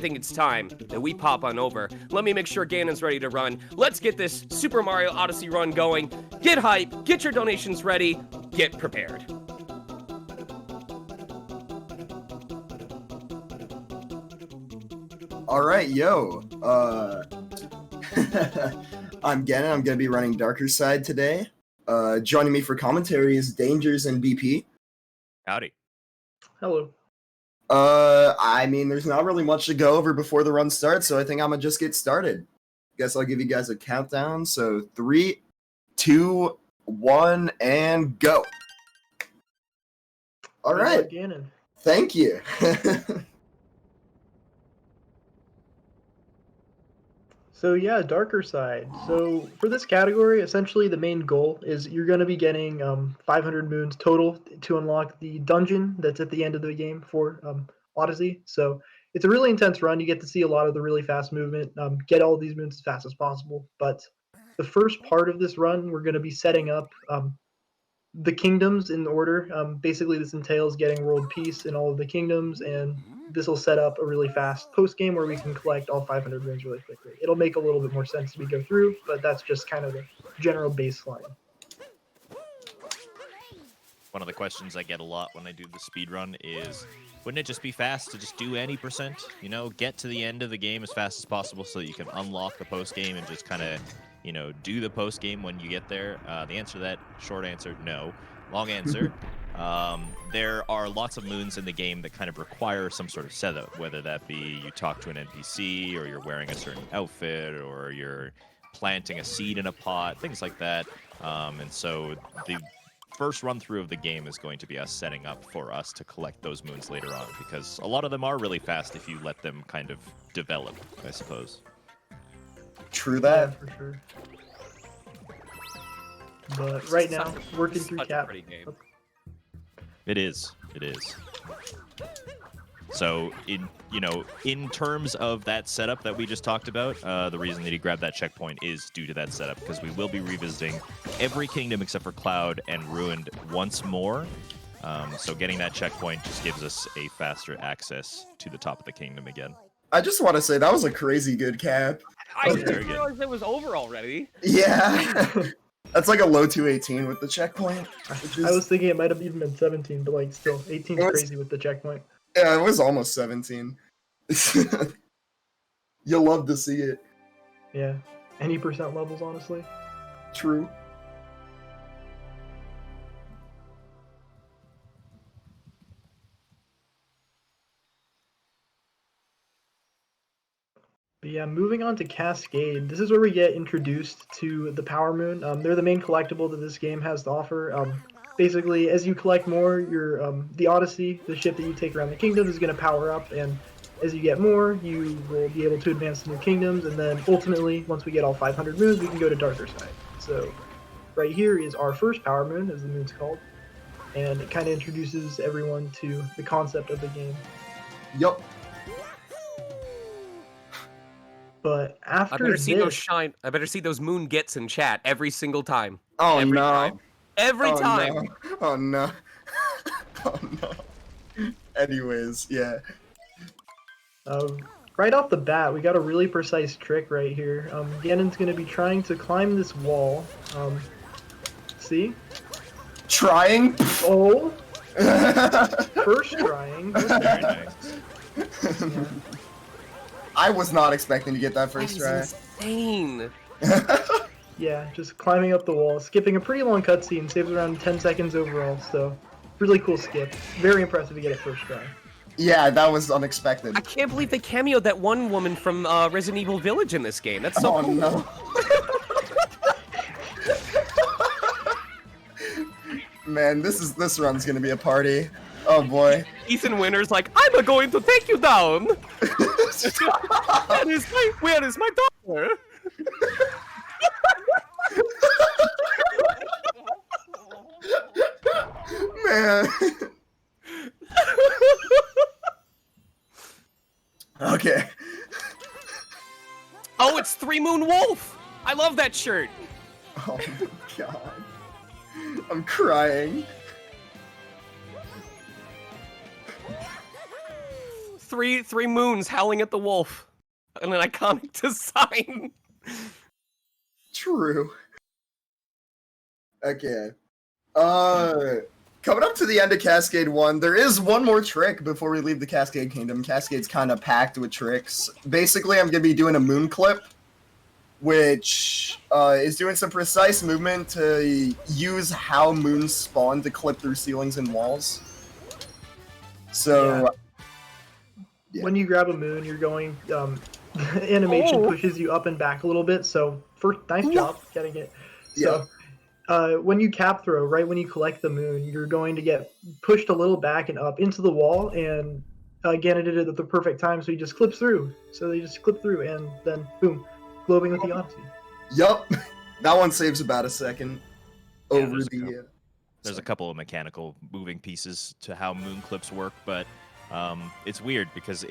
think it's time that we pop on over. Let me make sure Ganon's ready to run. Let's get this Super Mario Odyssey run going. Get hype, get your donations ready, get prepared. All right, yo. I'm Ganon. I'm gonna be running Darker Side today. Joining me for commentary is Dangers and BP. Howdy. Hello. I mean, there's not really much to go over before the run starts, so I think I'm gonna just get started. Guess I'll give you guys a countdown. So 3, 2, 1, and go. All right. Ganon. Thank you. So yeah, Darker Side. So for this category, essentially the main goal is you're going to be getting 500 moons total to unlock the dungeon that's at the end of the game for Odyssey. So it's a really intense run. You get to see a lot of the really fast movement, get all these moons as fast as possible. But the first part of this run, we're going to be setting up the kingdoms in order. Basically, this entails getting world peace in all of the kingdoms, and this will set up a really fast post game where we can collect all 500 moons really quickly. It'll make a little bit more sense as we go through, but that's just kind of the general baseline. One of the questions I get a lot when I do the speed run is, wouldn't it just be fast to just do any %? You know, get to the end of the game as fast as possible so that you can unlock the post game and just kind of, you know, do the post game when you get there? The answer to that, short answer, no. Long answer, there are lots of moons in the game that kind of require some sort of setup, whether that be you talk to an NPC, or you're wearing a certain outfit, or you're planting a seed in a pot, things like that. And so the first run through of the game is going to be us setting up for us to collect those moons later on, because a lot of them are really fast if you let them kind of develop, I suppose. True that. Yeah, for sure. But right now, working through cap. It is. So in terms of that setup that we just talked about, the reason that he grabbed that checkpoint is due to that setup, because we will be revisiting every kingdom except for Cloud and Ruined once more. So getting that checkpoint just gives us a faster access to the top of the kingdom again. I just want to say that was a crazy good cap. I didn't realize it was over already. Yeah. That's like a low 218 with the checkpoint. I was thinking it might have even been 17, but like still, 18 is crazy with the checkpoint. Yeah, it was almost 17. You'll love to see it. Yeah, any % levels, honestly. True. But yeah, moving on to Cascade, this is where we get introduced to the Power Moon. They're the main collectible that this game has to offer. Basically, as you collect more, the Odyssey, the ship that you take around the kingdom, is going to power up, and as you get more, you will be able to advance to new kingdoms, and then ultimately, once we get all 500 moons, we can go to Darker Side. So right here is our first Power Moon, as the moon's called, and it kind of introduces everyone to the concept of the game. Yup. But after I better see this, those shine. I better see those moon gets in chat every single time. Oh, every no. time. Every Oh, time. No. Oh, no. Oh, no. Anyways, yeah. Right off the bat, we got a really precise trick right here. Ganon's going to be trying to climb this wall. See? Trying? Oh! First trying. Very nice. Yeah. I was not expecting to get that first try. That is insane. Yeah, just climbing up the wall, skipping a pretty long cutscene, saves around 10 seconds overall, so really cool skip. Very impressive to get it first try. Yeah, that was unexpected. I can't believe they cameoed that one woman from Resident Evil Village in this game. That's so cool. No. Man, this run's gonna be a party. Oh boy. Ethan Winter's like, I'm going to take you down. Where is my daughter? Man. Okay. Oh, it's 3 Moon Wolf. I love that shirt. Oh my god. I'm crying. three moons howling at the wolf. And an iconic design. True. Okay. Coming up to the end of Cascade 1, there is one more trick before we leave the Cascade Kingdom. Cascade's kind of packed with tricks. Basically, I'm going to be doing a moon clip, which is doing some precise movement to use how moons spawn to clip through ceilings and walls. So... Yeah. When you grab a moon, you're going... animation pushes you up and back a little bit, so nice job getting it. So, when you cap throw, right when you collect the moon, you're going to get pushed a little back and up into the wall, and Ganon did it at the perfect time, so he just clips through. So they just clip through, and then boom, globing with the Odyssey. Yup, that one saves about a second over the. There's a couple of mechanical moving pieces to how moon clips work, but it's weird because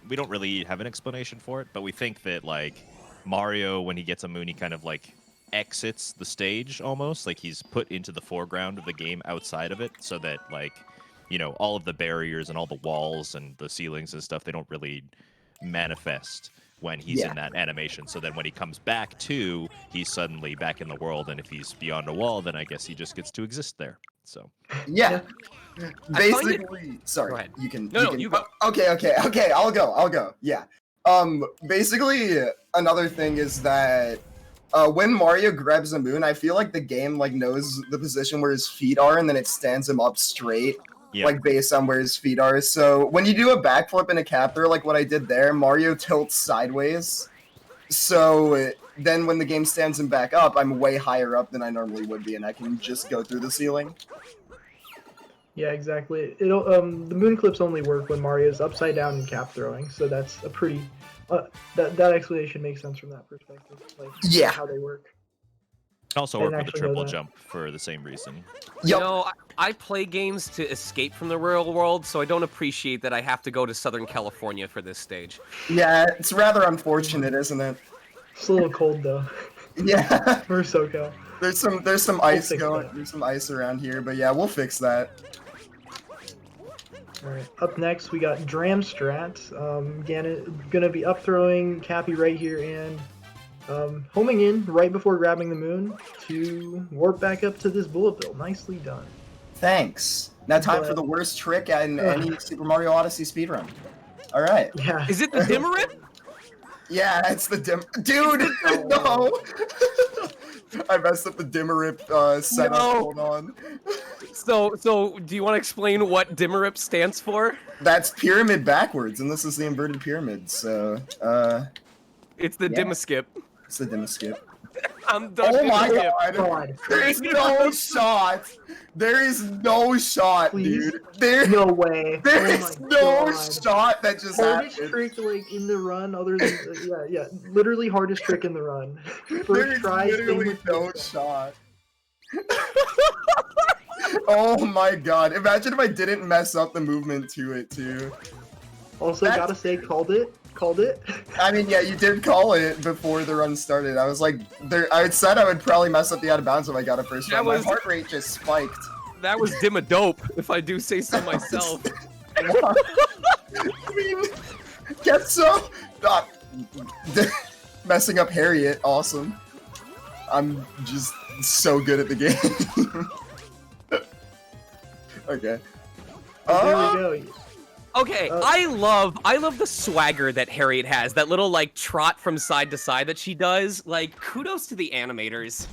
we don't really have an explanation for it, but we think that like Mario, when he gets a moon, he kind of like exits the stage almost, like he's put into the foreground of the game outside of it, so that like, you know, all of the barriers and all the walls and the ceilings and stuff, they don't really manifest when he's in that animation. So then when he comes back to, he's suddenly back in the world, and if he's beyond a wall, then I guess he just gets to exist there. So yeah. Basically, sorry, go ahead. you can. No, you you can, go. Okay. I'll go. Yeah. Basically, another thing is that when Mario grabs a moon, I feel like the game like knows the position where his feet are, and then it stands him up straight, like based on where his feet are. So when you do a backflip and a cap throw, like what I did there, Mario tilts sideways. So then when the game stands him back up, I'm way higher up than I normally would be, and I can just go through the ceiling. Yeah, exactly. It'll the moon clips only work when Mario's upside down and cap throwing, so that's a pretty that explanation makes sense from that perspective. Like how they work. Also work with the triple jump for the same reason. You know, I play games to escape from the real world, so I don't appreciate that I have to go to Southern California for this stage. Yeah, it's rather unfortunate, isn't it? It's a little cold though. Yeah. We're SoCal. There's some ice going. There's some ice around here, but yeah, we'll fix that. Alright, up next we got Dram Strat. Ganon gonna be up throwing Cappy right here and homing in right before grabbing the moon to warp back up to this bullet bill. Nicely done. Thanks. Now time for the worst trick in any Super Mario Odyssey speedrun. Alright. Yeah. Is it the Dimmerip? Yeah, it's the Dude, no! I messed up the Dimmerip setup. No. Hold on. So do you want to explain what Dimmerip stands for? That's pyramid backwards, and this is the inverted pyramid, so, It's the Dimmaskip. It's the Dimmaskip. I'm done. Oh my God. There is no shot! There is no shot, Please? dude! No way. There Oh is my no God. shot that just Hardest happened. trick like in the run, other than literally hardest trick in the run. There First is try, literally thing no with shot. Oh my god. Imagine if I didn't mess up the movement to it, too. Also, gotta say, called it. I mean, yeah, you did call it before the run started. I was like, I said I would probably mess up the out of bounds if I got a first run. My heart rate just spiked. That was Dimmadope, if I do say so myself. I mean, get some. Messing up Harriet, awesome. I'm just so good at the game. Okay. There we go. Okay, I love the swagger that Harriet has. That little like trot from side to side that she does. Like, kudos to the animators.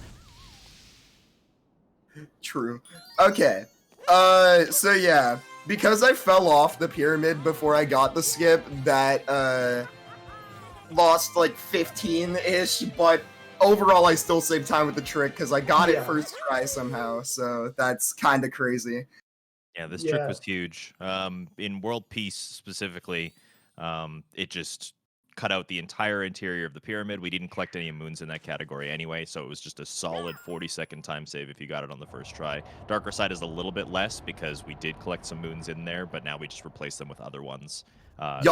True. Okay. So yeah, because I fell off the pyramid before I got the skip, that lost like 15-ish, but overall I still saved time with the trick because I got it first try somehow. So that's kind of crazy. Yeah, this trick was huge. In World Peace specifically, it just cut out the entire interior of the pyramid. We didn't collect any moons in that category anyway, so it was just a solid 40-second time save if you got it on the first try. Darker Side is a little bit less because we did collect some moons in there, but now we just replaced them with other ones.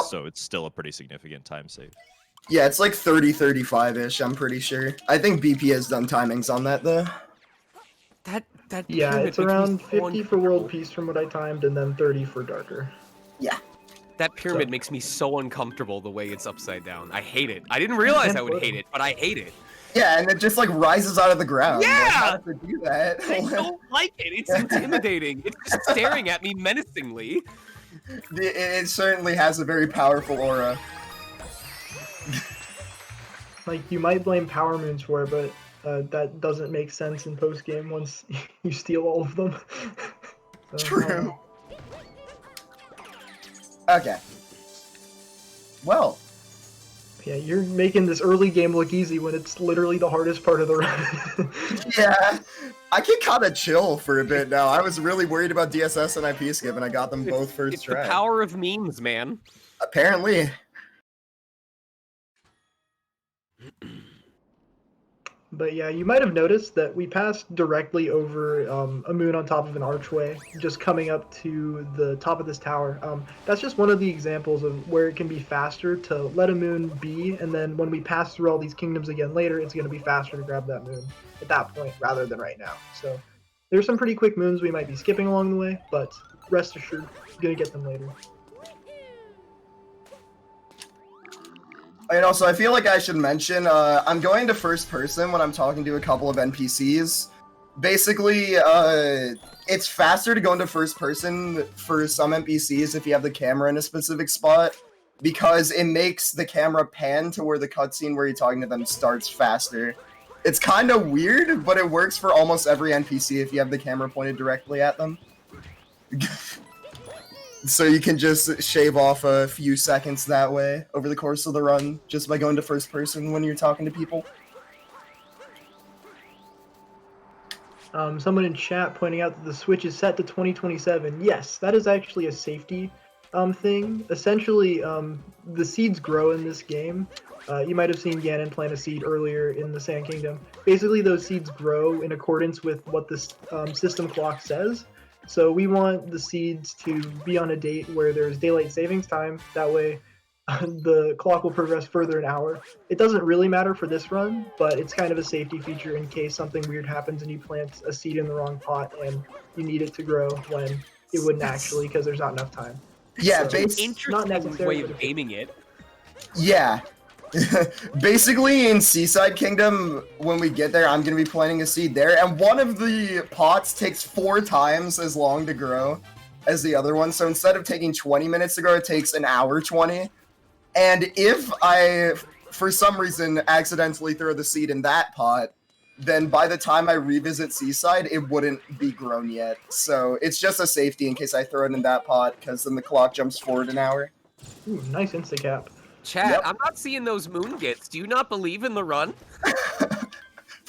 So it's still a pretty significant time save. Yeah, it's like 30-35-ish, I'm pretty sure. I think BP has done timings on that, though. Yeah, it's around 50 for World Peace from what I timed, and then 30 for Darker. Yeah. That pyramid makes me so uncomfortable the way it's upside down. I hate it. I didn't realize I would hate it, but I hate it. Yeah, and it just like rises out of the ground. Yeah! Like, how to do that? I don't like it. It's intimidating. It's just staring at me menacingly. It certainly has a very powerful aura. Like, you might blame Power Moons for it, but that doesn't make sense in post-game once you steal all of them. So, True. Okay. Well. Yeah, you're making this early game look easy when it's literally the hardest part of the run. Yeah, I can kind of chill for a bit now. I was really worried about DSS and IP skip, and I got them both first It's try. the power of memes, man. Apparently. But yeah, you might have noticed that we passed directly over a moon on top of an archway, just coming up to the top of this tower. That's just one of the examples of where it can be faster to let a moon be, and then when we pass through all these kingdoms again later, it's going to be faster to grab that moon at that point rather than right now. So there's some pretty quick moons we might be skipping along the way, but rest assured, going to get them later. And also, I feel like I should mention, I'm going to first person when I'm talking to a couple of NPCs. Basically, it's faster to go into first person for some NPCs if you have the camera in a specific spot, because it makes the camera pan to where the cutscene where you're talking to them starts faster. It's kind of weird, but it works for almost every NPC if you have the camera pointed directly at them. So you can just shave off a few seconds that way over the course of the run, just by going to first person when you're talking to people. Someone in chat pointing out that the Switch is set to 2027. Yes, that is actually a safety thing. Essentially, the seeds grow in this game. You might have seen Ganon plant a seed earlier in the Sand Kingdom. Basically, those seeds grow in accordance with what the system clock says. So we want the seeds to be on a date where there's daylight savings time. That way, the clock will progress further an hour. It doesn't really matter for this run, but it's kind of a safety feature in case something weird happens and you plant a seed in the wrong pot and you need it to grow when it wouldn't actually because there's not enough time. Yeah, So, Interesting way of aiming it. Yeah. Basically, in Seaside Kingdom, when we get there, I'm going to be planting a seed there, and one of the pots takes 4 times as long to grow as the other one, so instead of taking 20 minutes to grow, it takes an hour 20. And if I, for some reason, accidentally throw the seed in that pot, then by the time I revisit Seaside, it wouldn't be grown yet. So it's just a safety in case I throw it in that pot, because then the clock jumps forward an hour. Ooh, nice insta-cap. Chat, Yep. I'm not seeing those moon gets. Do you not believe in the run?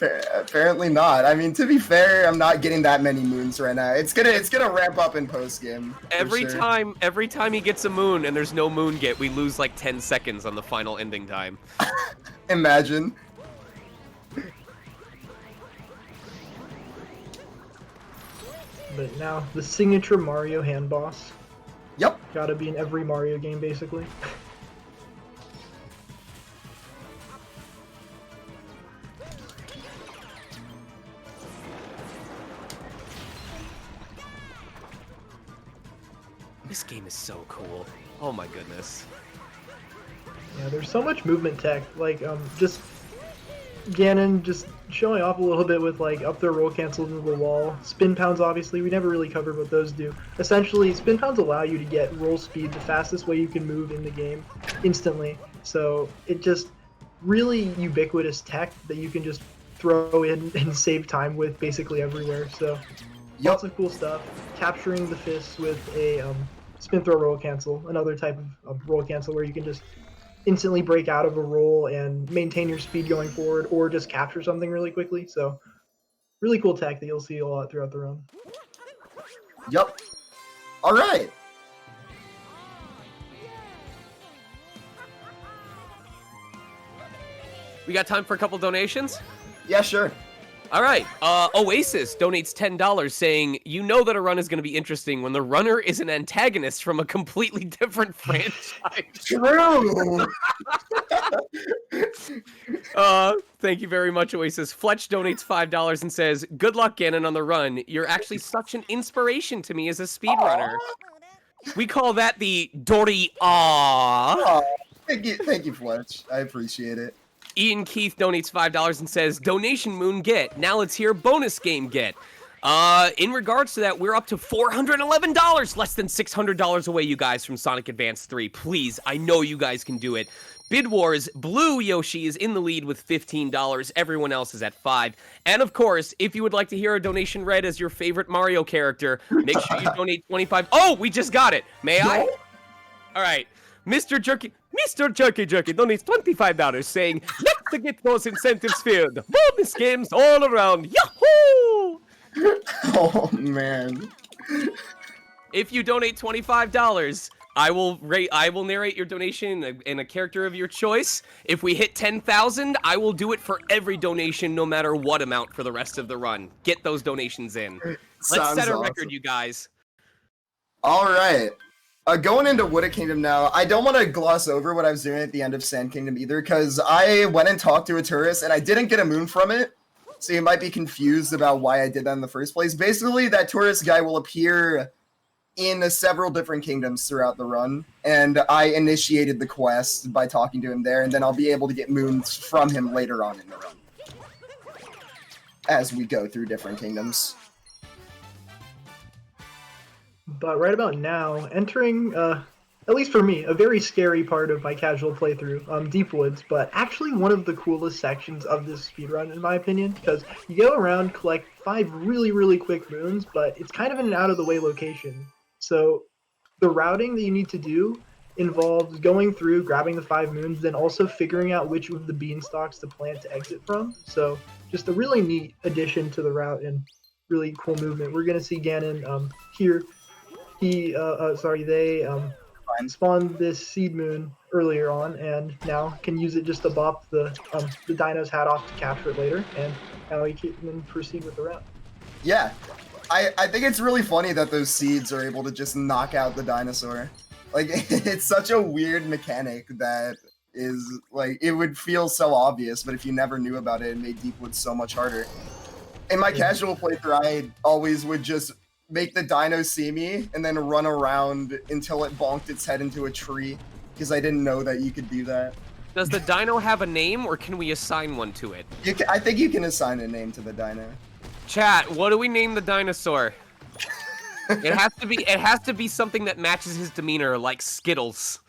Apparently not. I mean, to be fair, I'm not getting that many moons right now. It's gonna ramp up in post game. Every time he gets a moon and there's no moon get, we lose like 10 seconds on the final ending time. Imagine. But now, the signature Mario hand boss. Yep. Gotta be in every Mario game, basically. This game is so cool. Oh my goodness. Yeah, there's so much movement tech. Like, just Ganon just showing off a little bit with, like, up their roll cancels into the wall. Spin pounds, obviously, we never really covered what those do. Essentially, spin pounds allow you to get roll speed the fastest way you can move in the game instantly. So it just really ubiquitous tech that you can just throw in and save time with basically everywhere. So lots of cool stuff. Capturing the fists with a spin throw roll cancel, another type of roll cancel where you can just instantly break out of a roll and maintain your speed going forward, or just capture something really quickly. So really cool tech that you'll see a lot throughout the run. Yep. All right. We got time for a couple donations? Yeah, sure. All right. Oasis donates $10 saying, you know that a run is going to be interesting when the runner is an antagonist from a completely different franchise. True. Thank you very much, Oasis. Fletch donates $5 and says, good luck, Ganon, on the run. You're actually such an inspiration to me as a speedrunner. We call that the Dory Ah. Oh, thank you, Fletch. I appreciate it. Ian Keith donates $5 and says, Donation Moon get. Now let's hear bonus game get. In regards to that, we're up to $411, less than $600 away, you guys, from Sonic Advance 3. Please, I know you guys can do it. Bid Wars, Blue Yoshi is in the lead with $15. Everyone else is at $5. And of course, if you would like to hear a donation read as your favorite Mario character, make sure you donate $25. Oh, we just got it. May I? All right. Mr. Jerky donates $25 saying, let's get those incentives filled. Bonus games all around. Yahoo! Oh, man. If you donate $25, I will narrate your donation in a character of your choice. If we hit 10,000, I will do it for every donation, no matter what amount, for the rest of the run. Get those donations in. Let's set a record, you guys. All right. Going into Wooded Kingdom now, I don't want to gloss over what I was doing at the end of Sand Kingdom either, because I went and talked to a tourist, and I didn't get a moon from it, so you might be confused about why I did that in the first place. Basically, that tourist guy will appear in several different kingdoms throughout the run, and I initiated the quest by talking to him there, and then I'll be able to get moons from him later on in the run, as we go through different kingdoms. But right about now, entering, at least for me, a very scary part of my casual playthrough, Deep Woods, but actually one of the coolest sections of this speedrun, in my opinion, because you go around, collect 5 really, really quick moons, but it's kind of in an out-of-the-way location. So the routing that you need to do involves going through, grabbing the 5 moons, then also figuring out which of the beanstalks to plant to exit from. So just a really neat addition to the route and really cool movement. We're going to see Ganon here. They spawned this seed moon earlier on, and now can use it just to bop the dino's hat off to capture it later, and now he can proceed with the route. Yeah, I think it's really funny that those seeds are able to just knock out the dinosaur. Like, it's such a weird mechanic that is, like, it would feel so obvious, but if you never knew about it, it made Deepwood so much harder. In my casual playthrough, I always would just make the dino see me and then run around until it bonked its head into a tree, because I didn't know that you could do that. Does the dino have a name, or can we assign one to it? I think you can assign a name to the dino. Chat, what do we name the dinosaur? It has to be something that matches his demeanor, like Skittles.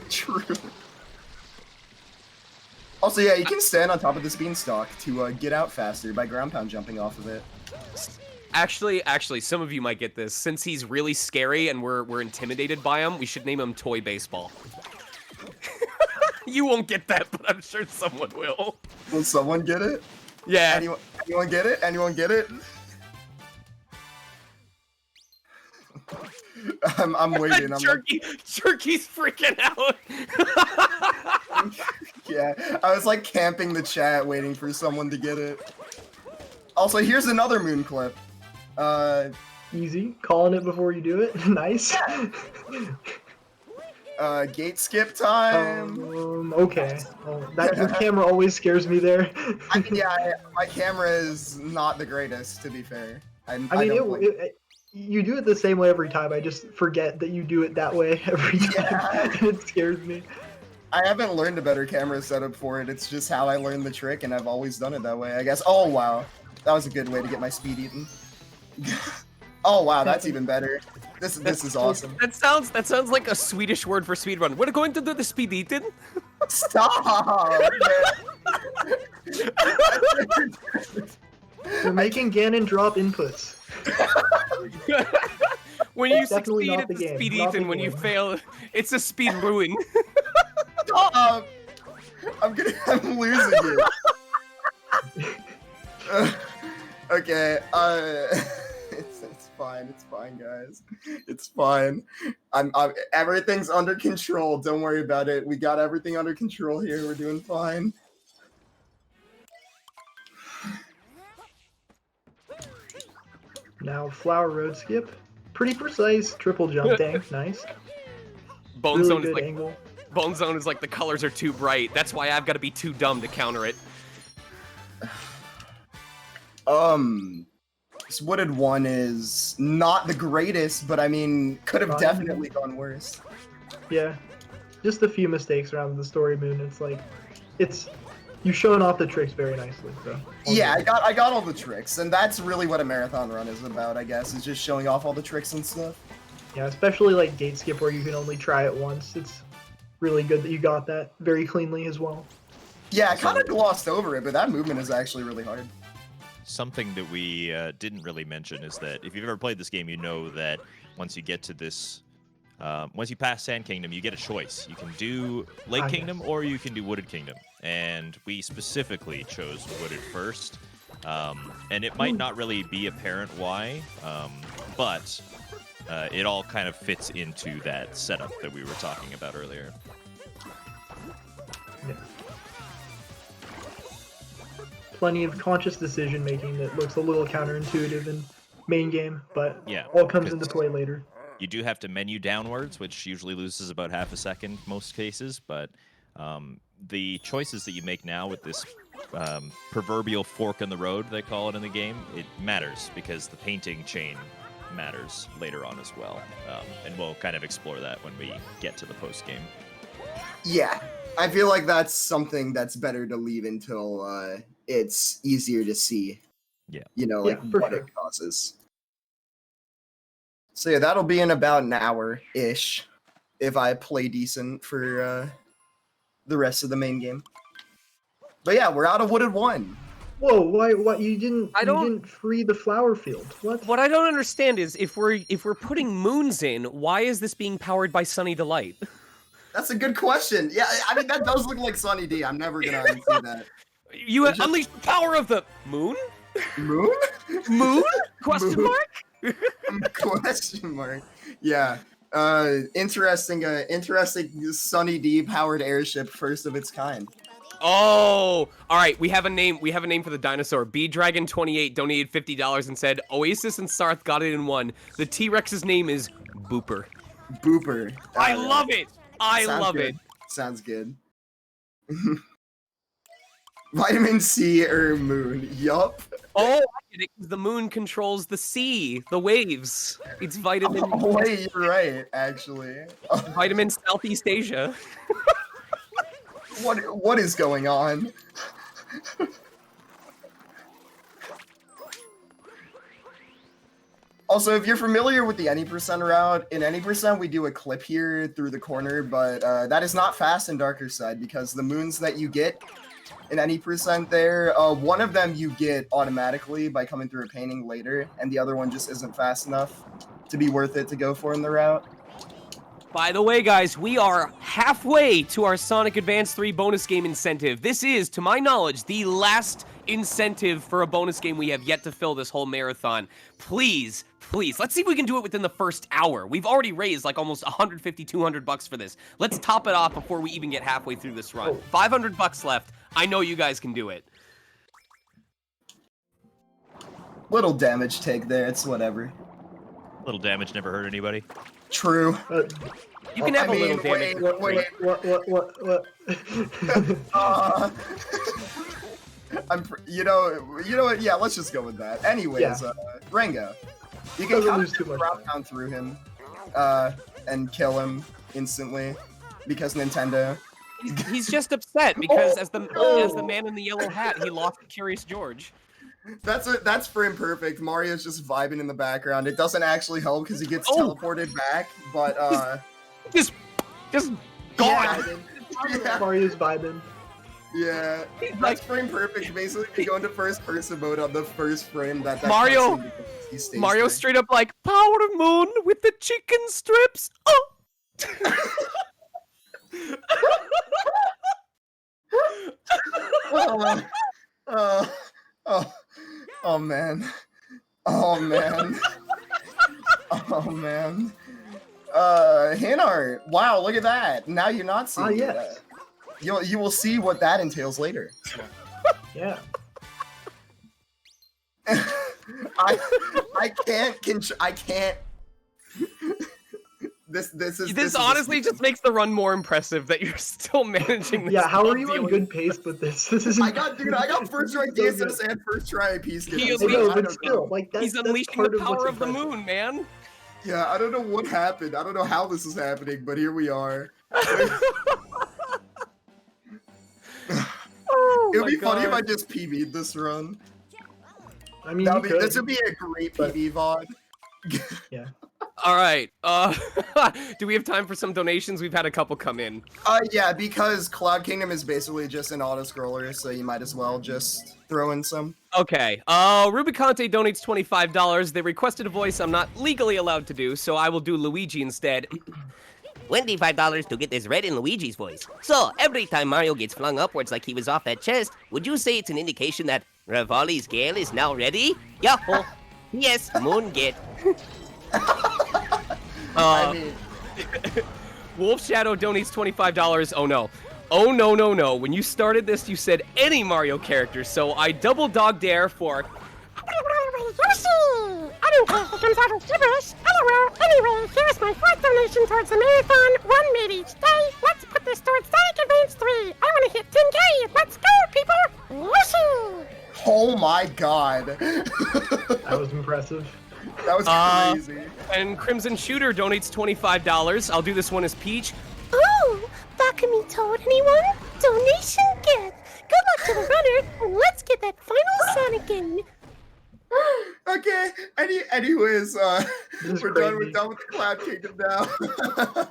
True. Also, yeah, you can stand on top of this beanstalk to get out faster by ground pound jumping off of it. Actually, some of you might get this. Since he's really scary and we're intimidated by him, we should name him Toy Baseball. You won't get that, but I'm sure someone will. Will someone get it? Yeah. Anyone get it? Anyone get it? I'm waiting. Jerky's freaking out. Yeah, I was like camping the chat waiting for someone to get it. Also, here's another moon clip. Easy. Calling it before you do it. Nice. Gate skip time. Okay. Your camera always scares me there. I mean, yeah, my camera is not the greatest, to be fair. You do it the same way every time. I just forget that you do it that way every time. Yeah. It scares me. I haven't learned a better camera setup for it. It's just how I learned the trick, and I've always done it that way, I guess. Oh, wow. That was a good way to get my speed eaten. Oh, wow, that's even better. This is awesome. That sounds like a Swedish word for speedrun. We're going to do the speed eaten. Stop! We're making Ganon drop inputs. When you succeed, it's a speed eaten. When you fail, it's a speed ruin. Stop! I'm losing you. Okay, it's fine, guys. It's fine. Everything's under control. Don't worry about it. We got everything under control here. We're doing fine. Now, Flower Road skip. Pretty precise triple jump tank. Nice. Bone Zone is like the colors are too bright. That's why I've got to be too dumb to counter it. This Wooded 1 is not the greatest, but I mean, could have definitely gone worse. Yeah, just a few mistakes around the story moon. It's like, you showing off the tricks very nicely. So Yeah, I got all the tricks, and that's really what a marathon run is about, I guess, is just showing off all the tricks and stuff. yeah, especially like gate skip where you can only try it once. It's really good that you got that very cleanly as well. Yeah, I kind of glossed over it, but that movement is actually really hard. Something that we didn't really mention is that if you've ever played this game, you know that once you get to this, once you pass Sand Kingdom, you get a choice. You can do Lake Kingdom or you can do Wooded Kingdom. And we specifically chose Wooded first. And it might not really be apparent why, but it all kind of fits into that setup that we were talking about earlier. Yeah. Plenty of conscious decision making that looks a little counterintuitive in main game, but Yeah, all comes into play later. You do have to menu downwards, which usually loses about half a second most cases, but the choices that you make now with this proverbial fork in the road, they call it in the game, it matters because the painting chain matters later on as well. And we'll kind of explore that when we get to the post game. Yeah, I feel like that's something that's better to leave until it's easier to see. Yeah. You know, like for what sure. it causes. So yeah, that'll be in about an hour-ish if I play decent for the rest of the main game. But yeah, we're out of Wooded 1. Whoa! Why you didn't? I don't- You didn't free the flower field. What? What I don't understand is if we're putting moons in, why is this being powered by Sunny Delight? That's a good question. Yeah, I mean, that does look like Sunny D. I'm never going to unsee that. You have unleashed the power of the moon? Moon? Moon? Question Moon? mark? Question mark. Yeah. Interesting Sunny D powered airship, first of its kind. Oh, all right. We have a name. We have a name for the dinosaur. B Dragon 28 donated $50 and said, "Oasis and Sarth got it in one. The T-Rex's name is Booper." Booper. I love it. I Sounds love good. it. Sounds good. Vitamin C or moon. Yup. Oh, I get it. 'Cause the moon controls the sea, the waves. It's vitamin. Oh, wait, you're right, actually. Vitamin Southeast Asia. What is going on? Also, if you're familiar with the any percent route, in any percent we do a clip here through the corner, but that is not fast in Darker Side because the moons that you get in any percent there, one of them you get automatically by coming through a painting later, and the other one just isn't fast enough to be worth it to go for in the route. By the way, guys, we are halfway to our Sonic Advance 3 bonus game incentive. This is, to my knowledge, the last incentive for a bonus game we have yet to fill this whole marathon. Please, please, let's see if we can do it within the first hour. We've already raised like almost 150, 200 bucks for this. Let's top it off before we even get halfway through this run. 500 bucks left. I know you guys can do it. Little damage take there, it's whatever. Little damage never hurt anybody. True. You can have a little damage. Wait. What? You know what? Yeah, let's just go with that. Anyways, Yeah. Rengo, you can Doesn't kind lose of too much drop time. down through him, and kill him instantly because Nintendo. He's just upset because as the man in the yellow hat, he lost Curious George. That's for imperfect. Mario's just vibing in the background. It doesn't actually help because he gets teleported back, but Just gone. Yeah. Mario's vibing. Yeah, that's frame perfect. Basically, you go into first person mode on the first frame that Mario- cutscene, he stays Mario there. straight up like, power moon with the chicken strips. Oh! Oh man. Oh man. Oh man. Hand art. Wow, look at that. Now you're not seeing yes. that. You will see what that entails later. Yeah. I can't This honestly just makes the run more impressive that you're still managing this. Yeah, how while are you on dealing- good pace with this? This is. I got first try So DSS good. and first try piece. He Skip. is I know, I but don't still, know. like that's He's that's unleashing part the of what's power of the impressive. moon, man. Yeah, I don't know what happened. I don't know how this is happening, but here we are. Oh It would my be funny if God. I just PB'd this run. I mean, you This could. would be a great but- PB VOD. Yeah. All right. Do we have time for some donations? We've had a couple come in. Yeah, because Cloud Kingdom is basically just an auto-scroller, so you might as well just throw in some. Okay. Rubicante donates $25. They requested a voice I'm not legally allowed to do, so I will do Luigi instead. $25 to get this red in Luigi's voice. So, every time Mario gets flung upwards like he was off that chest, would you say it's an indication that Rivali's Gale is now ready? Yahoo! Yes, Moon get. I mean, Wolf Shadow donates $25. Oh no. Oh no, no, no. When you started this, you said any Mario character, so I double dog dare for. Yoshi! I don't care if it comes out as gibberish. LOL. Anyway, here's my fourth donation towards the marathon. 1 mid each day. Let's put this towards Sonic Advance 3. I want to hit 10K. Let's go, people. Yoshi! oh my god. That was impressive. That was crazy. And Crimson Shooter donates $25. I'll do this one as Peach. Oh, Bakami told anyone? Donation get. Good luck to the runner, and let's get that final Sonic game. Okay. Anyways, This is we're crazy. done with the Cloud Kingdom now.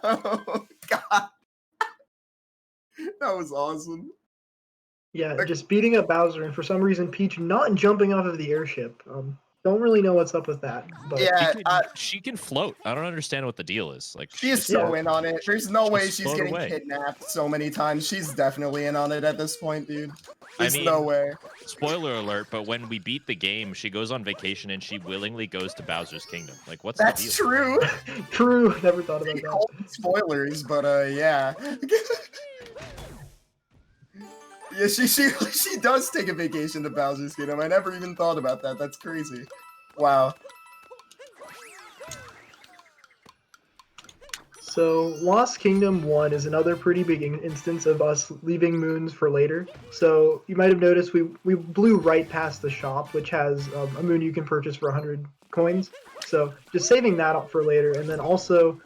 Oh, God. That was awesome. Yeah, just beating up Bowser, and for some reason Peach not jumping off of the airship. Don't really know what's up with that. But Yeah, She can float. I don't understand what the deal is. Like she is so in on it. There's no way Just she's float getting away. kidnapped so many times. She's definitely in on it at this point, dude. I There's mean- no way. Spoiler alert, but when we beat the game, she goes on vacation and she willingly goes to Bowser's Kingdom. Like, what's the That's deal? true. true, never thought about He that. called it spoilers, but yeah. Yeah, she does take a vacation to Bowser's Kingdom. I never even thought about that. That's crazy. Wow. So, Lost Kingdom 1 is another pretty big instance of us leaving moons for later. So, you might have noticed we blew right past the shop, which has a moon you can purchase for 100 coins. So, just saving that up for later. And then also,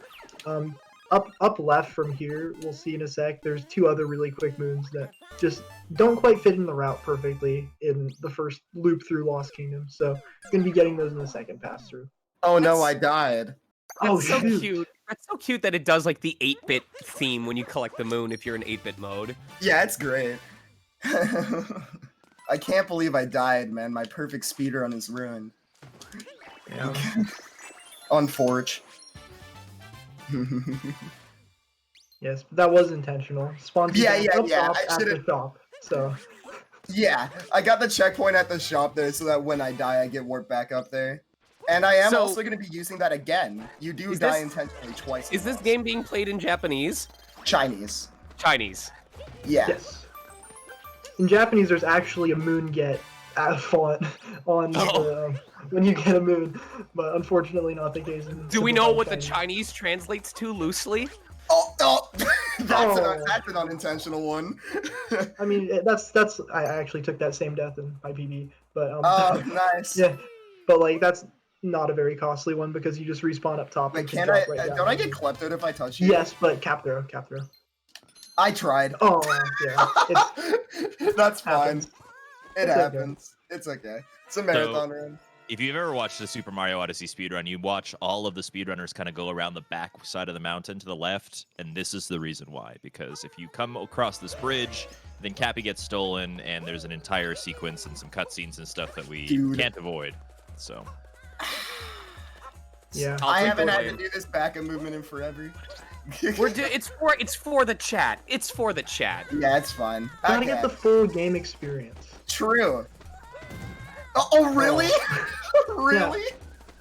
up left from here, we'll see in a sec, there's two other really quick moons that just don't quite fit in the route perfectly in the first loop through Lost Kingdom. So, I'm going to be getting those in the second pass through. Oh no, I died. Oh, That's so shoot. cute. That's so cute that it does like the 8-bit theme when you collect the moon if you're in 8-bit mode. Yeah, it's great. I can't believe I died, man. My perfect speedrun is ruined. Yeah. On Forge. Yes, but that was intentional. Spawn people Yeah, up yeah, top I at the should've- shop. So, Yeah, I got the checkpoint at the shop there so that when I die, I get warped back up there. And I am So- also going to be using that again. You do Is die this- intentionally twice. Is this once. game being played in Japanese? Chinese? Chinese. Yeah. yes. In Japanese, there's actually a moon get font on the, when you get a moon, but unfortunately not the case. In Do we simplified know what the Chinese. Chinese translates to loosely? Oh, that's, Oh. that's an unintentional one. I mean, that's. I actually took that same death in my PB, but Oh, nice. yeah, but like that's not a very costly one because you just respawn up top. Wait, and can drop I? right down. Don't I get kleptoed if I touch you? Yes, but cap throw. I tried. Oh yeah, it's That's fine. happens. It It's okay. happens. It's okay. It's a marathon run. If you've ever watched the Super Mario Odyssey speedrun, you watch all of the speedrunners kind of go around the back side of the mountain to the left, and this is the reason why. Because if you come across this bridge, then Cappy gets stolen, and there's an entire sequence and some cutscenes and stuff that we Dude. can't avoid. So, yeah. I'll I take haven't the had win. to do this back and movement in forever. It's for the chat. It's for the chat. Yeah, it's fine. Gotta Okay. get the full game experience. True. Oh, really? Really?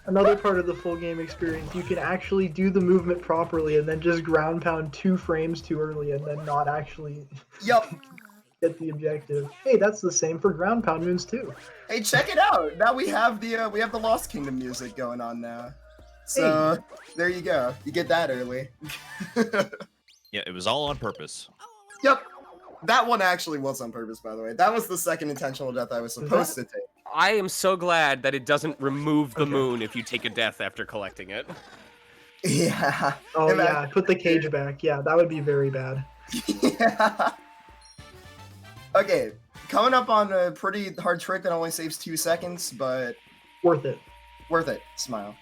Another part of the full game experience, you can actually do the movement properly and then just ground pound 2 frames too early and then not actually Yup. get the objective. Hey, that's the same for ground pound moons too. Hey, check it out. Now we have the Lost Kingdom music going on now. So there you go. You get that early. Yeah, it was all on purpose. Yep. That one actually was on purpose, by the way. That was the second intentional death I was supposed to take. I am so glad that it doesn't remove the moon if you take a death after collecting it. Yeah. Oh yeah, put the cage back. Yeah, that would be very bad. Yeah. Okay, coming up on a pretty hard trick that only saves 2 seconds, but Worth it. worth it. Smile.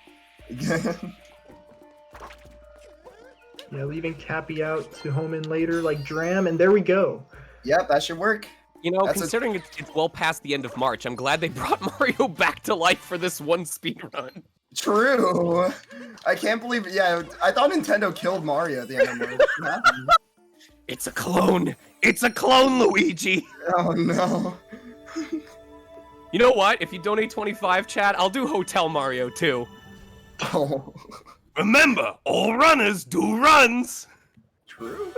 Yeah, leaving Cappy out to home in later like Dram, and there we go. Yep, that should work. You know, That's considering it's well past the end of March, I'm glad they brought Mario back to life for this one speed run. True. I can't believe it. Yeah, I thought Nintendo killed Mario at the end of March. What happened? It's a clone. It's a clone, Luigi. Oh no. You know what? If you donate 25, chat, I'll do Hotel Mario too. Oh. Remember, all runners do runs. True.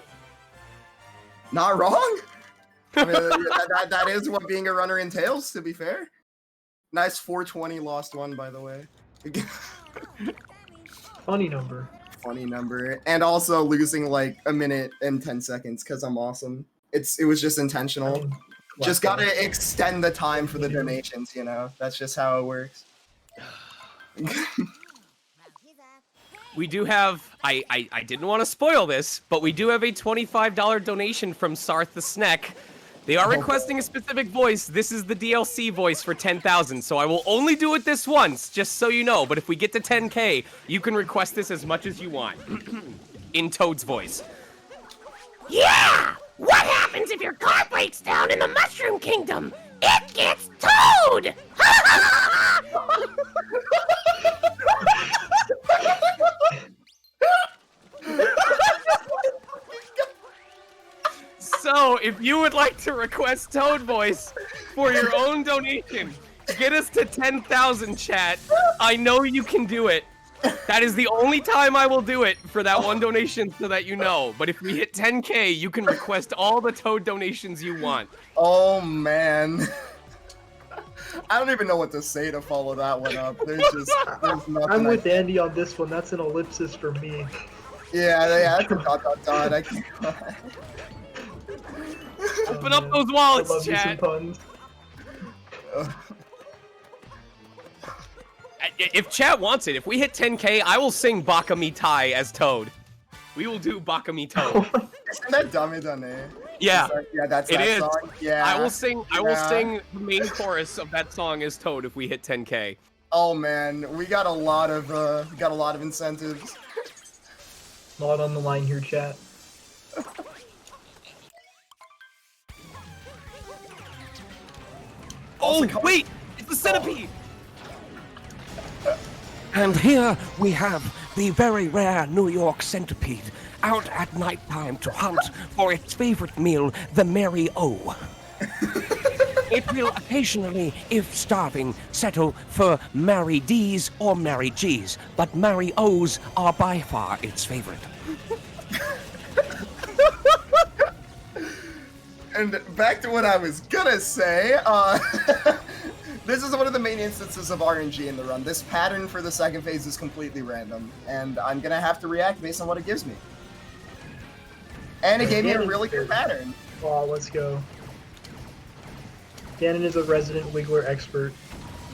Not wrong. I mean, that is what being a runner entails, to be fair. Nice 420 lost one, by the way. Funny number. Funny number. And also losing like a minute and 10 seconds because I'm awesome. It was just intentional. Just gotta extend the time for the donations, you know? That's just how it works. We do have, I didn't want to spoil this, but we do have a $25 donation from Sarth the Sneck. They are requesting a specific voice. This is the DLC voice for 10,000, so I will only do it this once, just so you know. But if we get to 10K, you can request this as much as you want. In Toad's voice. Yeah! What happens if your car breaks down in the Mushroom Kingdom? It gets towed! So, if you would like to request Toad voice for your own donation, get us to 10,000, chat. I know you can do it. That is the only time I will do it for that one donation, so that you know. But if we hit 10K, you can request all the Toad donations you want. Oh man. I don't even know what to say to follow that one up. There's nothing. I'm with Andy on this one. That's an ellipsis for me. Yeah, that's a dot. I can't. Open up those wallets, I love you some chat. puns. If chat wants it, if we hit 10K, I will sing Baka Mi Tai as Toad. We will do Baka Mi Toad. Isn't that Dummy Dane? Yeah, Yeah, that's it that is. song. Yeah. I will sing the main chorus of that song as Toad if we hit 10K. Oh man, we got a lot of incentives. A lot on the line here, chat. Oh, wait! It's the centipede! And here we have the very rare New York centipede out at nighttime to hunt for its favorite meal, the Mary O. It will occasionally, if starving, settle for Mary D's or Mary G's, but Mary O's are by far its favorite. And back to what I was gonna say, this is one of the main instances of RNG in the run. This pattern for the second phase is completely random, and I'm gonna have to react based on what it gives me. And it gave me a really good pattern. Oh, let's go. Ganon is a resident Wiggler expert.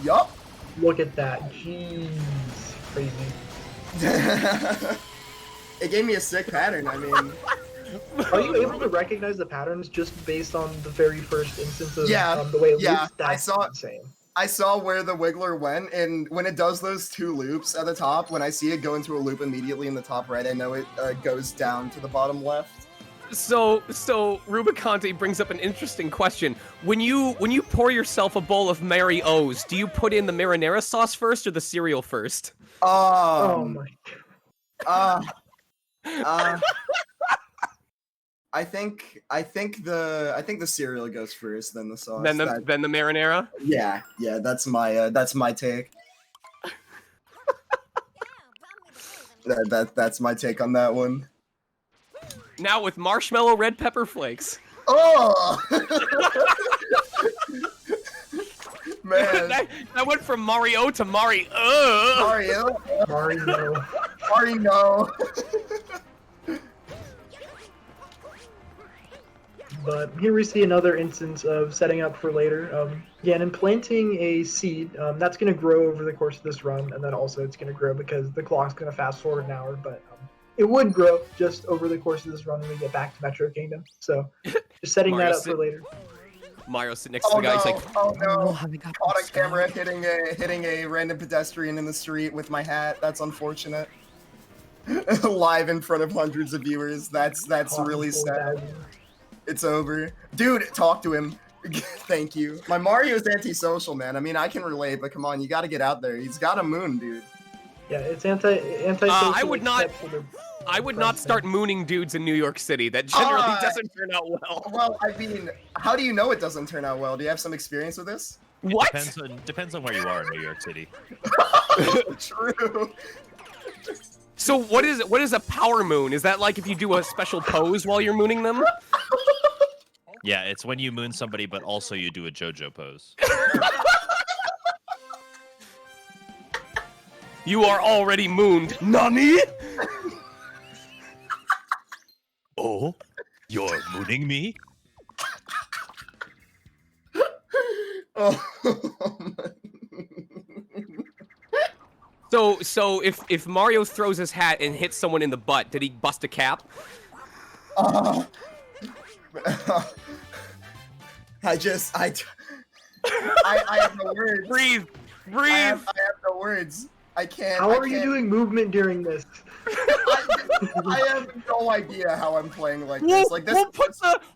Yup. Look at that. Jeez. Crazy. It gave me a sick pattern, I mean. Are you able to recognize the patterns just based on the very first instance of Yeah, the way it yeah, loops? That's I saw- insane. I saw where the Wiggler went, and when it does those 2 loops at the top, when I see it go into a loop immediately in the top right, I know it goes down to the bottom left. So Rubicante brings up an interesting question. When you pour yourself a bowl of Mary O's, do you put in the marinara sauce first or the cereal first? Oh my god. I think the cereal goes first, then the sauce. Then the marinara? Yeah, that's my take. That's my take on that one. Now with marshmallow red pepper flakes. Oh! Man. that went from Mario to Mario. Mario. Mario. Mario. But here we see another instance of setting up for later. Ganon planting a seed. That's going to grow over the course of this run, and then also it's going to grow because the clock's going to fast forward an hour. But it would grow just over the course of this run when we get back to Metro Kingdom. So just setting that up for later. Mario sitting next to the guy. He's like, oh no! how they got Caught on this camera guy. hitting a random pedestrian in the street with my hat. That's unfortunate. Live in front of hundreds of viewers. That's really sad. It's over. Dude, talk to him. Thank you. My Mario's antisocial, man. I mean, I can relate, but come on, you gotta get out there. He's got a moon, dude. Yeah, it's anti-social. I would not start mooning dudes in New York City. That generally doesn't turn out well. Well, I mean, how do you know it doesn't turn out well? Do you have some experience with this? What? Depends on where you are in New York City. True. So what is a power moon? Is that like if you do a special pose while you're mooning them? Yeah, it's when you moon somebody, but also you do a JoJo pose. You are already mooned. Nani? Oh, you're mooning me? Oh. So if Mario throws his hat and hits someone in the butt, did he bust a cap? I have no words. Breathe. I have no words. I can't. How are you doing movement during this? I have no idea how I'm playing like this. Like this.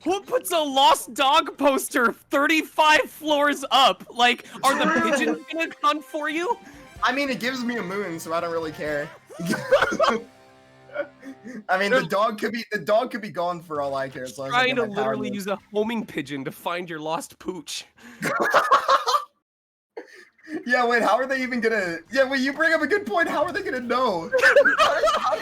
Who puts a lost dog poster 35 floors up? Like, are the pigeons gonna hunt for you? I mean, it gives me a moon, so I don't really care. I mean, the dog could be gone for all I care. As long as I Trying get to my power literally moon. use a homing pigeon to find your lost pooch. Yeah, wait, how are they even gonna... Yeah, wait, you bring up a good point. How are they gonna know?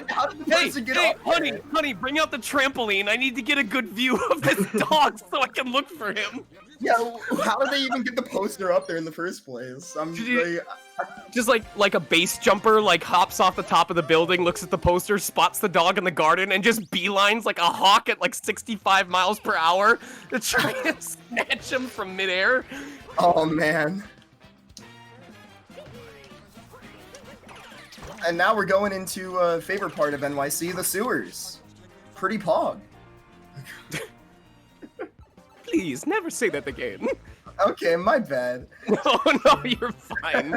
How did the person get up there? honey, bring out the trampoline. I need to get a good view of this dog so I can look for him. Yeah, how did they even get the poster up there in the first place? Just like a base jumper, like hops off the top of the building, looks at the poster, spots the dog in the garden, and just beelines like a hawk at like 65 miles per hour to try and snatch him from midair. Oh, man. And now we're going into a favorite part of NYC, the sewers. Pretty pog. Please, never say that again. Okay, my bad. No, you're fine.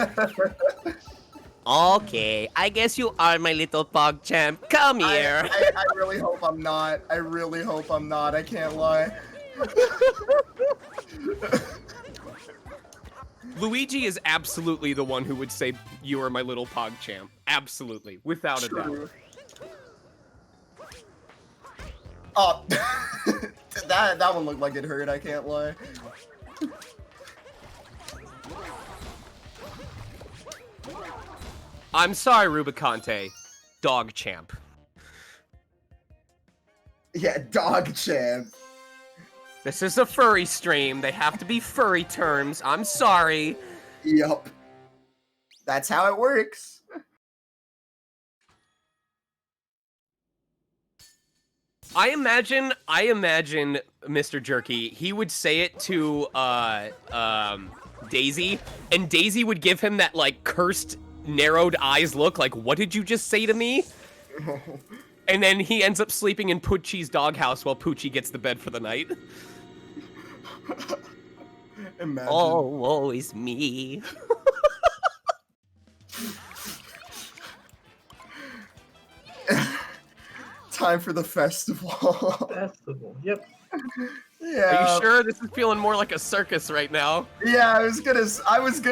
Okay, I guess you are my little pog champ. Come here. I really hope I'm not. I really hope I'm not. I can't lie. Luigi is absolutely the one who would say, "You are my little pog champ." Absolutely, without a doubt. Oh, that one looked like it hurt. I can't lie. I'm sorry, Rubicante. Dog champ. Yeah, dog champ. This is a furry stream. They have to be furry terms. I'm sorry. Yup. That's how it works. I imagine Mr. Jerky, he would say it to Daisy, and Daisy would give him that like cursed narrowed eyes look like, what did you just say to me? And then he ends up sleeping in Poochie's doghouse while Poochie gets the bed for the night. Imagine. Oh, woe is me. Time for the festival. Festival. Yep. Yeah. Are you sure? This is feeling more like a circus right now. Yeah, I was gonna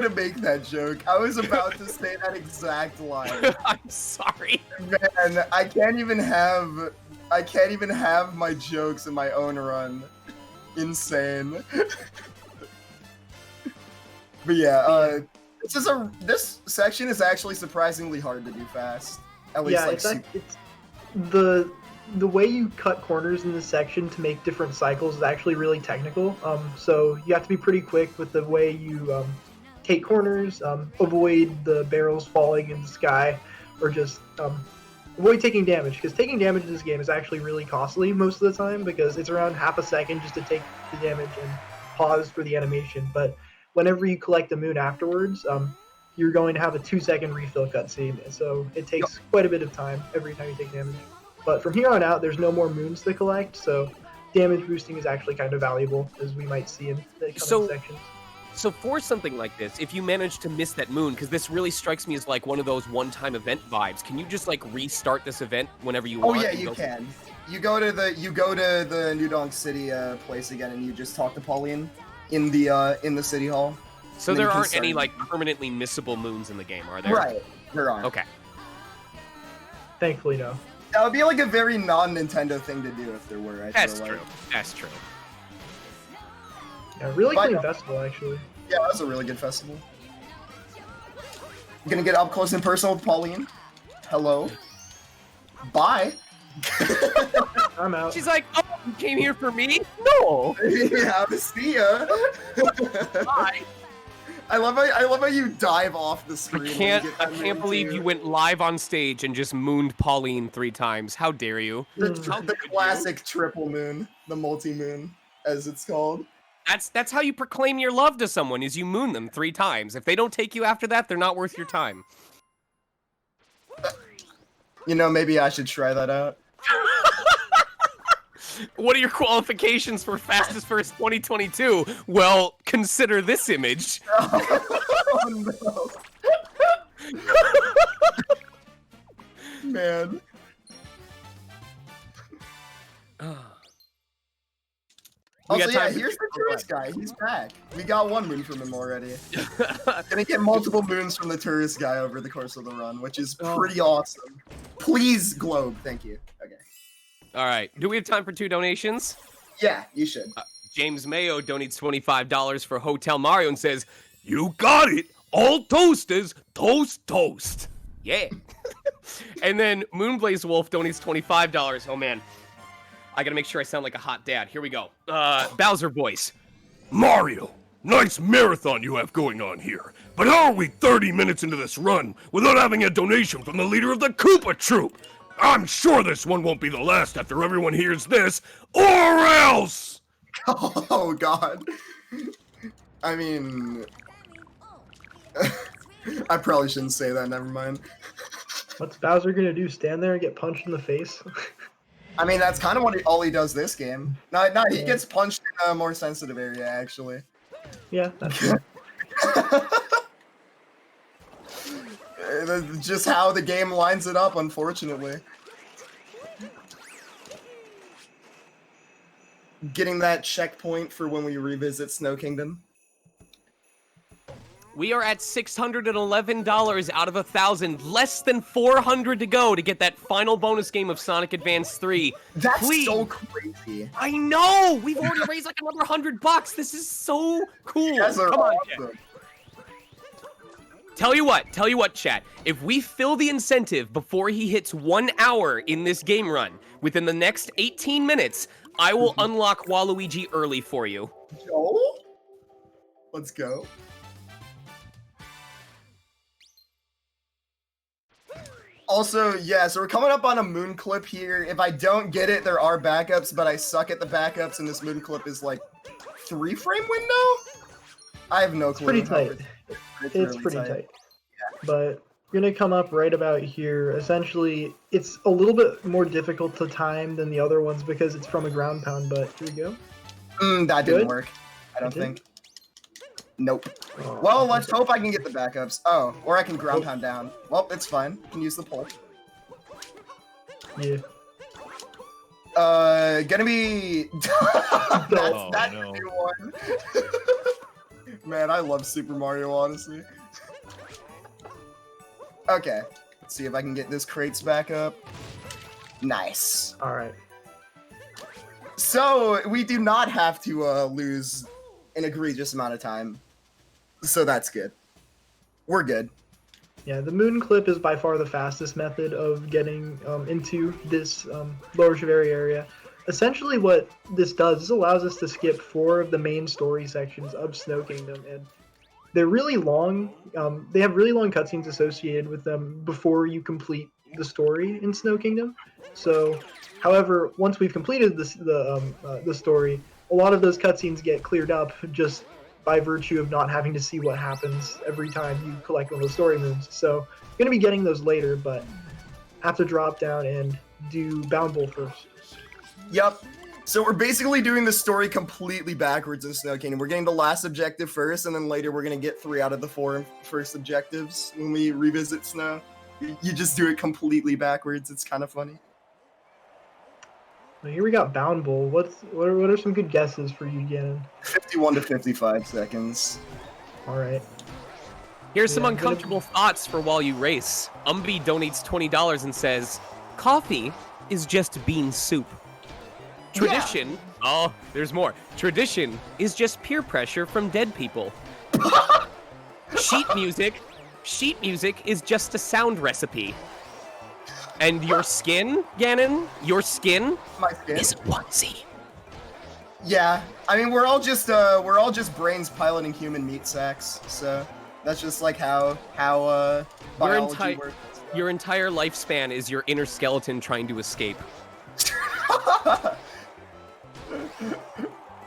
make that joke. I was about to say that exact line. I'm sorry. Man, I can't even have my jokes in my own run. Insane. But yeah, this section is actually surprisingly hard to do fast. At least Yeah, like it's the way you cut corners in this section to make different cycles is actually really technical. So you have to be pretty quick with the way you take corners, avoid the barrels falling in the sky, or just avoid taking damage, because taking damage in this game is actually really costly most of the time, because it's around half a second just to take the damage and pause for the animation. But whenever you collect the moon afterwards, you're going to have a 2-second refill cutscene, so it takes quite a bit of time every time you take damage. But from here on out, there's no more moons to collect, so damage boosting is actually kind of valuable, as we might see in the coming sections. So for something like this, if you manage to miss that moon, because this really strikes me as like one of those one-time event vibes, can you just like restart this event whenever you want? Oh yeah, you can. You go to the New Donk City place again, and you just talk to Pauline in the city hall. So there aren't any like permanently missable moons in the game, are there? Right, there aren't. Okay. Thankfully, no. That would be like a very non-Nintendo thing to do if there were. That's true. That's true. Yeah, really clean festival, actually. Yeah, that was a really good festival. I'm gonna get up close and personal with Pauline. Hello. Bye. I'm out. She's like, oh, you came here for me? No. Yeah, see ya. Bye. I love how you dive off the screen. I can't believe you went live on stage and just mooned Pauline 3 times. How dare you? The classic triple moon, the multi-moon, as it's called. That's how you proclaim your love to someone, is you moon them 3 times. If they don't take you after that, they're not worth your time. You know, maybe I should try that out. What are your qualifications for Fastest First 2022? Well, consider this image. Oh, no. Man. Also, yeah, here's the tourist guy. He's back. We got 1 moon from him already. Gonna get multiple moons from the tourist guy over the course of the run, which is pretty awesome. Please, Globe. Thank you. Okay. All right. Do we have time for 2 donations? Yeah, you should. James Mayo donates $25 for Hotel Mario and says, "You got it. All toasters, toast, toast." Yeah. And then Moonblaze Wolf donates $25. Oh, man. I gotta make sure I sound like a hot dad. Here we go. Bowser voice. Mario, nice marathon you have going on here. But how are we 30 minutes into this run without having a donation from the leader of the Koopa Troop? I'm sure this one won't be the last after everyone hears this, or else! Oh, God. I mean... I probably shouldn't say that, never mind. What's Bowser gonna do, stand there and get punched in the face? I mean, that's kind of all he does this game. No, he gets punched in a more sensitive area, actually. Yeah, that's true. Just how the game lines it up, unfortunately. Getting that checkpoint for when we revisit Snow Kingdom. We are at $611 out of 1,000. Less than 400 to go to get that final bonus game of Sonic Advance 3. That's Please. So crazy. I know! We've already raised like another $100. This is so cool. You guys are Come on, awesome. chat. Tell you what, chat. If we fill the incentive before he hits 1 hour in this game run, within the next 18 minutes, I will unlock Waluigi early for you. Joel? Let's go. Also, yeah, so we're coming up on a moon clip here. If I don't get it, there are backups, but I suck at the backups, and this moon clip is like 3-frame window? I have no clue. It's pretty tight. It's pretty tight. Yeah. But we're gonna come up right about here. Essentially, it's a little bit more difficult to time than the other ones because it's from a ground pound, but here we go. That didn't work. I don't think. Nope. Oh, well, let's hope I can get the backups. Oh, or I can ground pound down. Well, it's fine. I can use the pole. Yeah. Gonna be... that's no. a new one. Man, I love Super Mario Odyssey. Okay. Let's see if I can get this crates back up. Nice. Alright. So, we do not have to lose an egregious amount of time. So that's good. We're good. Yeah, the moon clip is by far the fastest method of getting into this Lower Shiveria area. Essentially what this does, this allows us to skip 4 of the main story sections of Snow Kingdom, and they're really long. They have really long cutscenes associated with them before you complete the story in Snow Kingdom. So, however, once we've completed the story, a lot of those cutscenes get cleared up just by virtue of not having to see what happens every time you collect one of those story moons. So, I'm gonna be getting those later, but have to drop down and do Bound Bowl first. Yep. So we're basically doing the story completely backwards in Snow Kingdom. We're getting the last objective first, and then later we're going to get 3 out of the 4 first objectives when we revisit Snow. You just do it completely backwards. It's kind of funny. Well, here we got Bound Bowl. What are some good guesses for you, Ganon? 51 to 55 seconds. All right. Here's some Yeah, I'm gonna- uncomfortable thoughts for while you race. donates $20 and says, coffee is just bean soup. Tradition, oh, there's more. Tradition is just peer pressure from dead people. Sheet music is just a sound recipe. And your skin, Ganon, your skin My skin. is onesie. Yeah. I mean, we're all just brains piloting human meat sacks. So that's just like how biology works. Your entire lifespan is your inner skeleton trying to escape.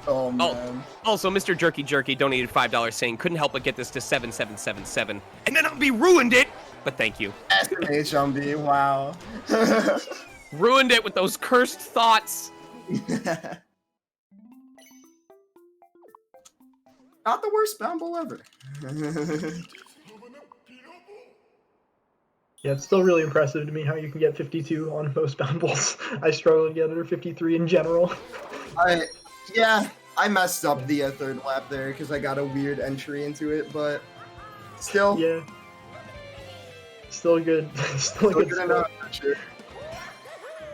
Oh man. Also, Mr. Jerky donated $5 saying, couldn't help but get this to 7777. And then I'll ruined it! But thank you. HMB, wow. Ruined it with those cursed thoughts. Not the worst Bound Bowl ever. Yeah, it's still really impressive to me how you can get 52 on most Bound Bowls. I struggle to get under 53 in general. I messed up the 3rd lap there because I got a weird entry into it, but still. Yeah. Still good. Still a good Good score. enough, for sure.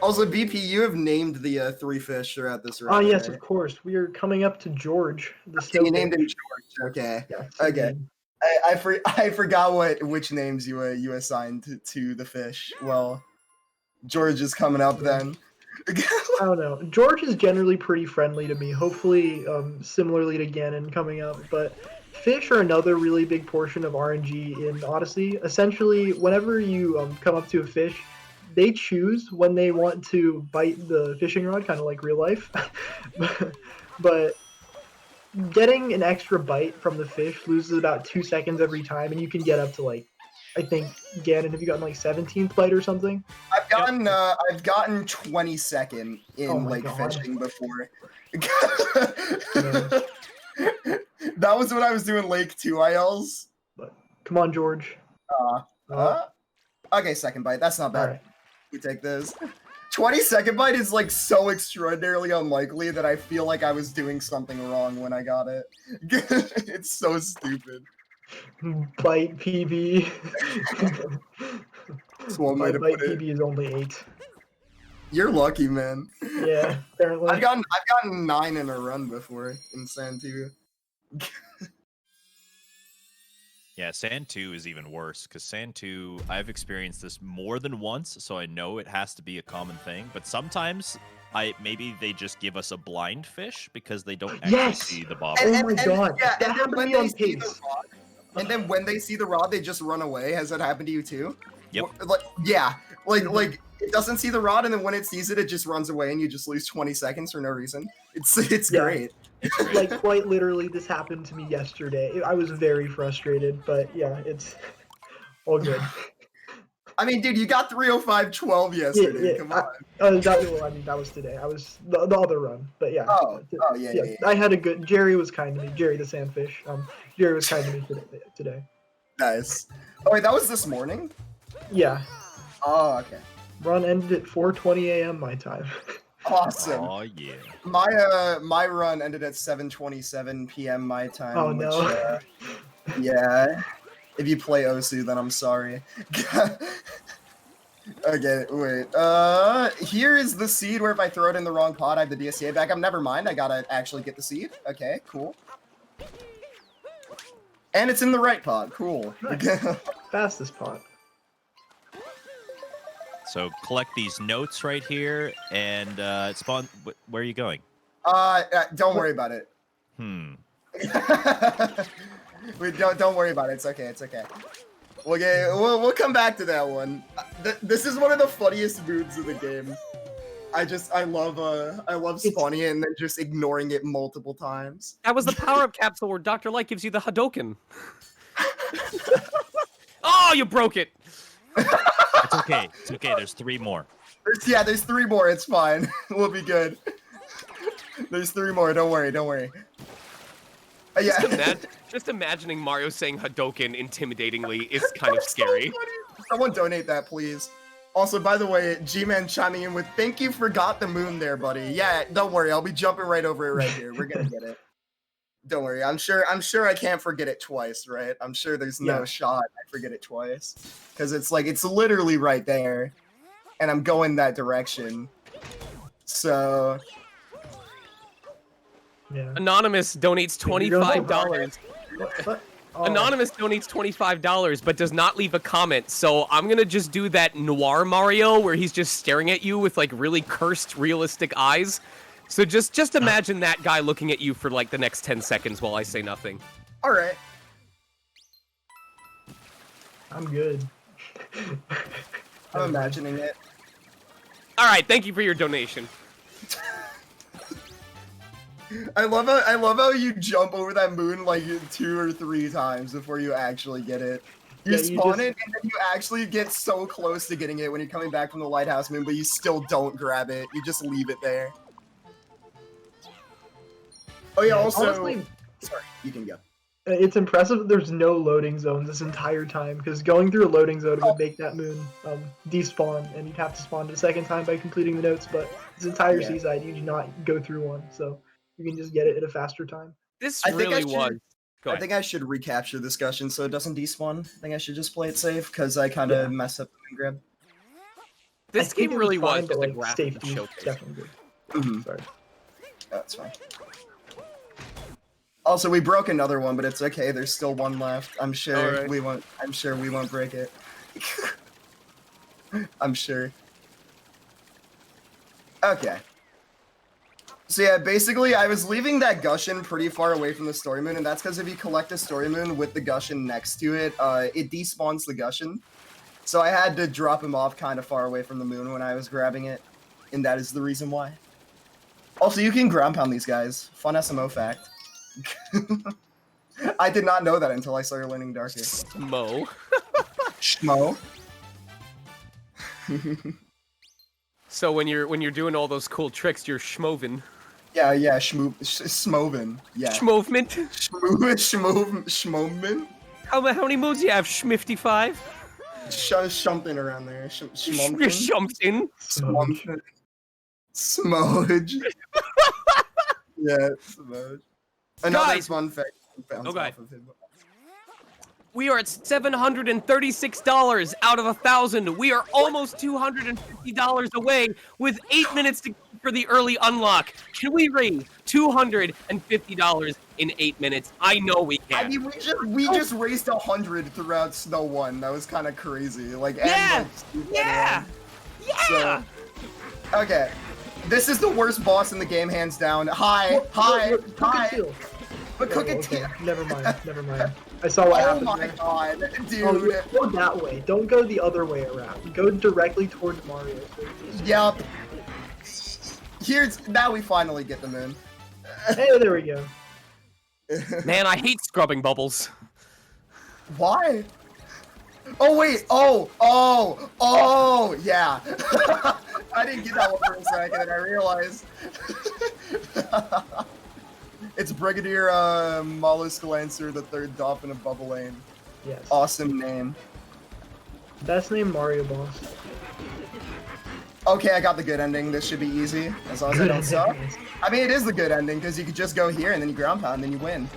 Also, BP, you have named the 3 fish throughout this round. Oh, yes, right? of course. We are coming up to George, the So snow you named him fish. George. Okay. Yeah, Okay. I forgot which names you assigned to the fish. Well, George is coming up then. I don't know. George is generally pretty friendly to me. Hopefully, similarly to Ganon coming up. But fish are another really big portion of RNG in Odyssey. Essentially, whenever you come up to a fish, they choose when they want to bite the fishing rod, kind of like real life. But getting an extra bite from the fish loses about 2 seconds every time, and you can get up to like, I think, Ganon, have you gotten like 17th bite or something? I've gotten 22nd in Oh my lake God. fishing before. Yeah. That was when I was doing Lake 2 ILs. Come on, George. Okay, 2nd bite. That's not bad. Alright. We take this. 22nd bite is like so extraordinarily unlikely that I feel like I was doing something wrong when I got it. It's so stupid. Bite PB. That's one way My to bite put it. PB is only 8. You're lucky, man. Yeah, apparently. I've gotten 9 in a run before in Sand 2. Yeah, Sand 2 is even worse, because Sand 2, I've experienced this more than once, so I know it has to be a common thing, but sometimes maybe they just give us a blind fish because they don't actually Yes! see the bob. Oh my God, Yeah, that and happened to when me on they see the Pace. rod, and then when they see the rod, they just run away. Has that happened to you too? Yep. Like it doesn't see the rod, and then when it sees it, it just runs away, and you just lose 20 seconds for no reason. It's Yeah. great. It's great. Like, quite literally, this happened to me yesterday. I was very frustrated, but yeah, it's all good. I mean, dude, you got 305.12 yesterday. yeah, Come on. That was today. I was the other run, but yeah. Yeah. I had a good. Jerry was kind to me. Jerry the Sandfish. Jerry was kind to me today. Nice. Oh wait, that was this morning. Yeah. Oh, okay. Run ended at 4:20 a.m. my time. Awesome. Oh yeah. My run ended at 7:27 p.m. my time. Oh, no. Which, yeah. If you play Osu, then I'm sorry. Okay, wait. Here is the seed where if I throw it in the wrong pot, I have the DSCA backup. Never mind, I gotta actually get the seed. Okay, cool. And it's in the right pot. Cool. Nice. Fastest pot. So collect these notes right here, and spawn. Where are you going? Don't worry about it. Don't worry about it. It's okay. It's okay. We'll come back to that one. This is one of the funniest moves of the game. I love spawning it and then just ignoring it multiple times. That was the power-up capsule where Dr. Light gives you the Hadoken. Oh, you broke it. It's okay. It's okay. There's 3 more. There's 3 more. It's fine. We'll be good. There's 3 more. Don't worry. Yeah. Just imagining Mario saying Hadoken intimidatingly is kind of scary. So someone donate that, please. Also, by the way, G-Man chiming in with, thank you, forgot the moon there, buddy. Yeah, don't worry. I'll be jumping right over it right here. We're gonna get it. Don't worry. I'm sure I can't forget it twice, right? I'm sure there's no shot I forget it twice. Because it's literally right there. And I'm going that direction. So... Yeah. Anonymous donates $25. Oh. Anonymous donates $25, but does not leave a comment. So I'm gonna just do that noir Mario where he's just staring at you with like really cursed, realistic eyes. So just imagine that guy looking at you for like the next 10 seconds while I say nothing. All right. I'm good. I'm imagining it. All right, thank you for your donation. I love how you jump over that moon like 2 or 3 times before you actually get it. You spawn it and then you actually get so close to getting it when you're coming back from the lighthouse moon, but you still don't grab it. You just leave it there. Oh yeah, also... Honestly, sorry, you can go. it's impressive that there's no loading zones this entire time, because going through a loading zone would make that moon despawn, and you'd have to spawn it a second time by completing the notes, but this entire seaside, you do not go through one, so you can just get it at a faster time. This I think really I should- was. Go I ahead. think I should recapture the discussion so it doesn't despawn. I think I should just play it safe, because I kind of mess up the moon grab. This I think game it really fine, was but, just a like, graphic safety is showcase. definitely good. Mhm. Sorry. That's fine. Also, we broke another one, but it's okay. There's still one left. I'm sure Alright. we won't. I'm sure we won't break it. I'm sure. Okay. So yeah, basically, I was leaving that Gushin pretty far away from the story moon, and that's because if you collect a story moon with the Gushin next to it, it despawns the Gushin. So I had to drop him off kind of far away from the moon when I was grabbing it, and that is the reason why. Also, you can ground pound these guys. Fun SMO fact. I did not know that until I started learning Darker. Smo. Schmo. So when you're doing all those cool tricks, you're schmovin. Yeah, Schmovin. Yeah. Schmovement. Schmovin? How many moves do you have? Schmifty-5? Something around there. You're Schmumpin? shumpin. Smoge. Yeah, Smoge. Another Guys! fun fact. Bounce Okay. off of him. We are at $736 out of 1,000. We are almost $250 away with 8 minutes to go for the early unlock. Can we raise $250 in 8 minutes? I know we can. I mean, we just raced 100 throughout Snow 1. That was kind of crazy. Like, Yeah! and, like, Yeah! Yeah! So, okay. This is the worst boss in the game, hands down. Hi. But Cook and Okay, Teal. never mind. I saw what Oh happened my there. god, Oh, dude. go that way. Don't go the other way around. Go directly towards Mario. Yup. Now we finally get the moon. Hey, there we go. Man, I hate scrubbing bubbles. Why? Oh wait, oh, yeah. I didn't get that one for a second, and I realized. It's Brigadier Mollusk Lancer, the 3rd Dolphin of Bubble Lane. Yes. Awesome name. Best name Mario boss. Okay, I got the good ending. This should be easy, as long as I don't suck. I mean, it is the good ending, because you could just go here, and then you ground pound, and then you win.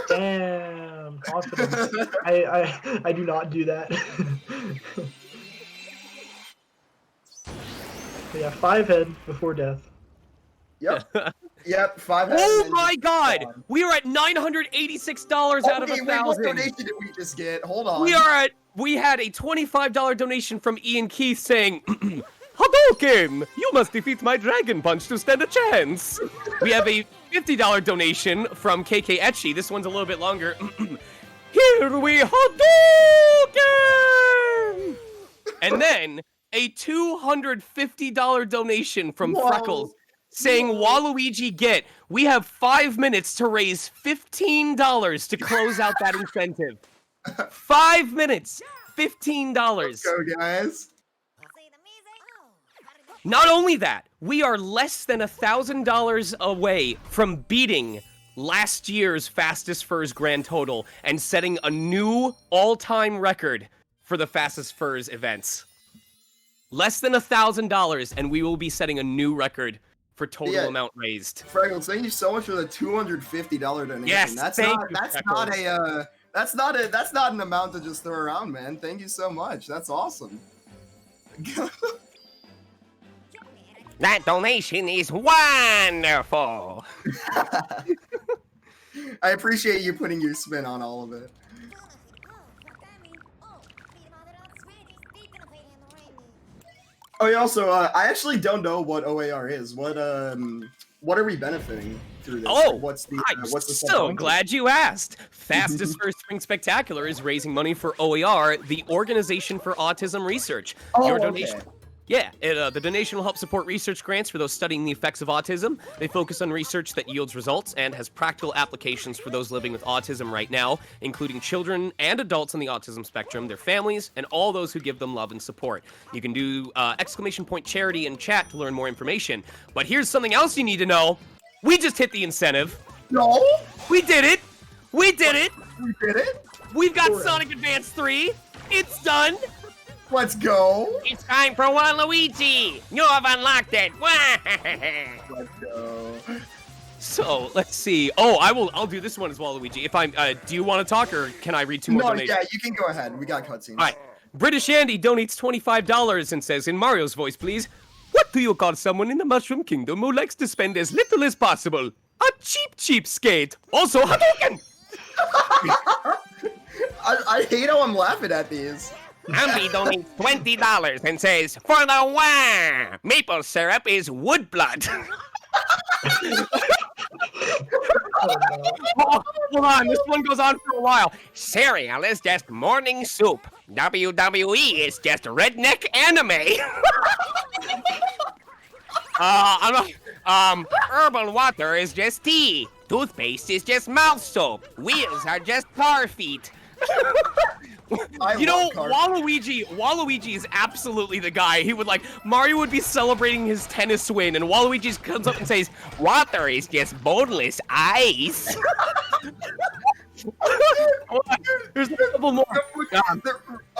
Damn. Confidence. I do not do that. Yeah, 5 head before death. Yep. Yep, 5 heads. Oh and my just god! gone. We are at $986 out of Okay, wait, what 1,000. donation did we just get? Hold on. We had a $25 donation from Ian Keith saying, Hadouken! You must defeat my Dragon Punch to stand a chance! We have a $50 donation from KK Etchy. This one's a little bit longer. Here we Hadouken! And then a $250 donation from Whoa. Freckles saying, Waluigi get. We have 5 minutes to raise $15 to close out that incentive. 5 minutes, $15. Let's go, guys. Not only that, we are less than $1,000 away from beating last year's Fastest Furs grand total and setting a new all-time record for the Fastest Furs events. Less than $1,000, and we will be setting a new record for total amount raised. Freckles, thank you so much for the $250 donation. Yes, that's thank not you, that's Freckles. that's not an amount to just throw around, man. Thank you so much. That's awesome. That donation is wonderful. I appreciate you putting your spin on all of it. Oh, yeah, also, I actually don't know what OAR is. What are we benefiting through this? Oh, what's the I'm so supplement? glad you asked. Fastest First Spring Spectacular is raising money for OAR, the Organization for Autism Research. Oh, Your okay. donation. Yeah, the donation will help support research grants for those studying the effects of autism. They focus on research that yields results and has practical applications for those living with autism right now, including children and adults on the autism spectrum, their families, and all those who give them love and support. You can do !charity in chat to learn more information. But here's something else you need to know. We just hit the incentive. No, We did it. We did it. we did it. We've got Sonic Advance 3. It's done. Let's go. It's time for Waluigi. You have unlocked it. Let's go. So let's see. Oh, I'll do this one as well, Luigi. If I'm, do you want to talk or can I read two more No, donations? yeah, you can go ahead. We got cutscenes. All right. British Andy donates $25 and says, in Mario's voice, please, what do you call someone in the Mushroom Kingdom who likes to spend as little as possible? A cheap skate. Also, Hadouken! I hate how I'm laughing at these. Ambi donates $20 and says, for the wah! Maple syrup is wood blood. Oh, hold on, this one goes on for a while. Cereal is just morning soup. WWE is just redneck anime. Herbal water is just tea. Toothpaste is just mouth soap. Wheels are just car feet. You know, Waluigi is absolutely the guy. He would Mario would be celebrating his tennis win, and Waluigi just comes up and says, water is just boneless ice. There's a couple more.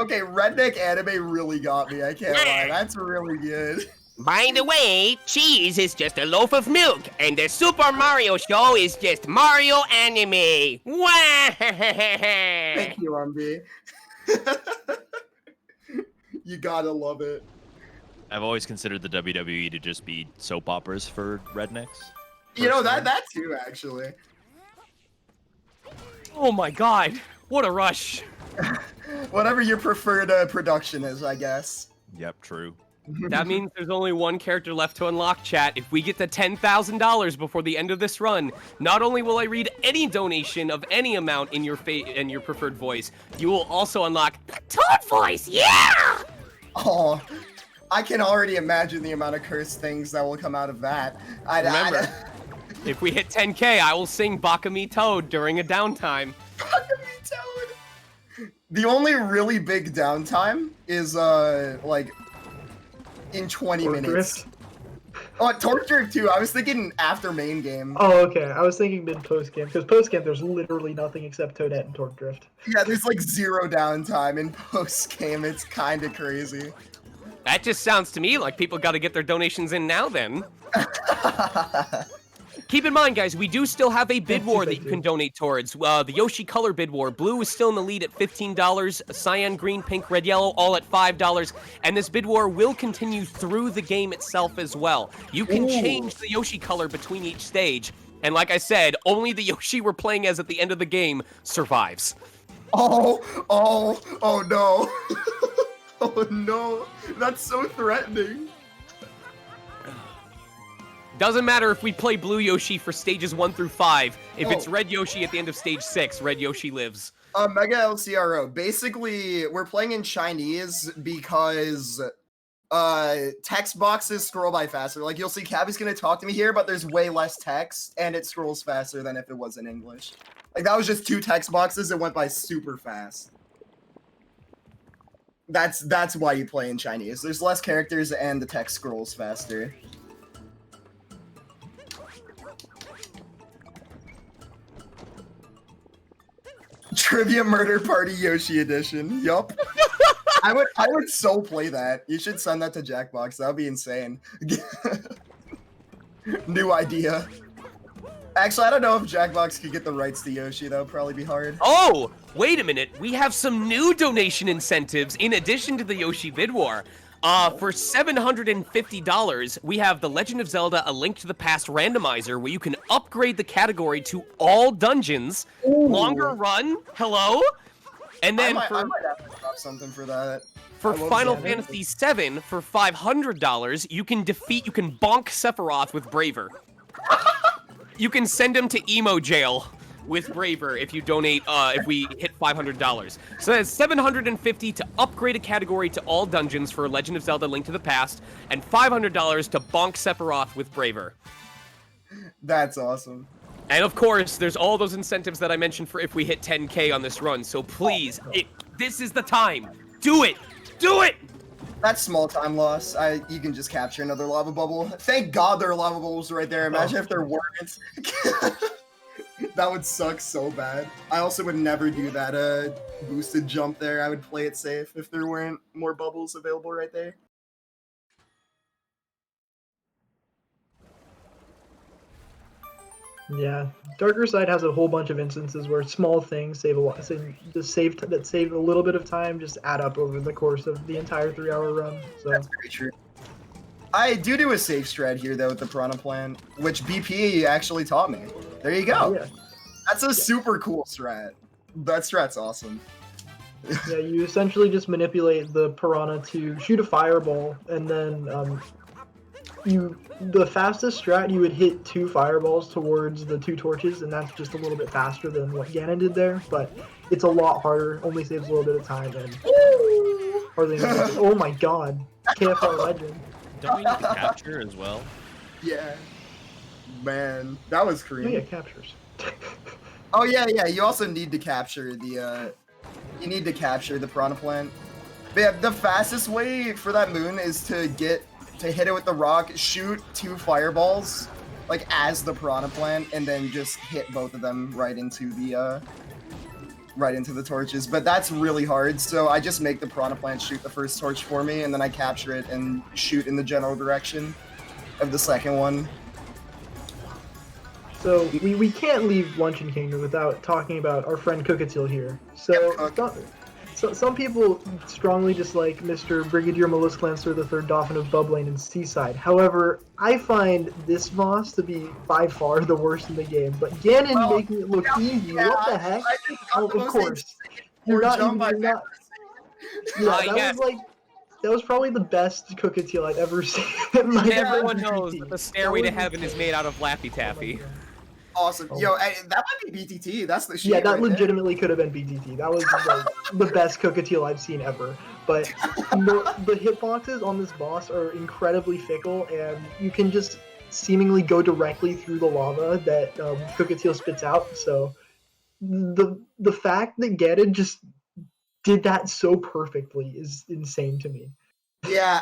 Okay, redneck anime really got me. I can't lie. That's really good. By the way, cheese is just a loaf of milk, and the Super Mario Show is just Mario anime. Thank you, MB. You gotta love it. I've always considered the WWE to just be soap operas for rednecks. You know, that too, actually. Oh my god, what a rush. Whatever your preferred production is, I guess. Yep, true. That means there's only one character left to unlock, chat. If we get to $10,000 before the end of this run, not only will I read any donation of any amount in your preferred voice, you will also unlock Toad voice, yeah! Oh, I can already imagine the amount of cursed things that will come out of that. Remember, if we hit 10K, I will sing Bakami Toad during a downtime. Bakami Toad! The only really big downtime is, in 20 Torque minutes. drift? Oh, Torque Drift too. I was thinking after main game. Oh, okay. I was thinking mid post game because post game there's literally nothing except Toadette and Torque Drift. Yeah, there's zero downtime in post game. It's kind of crazy. That just sounds to me like people got to get their donations in now then. Keep in mind, guys, we do still have a bid war that you can donate towards. The Yoshi color bid war. Blue is still in the lead at $15. Cyan, green, pink, red, yellow, all at $5. And this bid war will continue through the game itself as well. You can change the Yoshi color between each stage. And like I said, only the Yoshi we're playing as at the end of the game survives. Oh no. Oh no. That's so threatening. Doesn't matter if we play Blue Yoshi for stages 1 through 5. If it's Red Yoshi at the end of stage 6, Red Yoshi lives. Mega LCRO. Basically, we're playing in Chinese because text boxes scroll by faster. Like, you'll see Cabby's gonna talk to me here, but there's way less text, and it scrolls faster than if it was in English. Like, that was just 2 text boxes, it went by super fast. That's why you play in Chinese. There's less characters, and the text scrolls faster. Trivia Murder Party Yoshi Edition. Yup. I would so play that. You should send that to Jackbox. That would be insane. New idea. Actually, I don't know if Jackbox could get the rights to Yoshi. That would probably be hard. Oh, wait a minute. We have some new donation incentives in addition to the Yoshi Bid War. For $750, we have The Legend of Zelda: A Link to the Past randomizer, where you can upgrade the category to all dungeons, longer run, hello? And then I might have to drop something for that. for I love Final Zelda. Fantasy VII, for $500, you can bonk Sephiroth with Braver. You can send him to emo jail with Braver if you donate, if we hit $500. So that's $750 to upgrade a category to all dungeons for Legend of Zelda: Link to the Past, and $500 to bonk Sephiroth with Braver. That's awesome. And of course, there's all those incentives that I mentioned for if we hit 10K on this run. So please, this is the time. Do it! Do it! That's small time loss. You can just capture another lava bubble. Thank God there are lava bubbles right there. Imagine if there weren't. That would suck so bad. I also would never do that boosted jump there. I would play it safe if there weren't more bubbles available right there. Yeah, Darker Side has a whole bunch of instances where small things save a lot, that save a little bit of time, just add up over the course of the entire 3-hour run. So That's very true. I do a safe strat here though with the Piranha Plan, which BP actually taught me. There you go. yeah, That's a super cool strat. That strat's awesome. yeah, you essentially just manipulate the piranha to shoot a fireball, and then the fastest strat, you would hit 2 fireballs towards the 2 torches, and that's just a little bit faster than what Ganon did there, but it's a lot harder, only saves a little bit of time, and hardly anything. Oh my god, KFR legend. Don't we need to capture as well? Yeah. Man, that was Oh yeah, creepy. captures. Oh yeah, you also need to capture the Piranha Plant. But yeah, the fastest way for that moon is to hit it with the rock, shoot 2 fireballs, like as the Piranha Plant, and then just hit both of them right into the torches. But that's really hard, so I just make the Piranha Plant shoot the first torch for me, and then I capture it and shoot in the general direction of the second one. So we can't leave Luncheon Kingdom without talking about our friend Cookatiel here. So some people strongly dislike Mr. Brigadier Mollusk Lancer III Dauphin of Bublane and Seaside. However, I find this boss to be by far the worst in the game. But Ganon making it look easy. What the heck? I just got Oh, the of most course. insane You're not jump even. I've You're not. ever Yeah, that yes. was like. That was probably the best Cookatiel I've ever seen. in my Everyone entire knows GT. that the Stairway to That was Heaven is made out of Laffy Taffy. Awesome. Oh. Yo, that might be BTT. That's the shit. Yeah, that right there. legitimately could have been BTT. That was like, the best Cookatiel I've seen ever. But the hitboxes on this boss are incredibly fickle, and you can just seemingly go directly through the lava that Cookatiel spits out. So the fact that Ganon just did that so perfectly is insane to me. Yeah,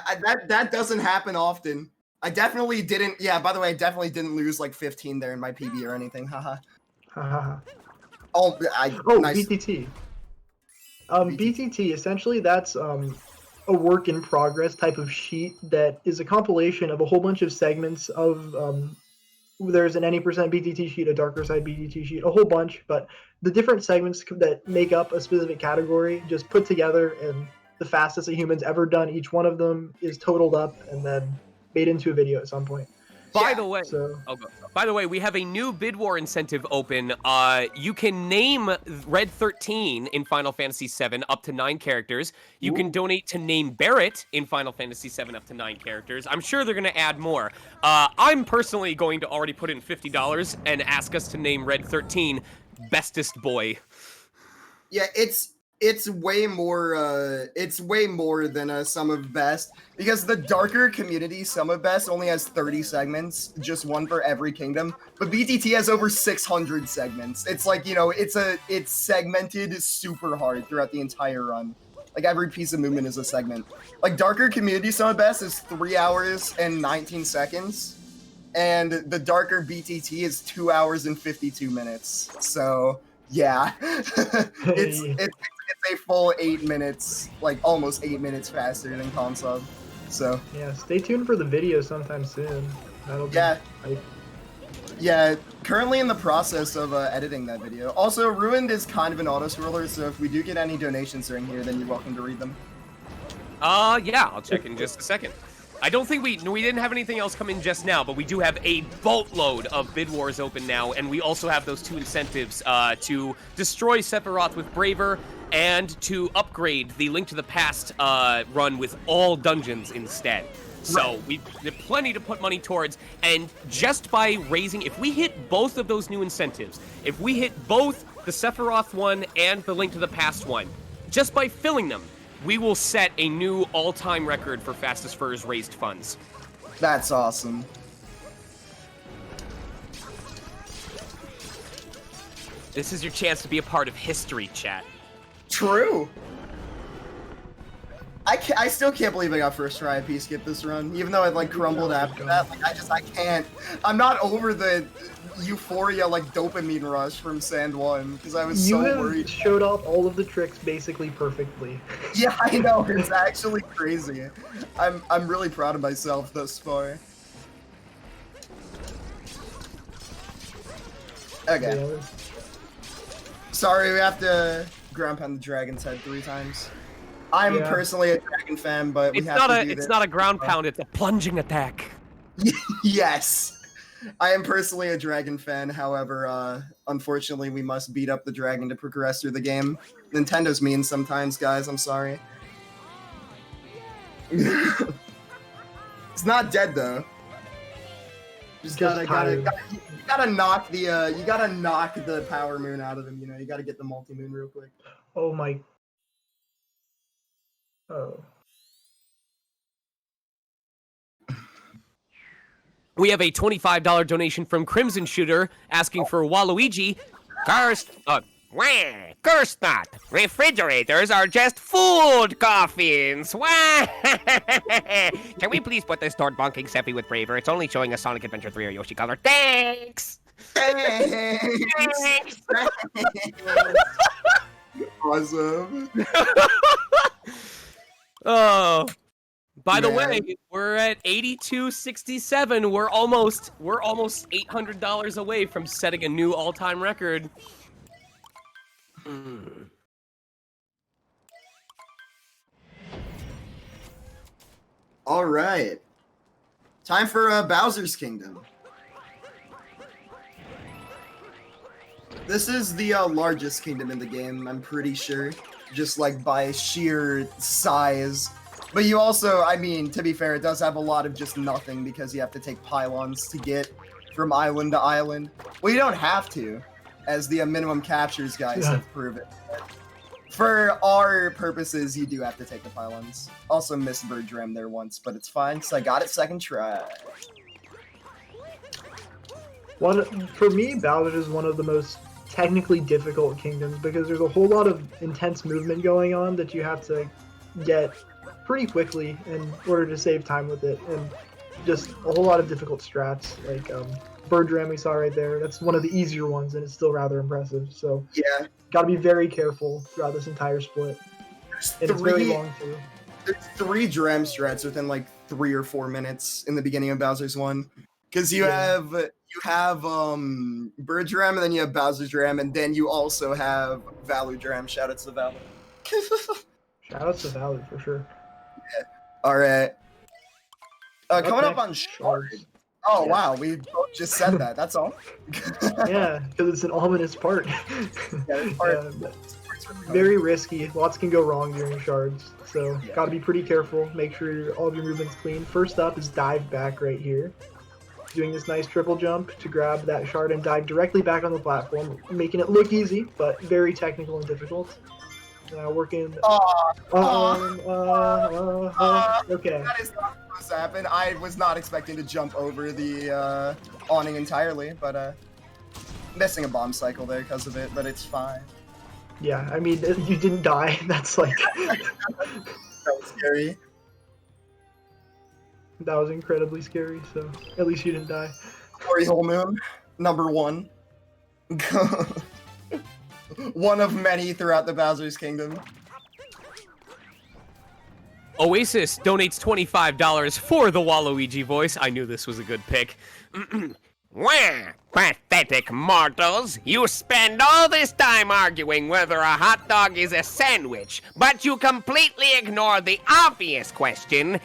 that doesn't happen often. I definitely didn't. Yeah, by the way, I definitely didn't lose like 15 there in my PB or anything. Haha. Haha. Oh, nice. BTT. BTT, essentially that's a work in progress type of sheet that is a compilation of a whole bunch of segments of there's an any percent BTT sheet, a darker side BTT sheet, a whole bunch, but the different segments that make up a specific category just put together, and the fastest a human's ever done each one of them is totaled up and then made into a video at some point. By the way, So by the way, we have a new bid war incentive open. You can name Red 13 in Final Fantasy VII up to 9 characters. You can donate to name Barrett in Final Fantasy VII up to 9 characters. I'm sure they're going to add more. I'm personally going to already put in $50 and ask us to name Red 13 Bestest Boy. Yeah, it's way more than a Sum of Best, because the darker community Sum of Best only has 30 segments, just one for every kingdom, but BTT has over 600 segments. It's like, you know, it's segmented super hard throughout the entire run. Like every piece of movement is a segment. Like darker community Sum of Best is 3 hours and 19 seconds, and the darker BTT is 2 hours and 52 minutes. So yeah, it's a full 8 minutes, like almost 8 minutes faster than console. So Yeah, stay tuned for the video sometime soon. That'll be yeah, hype. yeah. Currently in the process of editing that video. Also, Ruined is kind of an auto-scroller, so if we do get any donations during here, then you're welcome to read them. Yeah, I'll check in just a second. I don't think we didn't have anything else come in just now, but we do have a boatload of bid wars open now, and we also have those 2 incentives to destroy Sephiroth with Braver and to upgrade the Link to the Past run with all dungeons instead. So we have plenty to put money towards, and just by raising, if we hit both of those new incentives, if we hit both the Sephiroth one and the Link to the Past one, just by filling them, we will set a new all-time record for fastest furs raised funds. That's awesome. This is your chance to be a part of history, chat. True. I still can't believe I got first try at P-Skip this run, even though it like crumbled after that. Like I can't. I'm not over the euphoria like dopamine rush from Sand 1 because I was so worried. You showed off all of the tricks basically perfectly. Yeah, I know, it's actually crazy. I'm really proud of myself thus far. Okay. Yeah. Sorry, we have to ground pound the dragon's head 3 times. I'm personally a dragon fan, but we have to do this. It's not a ground pound, it's a plunging attack. Yes. I am personally a dragon fan, however, unfortunately we must beat up the dragon to progress through the game. Nintendo's mean sometimes, guys, I'm sorry. It's not dead though. You gotta knock the power moon out of him, you know, you gotta get the multi-moon real quick. Oh my. Oh. We have a $25 donation from Crimson Shooter asking for Waluigi. Curse not. Refrigerators are just food coffins. Wah! Can we please put this toward bonking Seppi with Braver? It's only showing us Sonic Adventure 3 or Yoshi Color. Thanks! Thanks. Awesome. Oh. By the way, we're at 8267. We're almost $800 away from setting a new all-time record. All right. Time for Bowser's Kingdom. This is the largest kingdom in the game, I'm pretty sure. Just like by sheer size. But you also, I mean, to be fair, it does have a lot of just nothing because you have to take pylons to get from island to island. Well, you don't have to, as the minimum captures guys have proven. For our purposes, you do have to take the pylons. Also missed Bird Dram there once, but it's fine, so I got it second try. For me, Bowser is one of the most technically difficult kingdoms because there's a whole lot of intense movement going on that you have to get pretty quickly in order to save time with it, and just a whole lot of difficult strats like Bird Dram we saw right there. That's one of the easier ones, and it's still rather impressive. So yeah, got to be very careful throughout this entire split. And it's very long too. There's 3 Dram strats within like 3 or 4 minutes in the beginning of Bowser's one, because you have Bird Dram, and then you have Bowser's Dram, and then you also have Valor Dram. Shout out to Valor. Shout out to Valor for sure. Yeah. All right. Coming up on Shard. Oh wow, we both just said that. That's all. Yeah, because it's an ominous part. Yeah, very risky. Lots can go wrong during shards, so gotta be pretty careful. Make sure all of your movements clean. First up is dive back right here. doing this nice triple jump to grab that shard and dive directly back on the platform, making it look easy, but very technical and difficult. Working okay. That is not supposed to happen. I was not expecting to jump over the awning entirely, but missing a bomb cycle there because of it, but it's fine. Yeah, I mean, you didn't die. That's like... That was scary. That was incredibly scary, so at least you didn't die. Glory Hole Moon, number 1. One of many throughout the Bowser's Kingdom. Oasis donates $25 for the Waluigi voice. I knew this was a good pick. Wah! Pathetic mortals! You spend all this time arguing whether a hot dog is a sandwich, but you completely ignore the obvious question: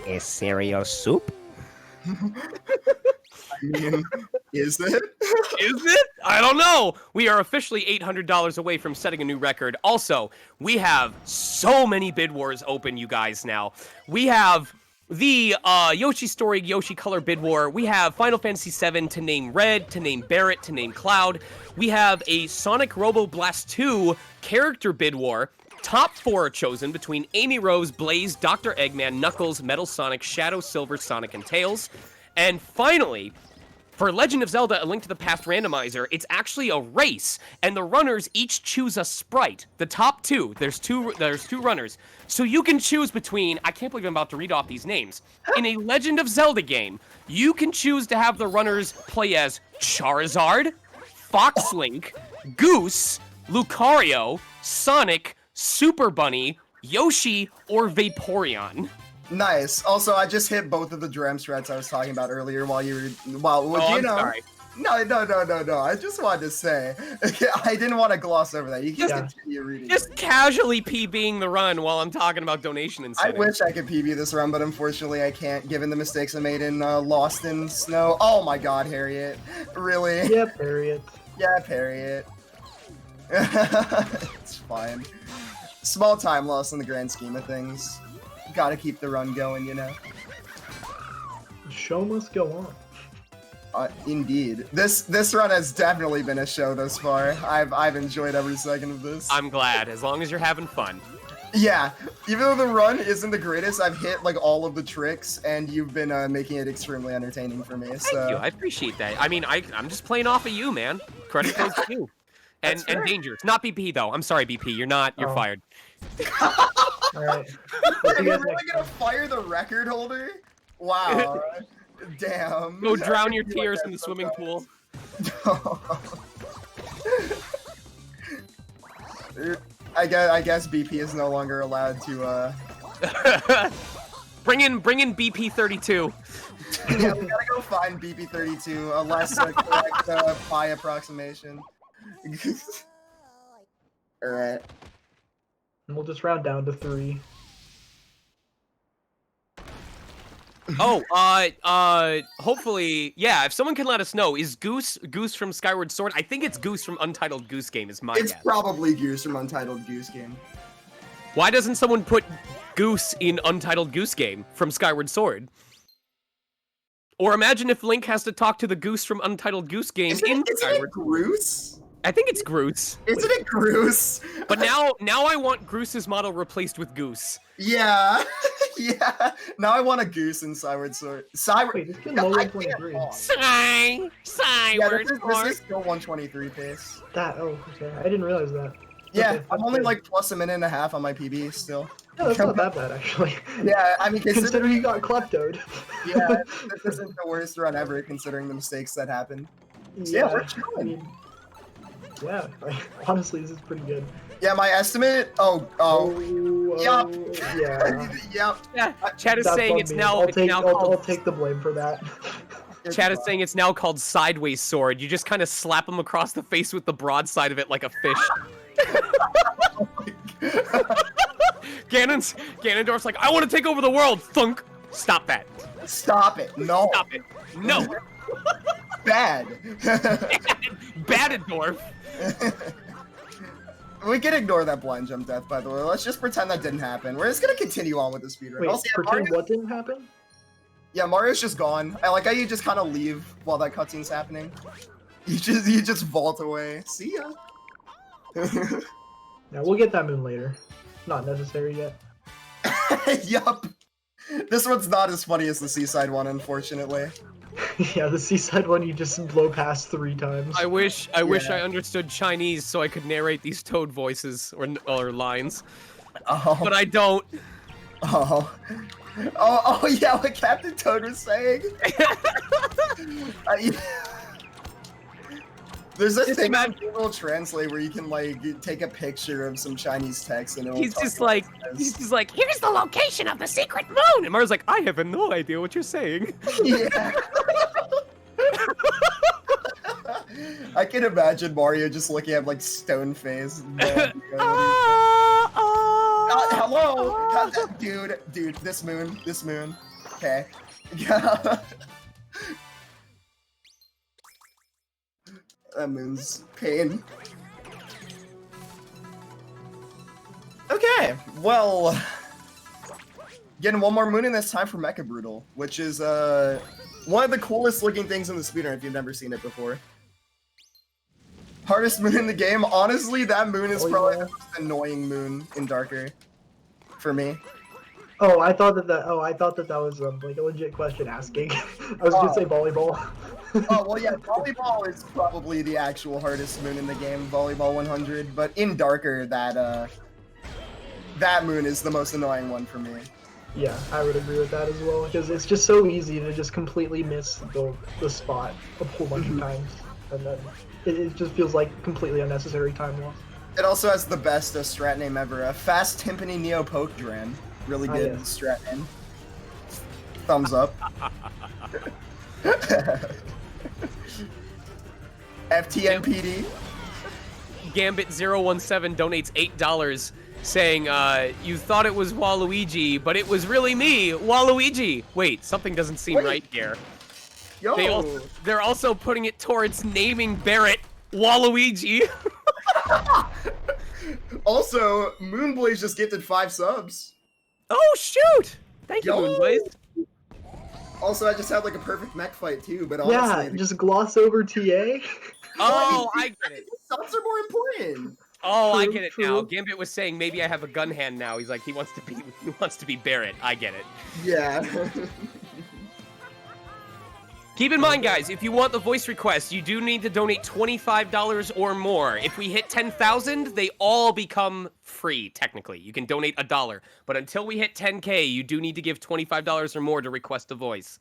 is cereal soup? I mean, is it? Is it? I don't know. We are officially $800 away from setting a new record. Also, we have so many bid wars open, you guys, now. We have the Yoshi Story, Yoshi Color bid war. We have Final Fantasy VII to name Red, to name Barrett, to name Cloud. We have a Sonic Robo Blast 2 character bid war. Top 4 are chosen between Amy Rose, Blaze, Dr. Eggman, Knuckles, Metal Sonic, Shadow, Silver, Sonic, and Tails. And finally, for Legend of Zelda: A Link to the Past randomizer, it's actually a race, and the runners each choose a sprite. The top 2, there's two runners. So you can choose between, I can't believe I'm about to read off these names. In a Legend of Zelda game, you can choose to have the runners play as Charizard, Fox Link, Goose, Lucario, Sonic, Super Bunny, Yoshi, or Vaporeon. Nice. Also, I just hit both of the Dram strats I was talking about earlier while you were... I'm sorry. No. I just wanted to say, I didn't want to gloss over that. You can continue reading. Just casually PBing the run while I'm talking about donation and I settings. wish I could PB this run, but unfortunately I can't, given the mistakes I made in Lost in Snow. Oh my god, Harriet. Really? Yep, Harriet. Yep, Harriet. It's fine. Small time loss in the grand scheme of things. Gotta keep the run going, you know? The show must go on. Indeed. This run has definitely been a show thus far. I've enjoyed every second of this. I'm glad, as long as you're having fun. Yeah, even though the run isn't the greatest, I've hit like all of the tricks, and you've been making it extremely entertaining for me. So. Thank you, I appreciate that. I mean, I'm just playing off of you, man. Credit goes to you. And Danger. It's not BP though. I'm sorry, BP. You're fired. Alright. Are you really gonna fire the record holder? Wow. Damn. Go drown your tears in the swimming pool. I guess BP is no longer allowed to Bring in BP32. Yeah, we gotta go find BP32, a less correct pi approximation. Alright. And we'll just round down to 3. Hopefully, yeah, if someone can let us know, is Goose from Skyward Sword? I think it's Goose from Untitled Goose Game is my guess. It's probably Goose from Untitled Goose Game. Why doesn't someone put Goose in Untitled Goose Game from Skyward Sword? Or imagine if Link has to talk to the Goose from Untitled Goose Game in Skyward Sword. Groose? I think it's Groose. Isn't it Groose? But now I want Groose's model replaced with Goose. Yeah. Yeah. Now I want a Goose in Skyward Sword. Wait, this can lower 23. Skyward This is still 123 pace. Okay. I didn't realize that. Yeah, Okay, I'm only good. like plus a minute and a half on my PB still. No, that's not that bad, actually. Yeah, I mean, Considering you got kleptoed. Yeah, this isn't the worst run ever, considering the mistakes that happened. Yeah, we're chilling. I mean, yeah, honestly, this is pretty good. Yeah, my estimate. Yup. Yeah. Yep. Yeah, Chad is That's saying on it's me. now I'll called. take the blame for that. Chad is saying it's now called Sideways Sword. You just kind of slap him across the face with the broadside of it like a fish. Ganondorf's like, I want to take over the world. Thunk. Stop that. Stop it. No. Stop it. No. Bad. Badendorf. We can ignore that blind jump death, by the way. Let's just pretend that didn't happen. We're just gonna continue on with the speedrun. Wait, Also, pretend what didn't happen? Yeah, Mario's just gone. I like how you just kind of leave while that cutscene's happening. You just vault away. See ya. Yeah, we'll get that moon later. Not necessary yet. Yup. This one's not as funny as the seaside one, unfortunately. Yeah, the seaside one you just blow past 3 times. I wish I understood Chinese so I could narrate these Toad voices or lines, Oh. but I don't. Oh. Oh, yeah, what Captain Toad was saying. There's a thing on Google Translate where you can like take a picture of some Chinese text and it'll He's talk just about like, this. he's just like, here's the location of the secret moon. And Mario's like, I have no idea what you're saying. Yeah. I can imagine Mario just looking at like stone face. Hello, dude, this moon. Okay. Yeah. That moon's pain. Okay, well, getting one more moon in this time for Mecha Brutal, which is one of the coolest looking things in the speedrun if you've never seen it before. Hardest moon in the game. Honestly, that moon is probably the most annoying moon in Darker for me. Oh, I thought that was like a legit question asking. I was gonna say volleyball. Oh, well, yeah, volleyball is probably the actual hardest moon in the game, volleyball 100, but in Darker, that moon is the most annoying one for me. Yeah, I would agree with that as well, because it's just so easy to just completely miss the spot a whole bunch of times, and then it just feels like completely unnecessary time loss. It also has the best strat name ever, Fast Timpani Neo Poke Dram. Really good strat name. Thumbs up. FTMPD. Gambit017 donates $8 saying, you thought it was Waluigi, but it was really me, Waluigi. Wait, something doesn't seem right here. Yo. They're also putting it towards naming Barrett Waluigi. Also, Moonblaze just gifted 5 subs. Oh, shoot! Thank you, Moonblaze. Also, I just had like a perfect mech fight too, but honestly... Yeah, just gloss over TA. Oh, I get it. Subs are more important. Oh, I get it now. Gambit was saying maybe I have a gun hand now. He's like, he wants to be Barrett. I get it. Yeah. Keep in mind, guys, if you want the voice request, you do need to donate $25 or more. If we hit 10,000, they all become free, technically. You can donate $1. But until we hit 10K, you do need to give $25 or more to request a voice.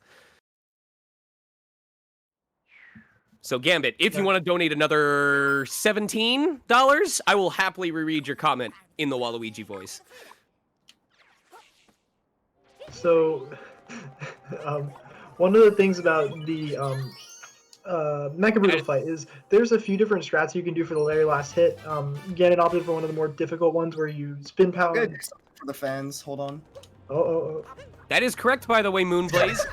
So, Gambit, if you want to donate another $17, I will happily reread your comment in the Waluigi voice. So, one of the things about the Mecha Brutal fight is there's a few different strats you can do for the very last hit. Ganon opted for one of the more difficult ones where you spin power. Good. For the fans, hold on. Oh. That is correct, by the way, Moonblaze.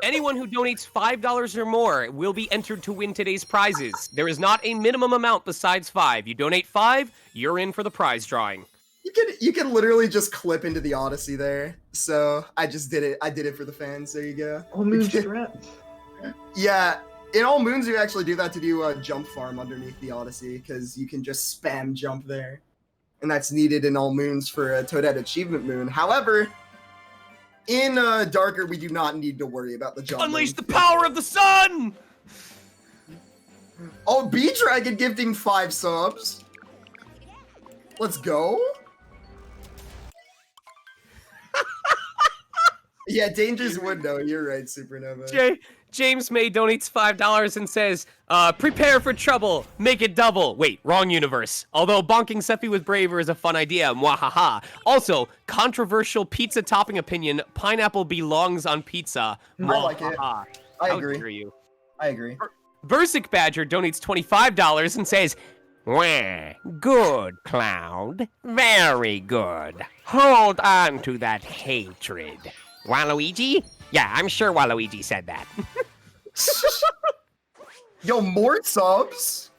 Anyone who donates $5 or more will be entered to win today's prizes. There is not a minimum amount besides 5. You donate 5, you're in for the prize drawing. You can literally just clip into the Odyssey there. So I just did it. I did it for the fans. There you go. All moon strats. Yeah, in all moons you actually do that to do a jump farm underneath the Odyssey because you can just spam jump there, and that's needed in all moons for a Toadette achievement moon. However, in Darker we do not need to worry about the jump. Unleash the power of the sun! Oh, B-Dragon gifting 5 subs. Let's go. Yeah, Danger's window. You're right, Supernova. James May donates $5 and says, prepare for trouble, make it double. Wait, wrong universe. Although bonking Seppi with Braver is a fun idea, mwahaha. Also, controversial pizza topping opinion, pineapple belongs on pizza. I like it. I agree. How dare you? I agree. Bersic Badger donates $25 and says, wah, good, Cloud. Very good. Hold on to that hatred. Waluigi? Yeah, I'm sure Waluigi said that. Yo, more subs?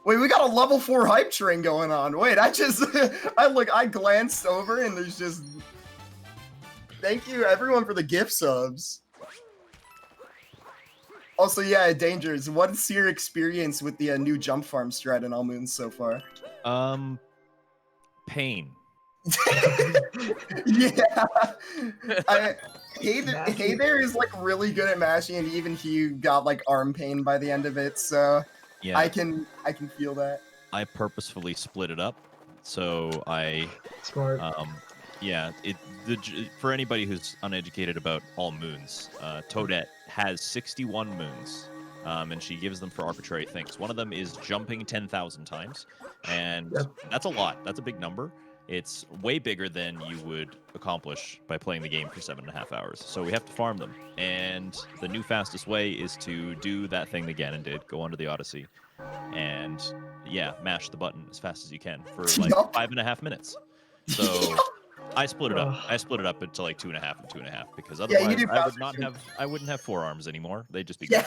Wait, we got a level 4 hype train going on. Wait, I glanced over and there's just... Thank you everyone for the gift subs. Also, yeah, Dangers, what's your experience with the new jump farm strat in All Moons so far? Pain. Yeah. Hey there is like really good at mashing, and even he got like arm pain by the end of it, so Yeah. I can feel that. I purposefully split it up, so I Smart. yeah. For anybody who's uneducated about All Moons, Toadette has 61 moons, and she gives them for arbitrary things. One of them is jumping 10,000 times, and that's a lot. That's a big number. It's way bigger than you would accomplish by playing the game for 7.5 hours. So we have to farm them. And the new fastest way is to do that thing that Ganon did, go onto the Odyssey, and yeah, mash the button as fast as you can for like 5.5 minutes. So I split it up. I split it up into like 2.5 and 2.5 because otherwise I wouldn't have forearms anymore. They'd just be gone.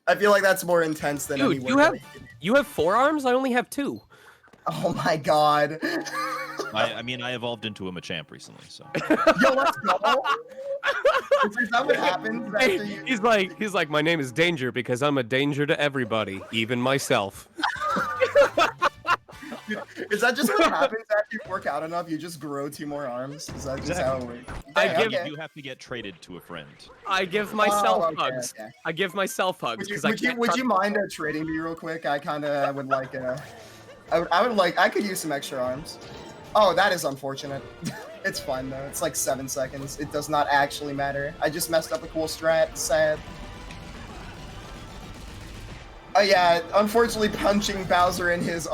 I feel like that's more intense than any Dude, you have 4 arms? I only have 2. Oh my god. I mean, I evolved into a Machamp recently, so. Yo, let's go. Is that what happens after you... He's like, my name is Danger because I'm a danger to everybody, even myself. Is that just what happens after you work out enough? You just grow 2 more arms? Is that just how it works? You have to get traded to a friend. I give myself hugs. Okay. I give myself hugs because Would you mind trading me real quick? I would like I could use some extra arms. Oh, that is unfortunate. It's fine though. It's like 7 seconds. It does not actually matter. I just messed up a cool strat. Sad. Oh yeah, unfortunately punching Bowser in his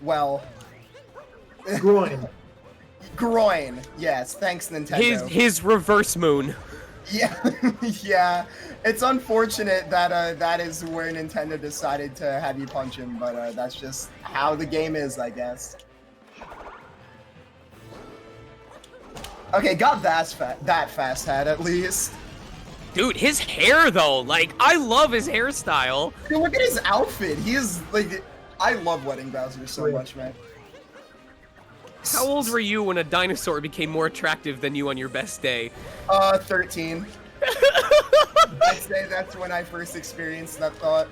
well, groin. Groin. Yes, thanks Nintendo. His reverse moon. Yeah, yeah. It's unfortunate that that is where Nintendo decided to have you punch him, but that's just how the game is, I guess. Okay, got that fast hat at least. Dude, his hair though, like I love his hairstyle. Dude, look at his outfit. He is like, I love Wedding Bowser so much, man. How old were you when a dinosaur became more attractive than you on your best day? 13. I'd say that's when I first experienced that thought.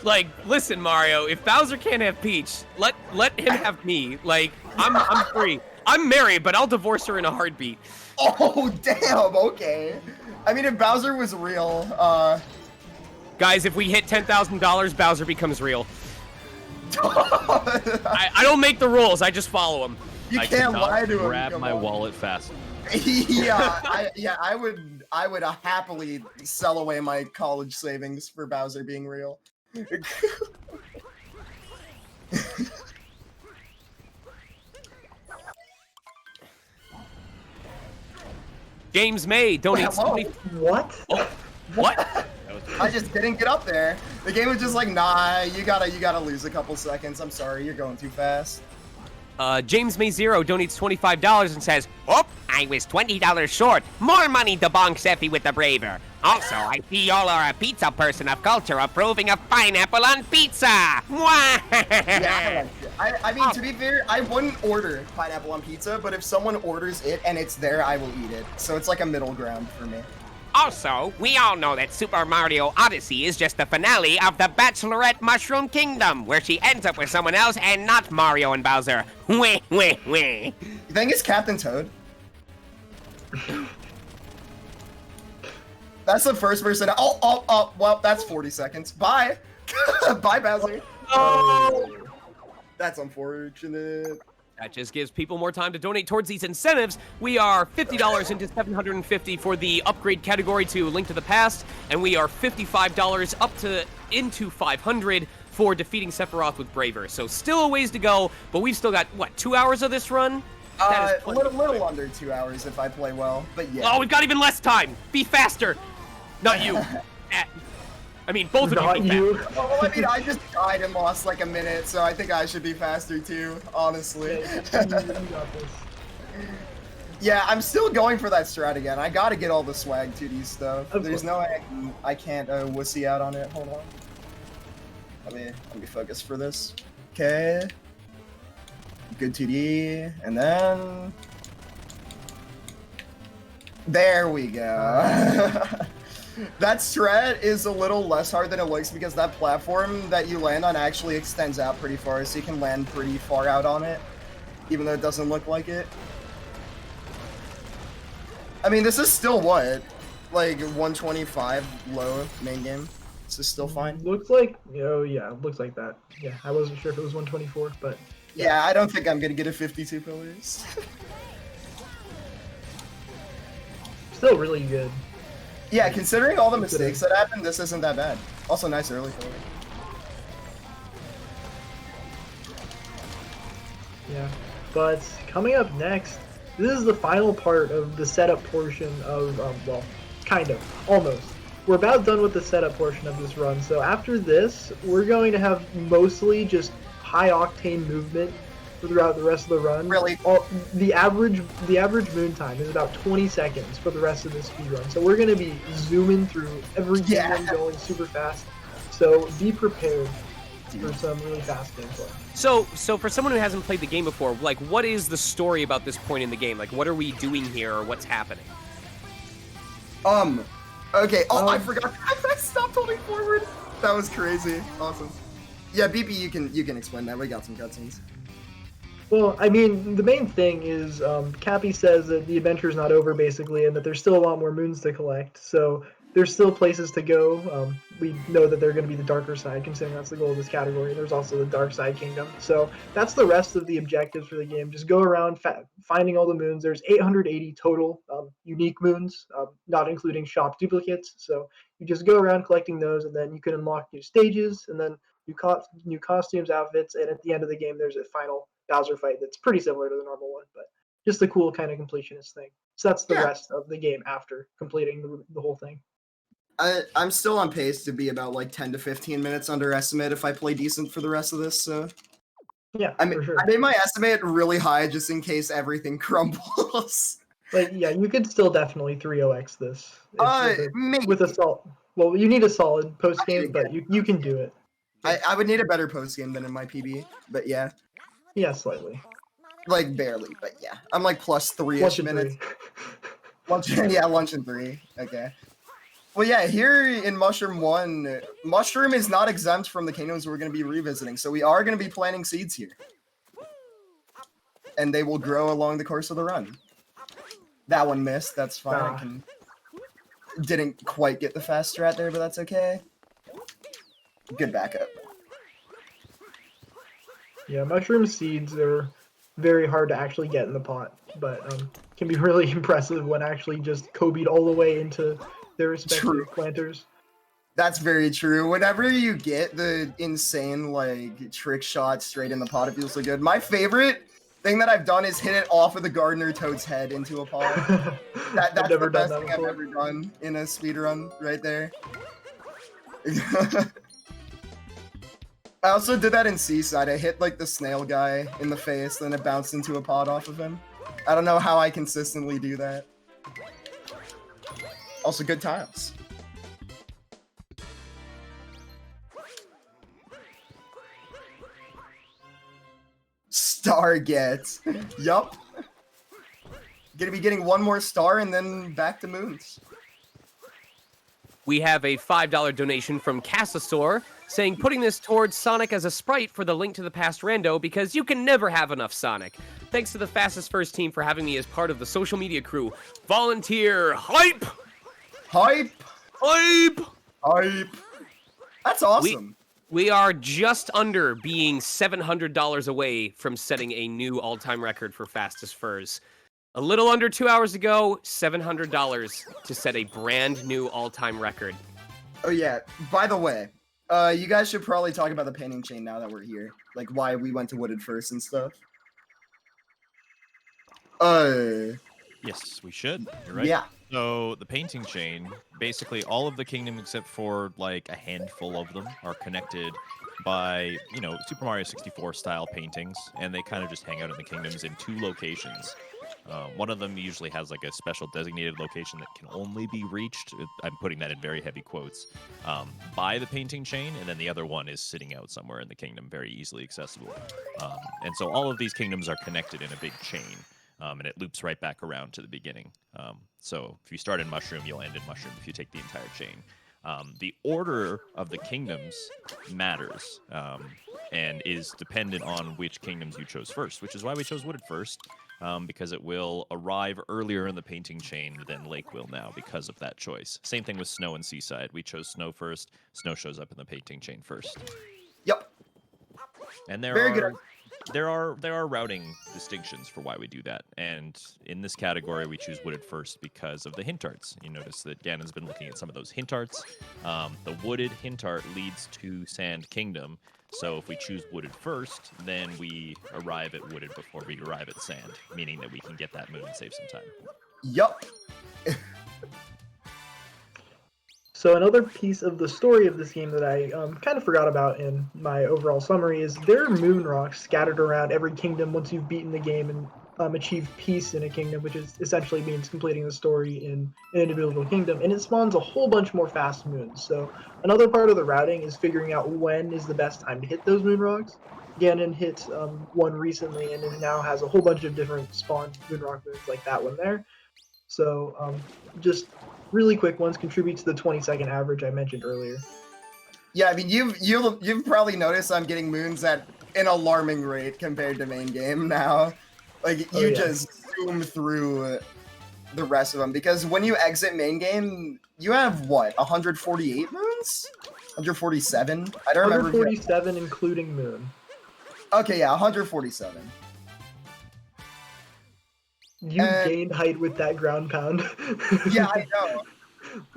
Like, listen, Mario, if Bowser can't have Peach, let him have me. Like, I'm free. I'm married, but I'll divorce her in a heartbeat. Oh, damn, okay. I mean, if Bowser was real, Guys, if we hit $10,000, Bowser becomes real. I don't make the rules, I just follow them. You can't lie to him. Grab my wallet fast. Yeah, I would happily sell away my college savings for Bowser being real. James May donates 20. What? Oh, what? I just didn't get up there. The game was just like, nah, you gotta lose a couple seconds. I'm sorry, you're going too fast. James May Zero donates $25 and says, Oh, I was $20 short. More money to bonk Seffy with the braver. Also, I see y'all are a pizza person of culture approving of pineapple on pizza. Mwah! Yeah, I mean, to be fair, I wouldn't order pineapple on pizza, but if someone orders it and it's there, I will eat it. So it's like a middle ground for me. Also, we all know that Super Mario Odyssey is just the finale of the Bachelorette Mushroom Kingdom, where she ends up with someone else and not Mario and Bowser. Weh, weh, weh. You think it's Captain Toad? That's the first person. Oh, well, that's 40 seconds. Bye. Bye, Bowser. Oh, that's unfortunate. That just gives people more time to donate towards these incentives. We are $50 into $750 for the upgrade category to Link to the Past, and we are $55 up into $500 for defeating Sephiroth with Braver. So still a ways to go, but we've still got, what, 2 hours of this run? A little under 2 hours if I play well, but yeah. Oh, we've got even less time. Be faster. Not you. I mean, both of you. Well, I mean, I just died and lost like a minute, so I think I should be faster too, honestly. Yeah, I'm still going for that strat again. I gotta get all the swag 2D stuff. There's no way I can't wussy out on it. Hold on. Let me focus for this. Okay. Good 2D, and then... There we go. That strat is a little less hard than it looks because that platform that you land on actually extends out pretty far, so you can land pretty far out on it, even though it doesn't look like it. I mean, this is still what? Like 125 low main game. This is still fine. Looks like, oh yeah, looks like that. Yeah, I wasn't sure if it was 124, but Yeah, I don't think I'm gonna get a 52 pillars. still really good. Yeah, considering all the mistakes that happened, this isn't that bad. Also, nice early pillar. Yeah, but coming up next, this is the final part of the setup portion of, well, kind of, almost. We're about done with the setup portion of this run, so after this, we're going to have mostly just high-octane movement throughout the rest of the run. Really? The average moon time is about 20 seconds for the rest of this speed run, so we're going to be zooming through every kingdom going super fast, so be prepared for some really fast gameplay. So for someone who hasn't played the game before, like, what is the story about this point in the game? Like, what are we doing here, or what's happening? Okay. Oh, I forgot. I stopped holding forward. That was crazy. Awesome. Yeah, BP, you can explain that. We got some cutscenes. Well, I mean, the main thing is Cappy says that the adventure's not over, basically, and that there's still a lot more moons to collect. So there's still places to go. We know that they're going to be the darker side, considering that's the goal of this category. There's also the dark side kingdom. So that's the rest of the objectives for the game. Just go around finding all the moons. There's 880 total unique moons, not including shop duplicates. So you just go around collecting those, and then you can unlock new stages, and then new costumes, outfits, and at the end of the game, there's a final Bowser fight that's pretty similar to the normal one, but just a cool kind of completionist thing. So that's the rest of the game after completing the whole thing. I'm still on pace to be about like 10 to 15 minutes under estimate if I play decent for the rest of this. So yeah, for sure. I made my estimate really high just in case everything crumbles. Like yeah, you could still definitely 3-0x this maybe. with a solid. Well, you need a solid post game, but you can do it. I would need a better post game than in my PB, but yeah. Yeah, slightly. Like barely, but yeah. I'm like plus 3-ish minutes. Lunch and 3. Okay. Well, yeah, here in Mushroom 1, Mushroom is not exempt from the kingdoms we're going to be revisiting, so we are going to be planting seeds here. And they will grow along the course of the run. That one missed, that's fine. Didn't quite get the fast strat there, but that's okay. Good backup. Yeah, mushroom seeds are very hard to actually get in the pot, but can be really impressive when actually just Kobe'd all the way into their respective planters. That's very true. Whenever you get the insane like trick shot straight in the pot, it feels so good. My favorite thing that I've done is hit it off of the gardener toad's head into a pot. That's the best thing I've ever done in a speedrun right there. I also did that in Seaside. I hit like the snail guy in the face, then it bounced into a pot off of him. I don't know how I consistently do that. Also good times. Star gets. Yup. Gonna be getting one more star and then back to moons. We have a $5 donation from Cassasaur saying, putting this towards Sonic as a sprite for the Link to the Past rando because you can never have enough Sonic. Thanks to the Fastest First team for having me as part of the social media crew. Volunteer hype! Hype! Hype! Hype! That's awesome. We are just under being $700 away from setting a new all-time record for Fastest Furs. A little under 2 hours ago, $700 to set a brand new all-time record. Oh yeah, by the way, you guys should probably talk about the painting chain now that we're here. Like why we went to Wooded first and stuff. Yes, we should. You're right. Yeah. So the painting chain, basically all of the kingdoms except for like a handful of them are connected by, you know, Super Mario 64 style paintings, and they kind of just hang out in the kingdoms in 2 locations. One of them usually has like a special designated location that can only be reached, I'm putting that in very heavy quotes, by the painting chain, and then the other one is sitting out somewhere in the kingdom, very easily accessible. And so all of these kingdoms are connected in a big chain. and it loops right back around to the beginning. So if you start in Mushroom, you'll end in Mushroom if you take the entire chain. The order of the kingdoms matters and is dependent on which kingdoms you chose first, which is why we chose Wooded first, because it will arrive earlier in the painting chain than Lake will now because of that choice. Same thing with Snow and Seaside. We chose Snow first. Snow shows up in the painting chain first. Yep. And Very good. there are routing distinctions for why we do that. And in this category, we choose Wooded first because of the hint arts. You notice that Ganon's been looking at some of those hint arts. The Wooded hint art leads to Sand Kingdom. So if we choose Wooded first, then we arrive at Wooded before we arrive at Sand, meaning that we can get that moon and save some time. Yup. So another piece of the story of this game that I kind of forgot about in my overall summary is there are moon rocks scattered around every kingdom once you've beaten the game and achieved peace in a kingdom, which is essentially means completing the story in an individual kingdom, and it spawns a whole bunch more fast moons. So another part of the routing is figuring out when is the best time to hit those moon rocks. Ganon hit one recently, and it now has a whole bunch of different spawned moon rock moons like that one there. So just really quick ones contribute to the 20-second average I mentioned earlier. Yeah, I mean, you've probably noticed I'm getting moons at an alarming rate compared to main game now. Like, you just zoom through the rest of them, because when you exit main game, you have, what, 148 moons? 147? I don't remember. 147 including moon. Okay, yeah, 147. You gained height with that ground pound. Yeah, I know.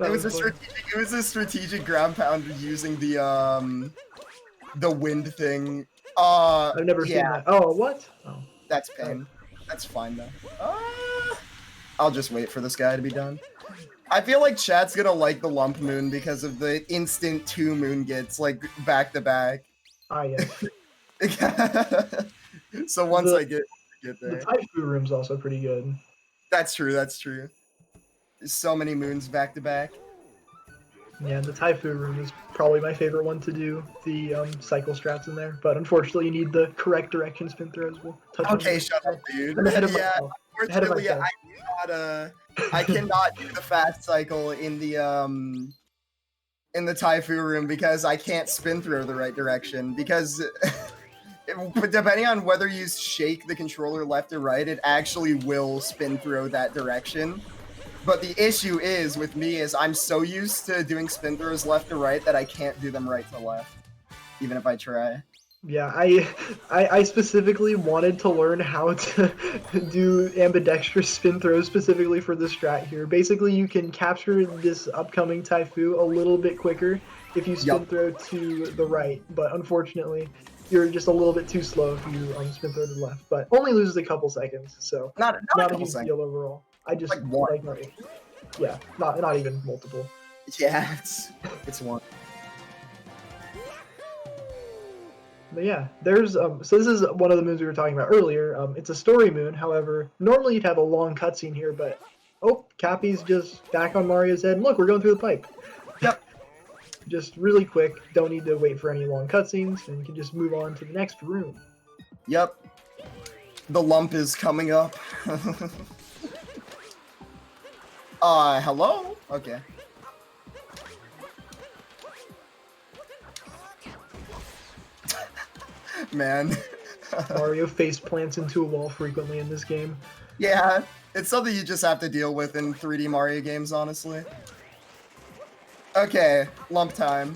It was was a strategic ground pound using the wind thing. I've never seen that. Oh, what? Oh. That's pain. That's fine though. I'll just wait for this guy to be done. I feel like chat's gonna like the lump moon because of the instant 2 moon gets like back to back. Ah, yes. So once I get there. The Taifu room's also pretty good. That's true, that's true. There's so many moons back to back. Yeah, the Taifu room is probably my favorite one to do the cycle strats in there, but unfortunately you need the correct direction spin throws. We'll touch on Okay, that. shut up, dude. I'm ahead of Yeah, myself. Ahead of unfortunately, myself. I cannot do the fast cycle in the Taifu room because I can't spin throw the right direction, because depending on whether you shake the controller left or right, it actually will spin throw that direction. But the issue is with me is I'm so used to doing spin throws left to right that I can't do them right to left, even if I try. Yeah, I specifically wanted to learn how to do ambidextrous spin throws specifically for this strat here. Basically, you can capture this upcoming Taifu a little bit quicker if you spin throw to the right, but unfortunately, you're just a little bit too slow if you spin throw to the left, but only loses a couple seconds, so not a huge deal overall. I just like one. Yeah, not even multiple. Yeah, it's one. But yeah, there's so this is one of the moons we were talking about earlier. It's a story moon. However, normally you'd have a long cutscene here, but Cappy's just back on Mario's head. And look, we're going through the pipe. Yep. Just really quick. Don't need to wait for any long cutscenes, and you can just move on to the next room. Yep. The lump is coming up. Hello? Okay. Man. Mario face plants into a wall frequently in this game. Yeah, it's something you just have to deal with in 3D Mario games, honestly. Okay, lump time.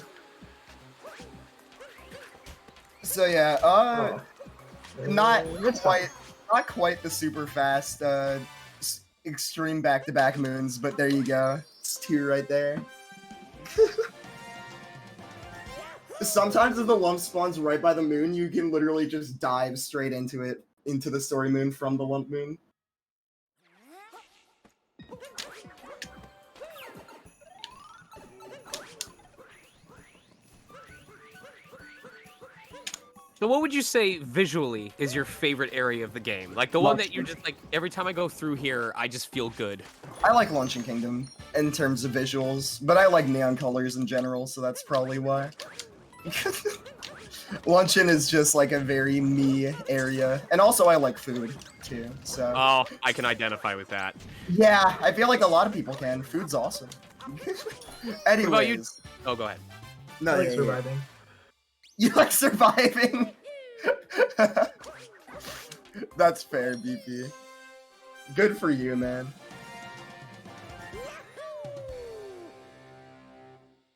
So yeah, not quite the super fast extreme back-to-back moons, but there you go. It's 2 right there. Sometimes if the lump spawns right by the moon, you can literally just dive straight into it, into the story moon from the lump moon. So what would you say visually is your favorite area of the game? Like the one that you're just like, every time I go through here, I just feel good. I like Launching Kingdom in terms of visuals, but I like neon colors in general, so that's probably why. Luncheon is just like a very me area, and also I like food too. So Oh, I can identify with that. yeah, I feel like a lot of people can. Food's awesome. Anyways, about you? Oh, go ahead. no, I like yeah, yeah. surviving. You like surviving? That's fair, BP. Good for you, man.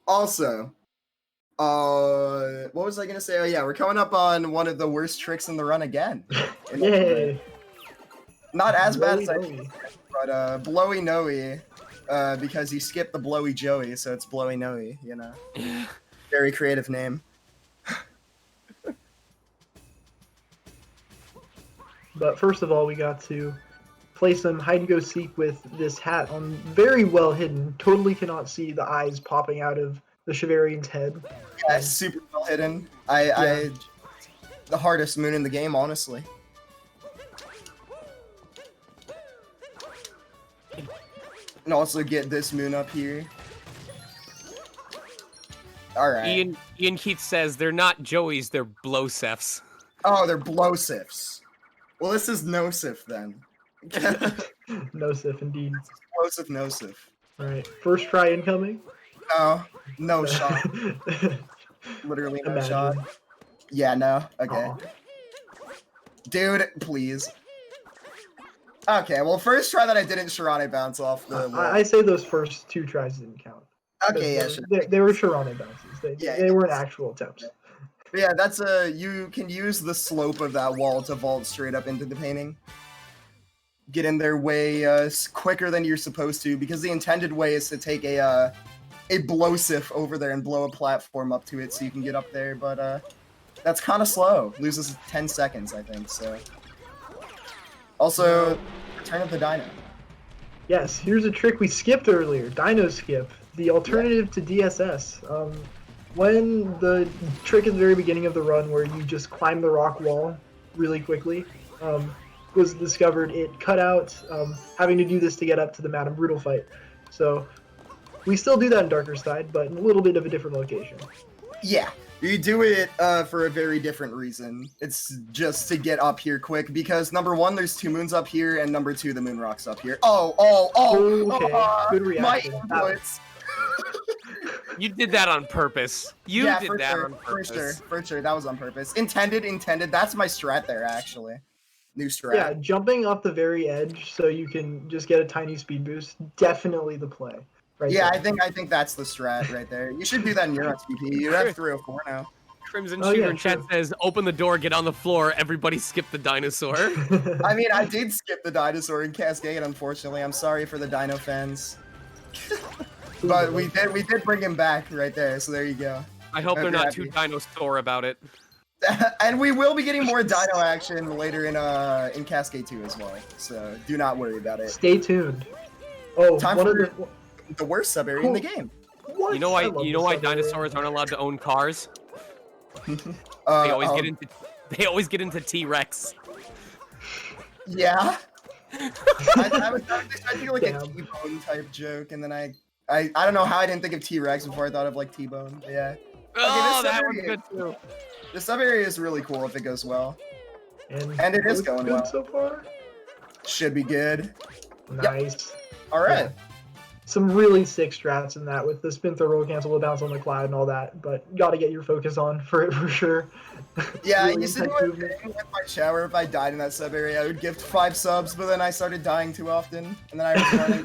Also, what was I gonna say? Oh yeah, we're coming up on one of the worst tricks in the run again. Yay! Not as bad as I Blowy think, but Blowy Noey, because he skipped the Blowy Joey, so it's Blowy Noey, you know. Very creative name. But first of all, we got to play some hide and go seek with this hat on very well hidden. Totally cannot see the eyes popping out of the Chivarian's head. Yeah, super well hidden. The hardest moon in the game, honestly. And also get this moon up here. All right. Ian Keith says they're not Joeys, they're Blowsefs. Oh, they're Blowsifs. Well, this is Nosif then. No sif indeed. Explosive Nosif. Alright, first try incoming. No shot. Literally no Imagine. shot. Yeah, no. Okay. Aw. Dude, please. Okay, well, first try that I didn't Sharane bounce off the wall. I say those first two tries didn't count. Okay, yeah, sure. They were Sharane bounces. They weren't actual attempts. But yeah, that's you can use the slope of that wall to vault straight up into the painting. Get in there way quicker than you're supposed to, because the intended way is to take a blowsif over there and blow a platform up to it so you can get up there, but that's kind of slow. Loses 10 seconds, I think, so. Also, Return of the Dino. Yes, here's a trick we skipped earlier. Dino skip. The alternative to DSS. When the trick at the very beginning of the run where you just climb the rock wall really quickly was discovered, it cut out having to do this to get up to the Madame Brutal fight. So we still do that in Darker Side, but in a little bit of a different location. Yeah, you do it for a very different reason. It's just to get up here quick, because number one, there's 2 moons up here, and number 2, the moon rock's up here. Okay, good reaction. My inputs. You did that on purpose. You Yeah, did for that sure, on purpose. for sure. That was on purpose. Intended. That's my strat there, actually. New strat. Yeah, jumping off the very edge so you can just get a tiny speed boost. Definitely the play. Right Yeah, there. I think that's the strat right there. You should do that in your SPP. You have 304 now. Crimson Oh, Shooter yeah, in chat true. says, open the door, get on the floor, everybody skip the dinosaur. I mean, I did skip the dinosaur in Cascade, unfortunately. I'm sorry for the Dino fans. But we did bring him back right there, so there you go. I hope they're I'd not be too dinosaur about it. And we will be getting more Dino action later in Cascade 2 as well, so do not worry about it. Stay tuned. Oh, Time one for of the, the worst sub area in the game. what? You know I why? love You know why this area. dinosaurs aren't allowed to own cars? They They always get into T-Rex. Yeah. I was trying to do like a Damn. T-Bone type joke, and then I don't know how I didn't think of T-Rex before I thought of like T-Bone. But yeah. Oh, this that was area- good too. The sub area is really cool if it goes well. And it is looks going good well. so far. Should be good. Nice. All right. Some really sick strats in that with the spin throw roll cancel, the bounce on the cloud and all that, but you got to get your focus on for it for sure. Yeah, I Really used to do intense it movement. with my shower. If I died in that sub area, I would gift 5 subs, but then I started dying too often, and then I was running.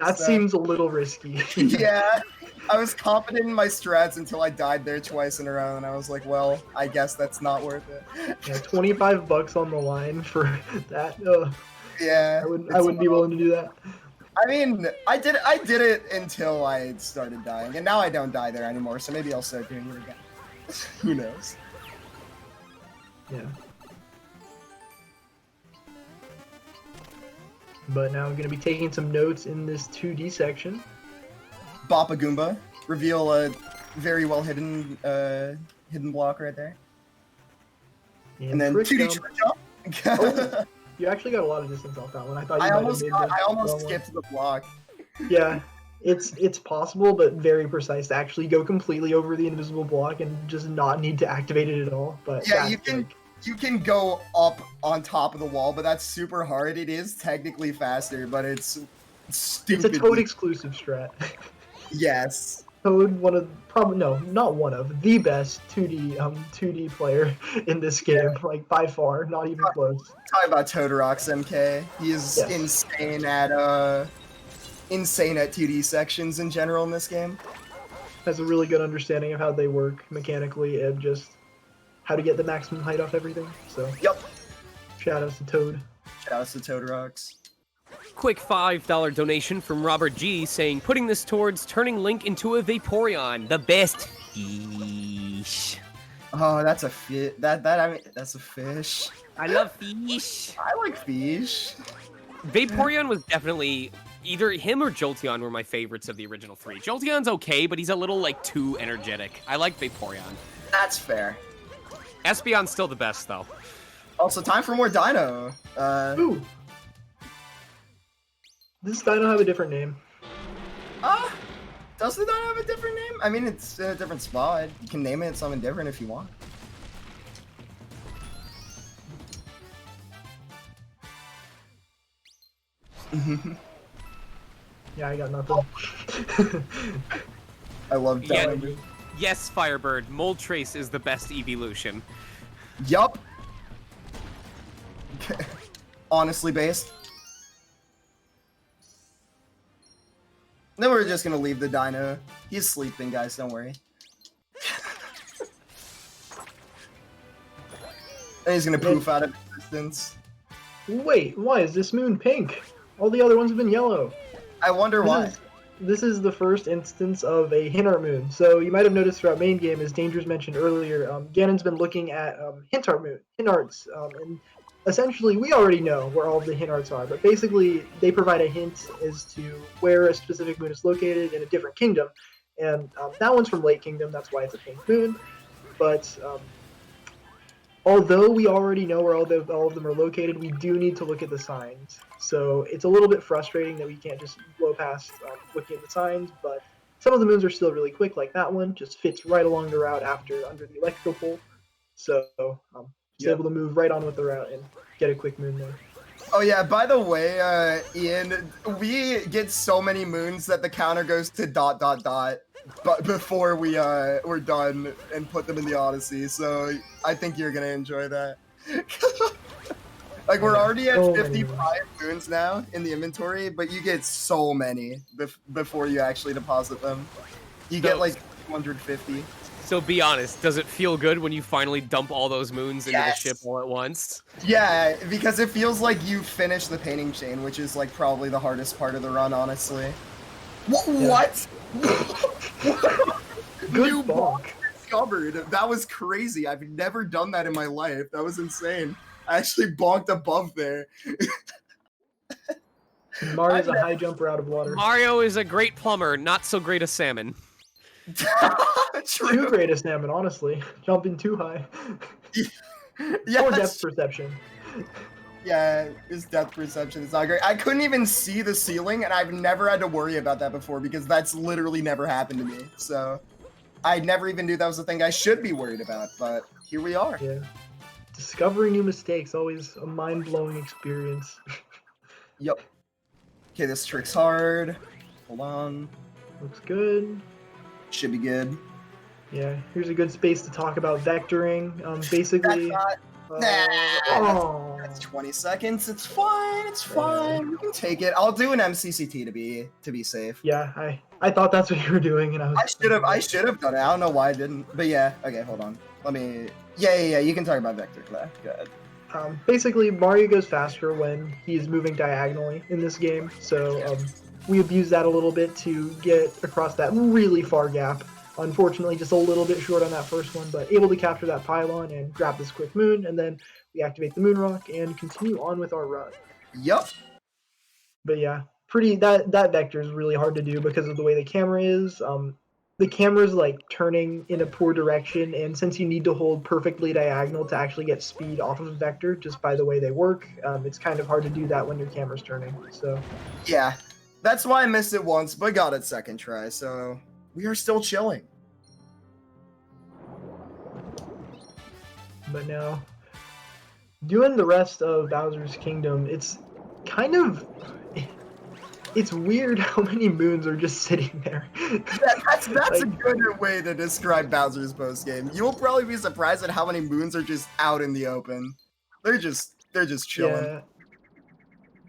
That So- seems a little risky. Yeah, I was confident in my strats until I died there twice in a row, and I was like, well, I guess that's not worth it. Yeah, $25 on the line for that. Yeah. I it's wouldn't be well- willing to do that. I mean, I did it until I started dying, and now I don't die there anymore, so maybe I'll start doing it again. Who knows? Yeah. But now I'm going to be taking some notes in this 2D section. Bappa Goomba. Reveal a very well hidden block right there. And then trick 2D jump. trick jump. You actually got a lot of distance off that one. I thought you I might have almost made got, the I almost wrong one. skipped the block. Yeah. It's possible, but very precise to actually go completely over the invisible block and just not need to activate it at all. But Yeah, that's, you can like, you can go up on top of the wall, but that's super hard. It is technically faster, but it's it's stupid. a Toad exclusive strat. Yes. Toad, one of probably no, not one of the best 2D player in this game, like by far, not even close. Talk about Totorox MK. He is Yes. insane at 2D sections in general in this game. Has a really good understanding of how they work mechanically and just how to get the maximum height off everything. So Yep. shout outs to Toad. Shoutouts to Totorox. Quick $5 donation from Robert G saying, putting this towards turning Link into a Vaporeon, the best fish. Oh, that's a fish. That's a fish. I love fish. I like fish. Vaporeon was definitely either him or Jolteon were my favorites of the original three. Jolteon's okay, but he's a little like too energetic. I like Vaporeon. That's fair. Espeon's still the best though. Also, time for more Dino. Ooh. Does Dino have a different name? Does the Dino have a different name? I mean, it's in a different spot. You can name it something different if you want. Yeah, I got nothing. I love Yeah, Dino. yes, Firebird. Moltres is the best evolution. Yup. Honestly based. Then we're just gonna leave the Dino. He's sleeping, guys. Don't worry. And he's gonna poof out of existence. Wait, why is this moon pink? All the other ones have been yellow. I wonder why. This is the first instance of a hint art moon. So you might have noticed throughout main game, as Dangerous mentioned earlier, Ganon's been looking at hint arts, and essentially we already know where all of the hint arts are, but basically they provide a hint as to where a specific moon is located in a different kingdom, and that one's from Lake Kingdom, that's why it's a pink moon. But although we already know where all of them are located, we do need to look at the signs. So it's a little bit frustrating that we can't just blow past looking at the signs, but some of the moons are still really quick, like that one, just fits right along the route under the electrical pole. So just able to move right on with the route and get a quick moon there. Oh yeah, by the way, Ian, we get so many moons that the counter goes to ... but before we're done and put them in the Odyssey, so I think you're gonna enjoy that. Like, we're already at 55 moons now in the inventory, but you get so many before you actually deposit them. You get like 250. So be honest, does it feel good when you finally dump all those moons into the ship all at once? Yeah, because it feels like you finished the painting chain, which is like probably the hardest part of the run, honestly. What? Good bonk. Discovered. That was crazy. I've never done that in my life. That was insane. I actually bonked above there. Mario's a high jumper out of water. Mario is a great plumber, not so great a salmon. Too great a salmon, honestly. Jumping too high. Yeah, Or depth perception. Yeah, his depth perception is not great. I couldn't even see the ceiling, and I've never had to worry about that before because that's literally never happened to me. So I never even knew that was a thing I should be worried about, but here we are. Yeah. Discovering new mistakes, always a mind-blowing experience. Yep. Okay, this trick's hard. Hold on. Looks good. Should be good. Yeah, here's a good space to talk about vectoring. Basically... That's 20 seconds. It's fine. It's fine. You can take it. I'll do an MCCT to be safe. Yeah, I thought that's what you were doing, and I should have done it. I don't know why I didn't. But yeah. Okay, hold on. Let me. Yeah. You can talk about vector class. Go ahead. Basically, Mario goes faster when he's moving diagonally in this game, so we abuse that a little bit to get across that really far gap. Unfortunately, just a little bit short on that first one, but able to capture that pylon and grab this quick moon, and then we activate the moon rock and continue on with our run. Yup. But yeah, that vector is really hard to do because of the way the camera is. The camera's like turning in a poor direction, and since you need to hold perfectly diagonal to actually get speed off of a vector, just by the way they work, it's kind of hard to do that when your camera's turning. So Yeah. That's why I missed it once, but got it second try, so we are still chilling. But now, doing the rest of Bowser's Kingdom, it's kind of... It's weird how many moons are just sitting there. That's a Like, good way to describe Bowser's post game. You will probably be surprised at how many moons are just out in the open. They're just chilling. yeah.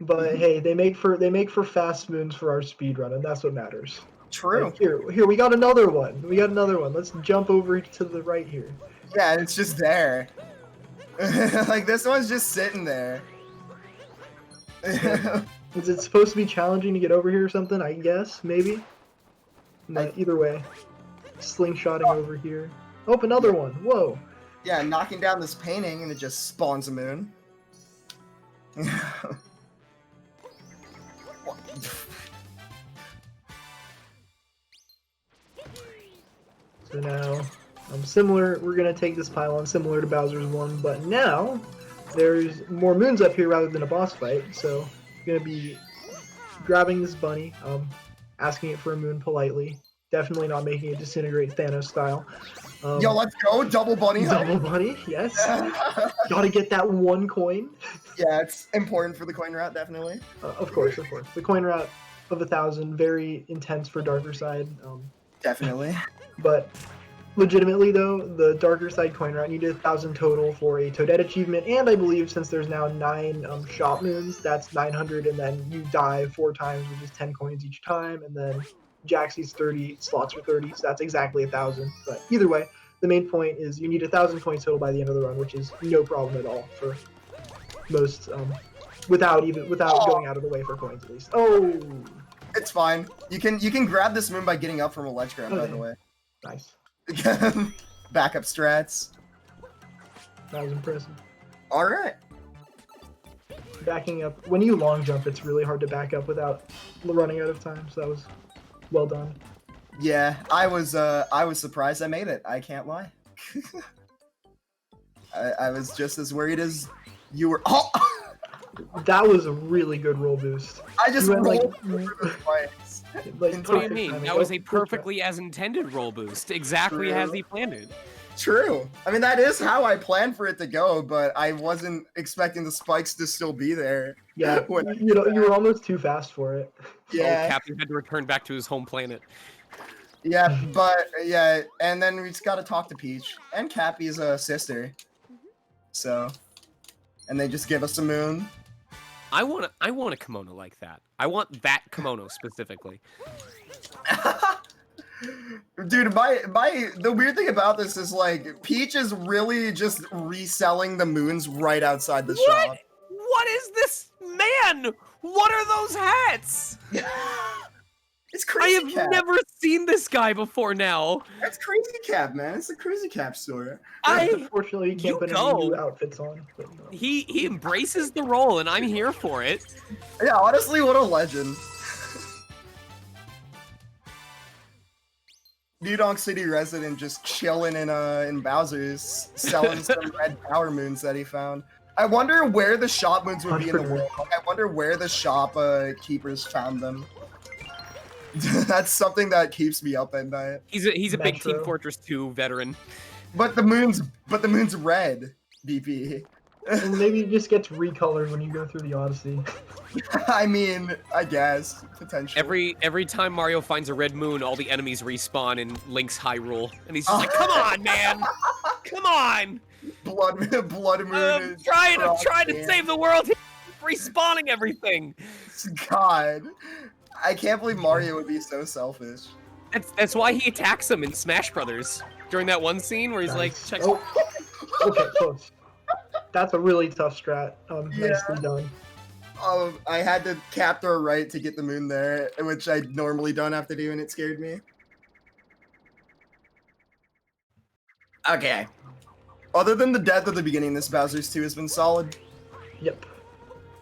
But hey, they make for fast moons for our speed run, and that's what matters. True. Like, here we got another one. Let's jump over to the right here. Yeah, it's just there. Like this one's just sitting there. Is it supposed to be challenging to get over here or something? I guess, maybe. But either way, slingshotting over here. Oh, another one. Whoa. Yeah, knocking down this painting and it just spawns a moon. So now, similar. We're gonna take this pylon similar to Bowser's one, but now there's more moons up here rather than a boss fight. So we're gonna be grabbing this bunny, asking it for a moon politely. Definitely not making it disintegrate Thanos style. Yo, let's go, double bunny. Double bunny, yes. Gotta get that one coin. Yeah, it's important for the coin route, definitely. Of course. The coin route of 1,000, very intense for Darker Side. Definitely. But legitimately though, the Darker Side coin route, you need 1,000 total for a Toadette achievement, and I believe since there's now 9 shop moons, that's 900, and then you die 4 times, which is 10 coins each time, and then Jaxie's 30 slots for 30, so that's exactly 1,000. But either way, the main point is you need 1,000 coins total by the end of the run, which is no problem at all for most, without going out of the way for coins at least. Oh, It's fine. You can grab this moon by getting up from a ledge grab, by the way. nice. Backup strats. That was impressive. All right. Backing up, when you long jump, it's really hard to back up without running out of time, so that was well done. Yeah, I was surprised I made it. I can't lie. I was just as worried as you were. Oh! That was a really good roll boost. I just You went, rolled like, over twice. like, What do you perfect mean? timing. That was a Oh, perfectly as intended roll boost. Exactly True. as he planned it. True. I mean, that is how I planned for it to go, but I wasn't expecting the spikes to still be there. Yeah, When- you were almost too fast for it. Oh, Yeah, Captain had to return back to his home planet. yeah, but yeah, and then we just got to talk to Peach and Cappy's sister. So, and they just give us a moon. I want a kimono like that. I want that kimono specifically. Dude, the weird thing about this is like Peach is really just reselling the moons right outside the shop. What is this man? What are those hats? It's I Crazy have Cap. never seen this guy before now. It's Crazy Cap, man. It's a Crazy Cap store. Unfortunately, you can't you put go. any new outfits on. But no. He embraces the role, and I'm here for it. Yeah, honestly, what a legend. New Donk City resident just chilling in Bowser's, selling some red power moons that he found. I wonder where the shop moons would be in the world. Like, I wonder where the shop keepers found them. That's something that keeps me up at night. He's a big Metro. Team Fortress 2 veteran. But the moon's red, BP. And maybe it just gets recolored when you go through the Odyssey. I mean, I guess potentially. Every time Mario finds a red moon, all the enemies respawn in Link's Hyrule, and he's just like, "Come on, man, come on! blood moon. I'm is trying to rocking. save the world, respawning everything." God, I can't believe Mario would be so selfish. That's why he attacks him in Smash Brothers during that one scene where he's like, Nice. "Check." Oh, okay, close. That's a really tough strat. Yeah. Nicely done. I had to cap throw right to get the moon there, which I normally don't have to do, and it scared me. Okay. Other than the death at the beginning, this Bowser's 2 has been solid. Yep.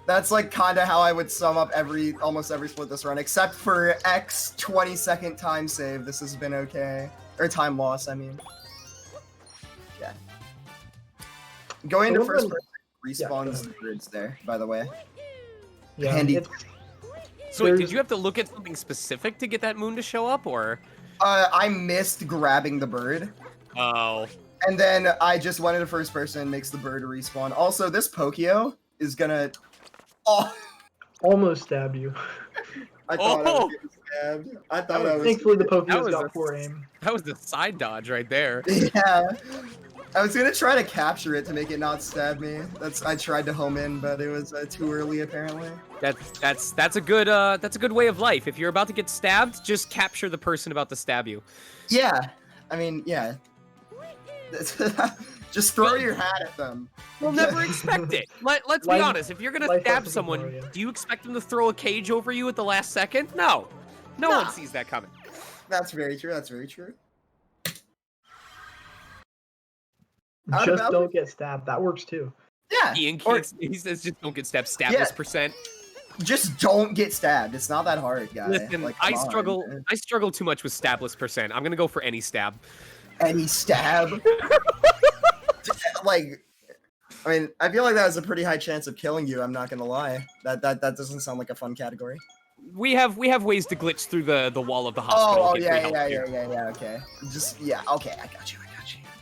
That's like kind of how I would sum up almost every split this run, except for X 20-second time save. This has been okay. Or time loss, I mean. Yeah. Going into first person respawns the grids there, by the way. Yeah. Handy. So wait, did There's- you have to look at something specific to get that moon to show up, or? I missed grabbing the bird. Oh. And then I just went into first person, makes the bird respawn. Also, this Pokio is gonna... Oh, Almost stabbed you. I thought I Oh! was getting stabbed. I thought I was... Thankfully, the That Pokemon's was got a- poor aim. That was the side dodge right there. Yeah. I was gonna try to capture it to make it not stab me. I tried to home in, but it was too early apparently. That's a good way of life. If you're about to get stabbed, just capture the person about to stab you. Yeah. I mean, yeah. Just throw your hat at them. We'll never expect it. Let's be Life- honest. If you're gonna life stab lessons someone, tomorrow, yeah. do you expect them to throw a cage over you at the last second? No. No Nah. one sees that coming. That's very true. That's very true. Out Just about- don't get stabbed. That works too. Yeah. Ian Or he says just don't get stabbed. Stab Yeah. this percent. just don't get stabbed. It's not that hard, guys. Listen, Like, I come on. struggle too much with stabless percent. I'm gonna go for any stab. Any stab. Like, I mean, I feel like that has a pretty high chance of killing you. I'm not gonna lie. That doesn't sound like a fun category. We have ways to glitch through the wall of the hospital. Oh, if we help you. yeah. Okay. Okay. I got you.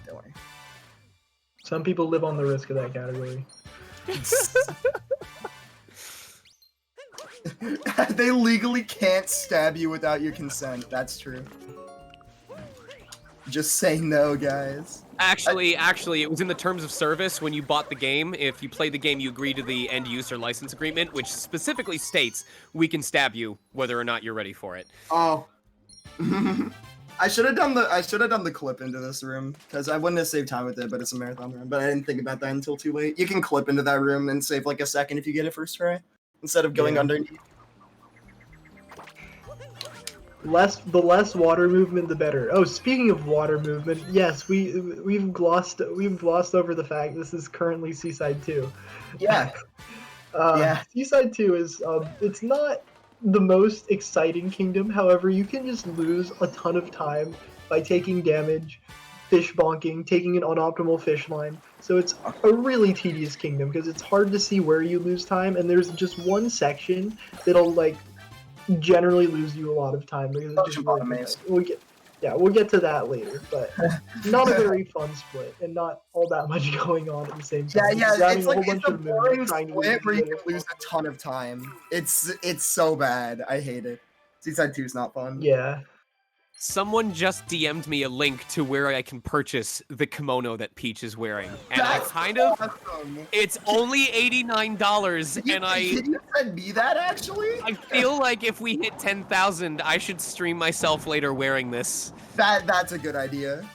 Don't worry. Some people live on the risk of that category. They legally can't stab you without your consent. That's true. Just say no, guys. Actually, it was in the terms of service when you bought the game. If you play the game, you agree to the end user license agreement, which specifically states we can stab you whether or not you're ready for it. Oh. I should have done the clip into this room because I wouldn't have saved time with it, but it's a marathon room. But I didn't think about that until too late. You can clip into that room and save like a second if you get it first try instead of going Yeah. underneath. The less water movement, the better. Oh, speaking of water movement, yes, we've glossed over the fact this is currently Seaside 2. Yeah. Yeah. Seaside 2 is it's not the most exciting kingdom. However, you can just lose a ton of time by taking damage, fish bonking, taking an unoptimal fish line. So it's a really tedious kingdom because it's hard to see where you lose time, and there's just one section that'll like generally lose you a lot of time because it's just really Amazing. we'll get to that later, but not a very fun split and not all that much going on at the same time. Yeah, Grabbing it's a whole like bunch it's a of moons, boring trying to split where you lose can lose a ton of time. It's so bad. I hate it. Seaside 2 is not fun. Yeah. Someone just DM'd me a link to where I can purchase the kimono that Peach is wearing, and I That's kind of. awesome. It's only $89, and Can you send me that actually? I feel like if we hit 10,000, I should stream myself later wearing this. That's a good idea.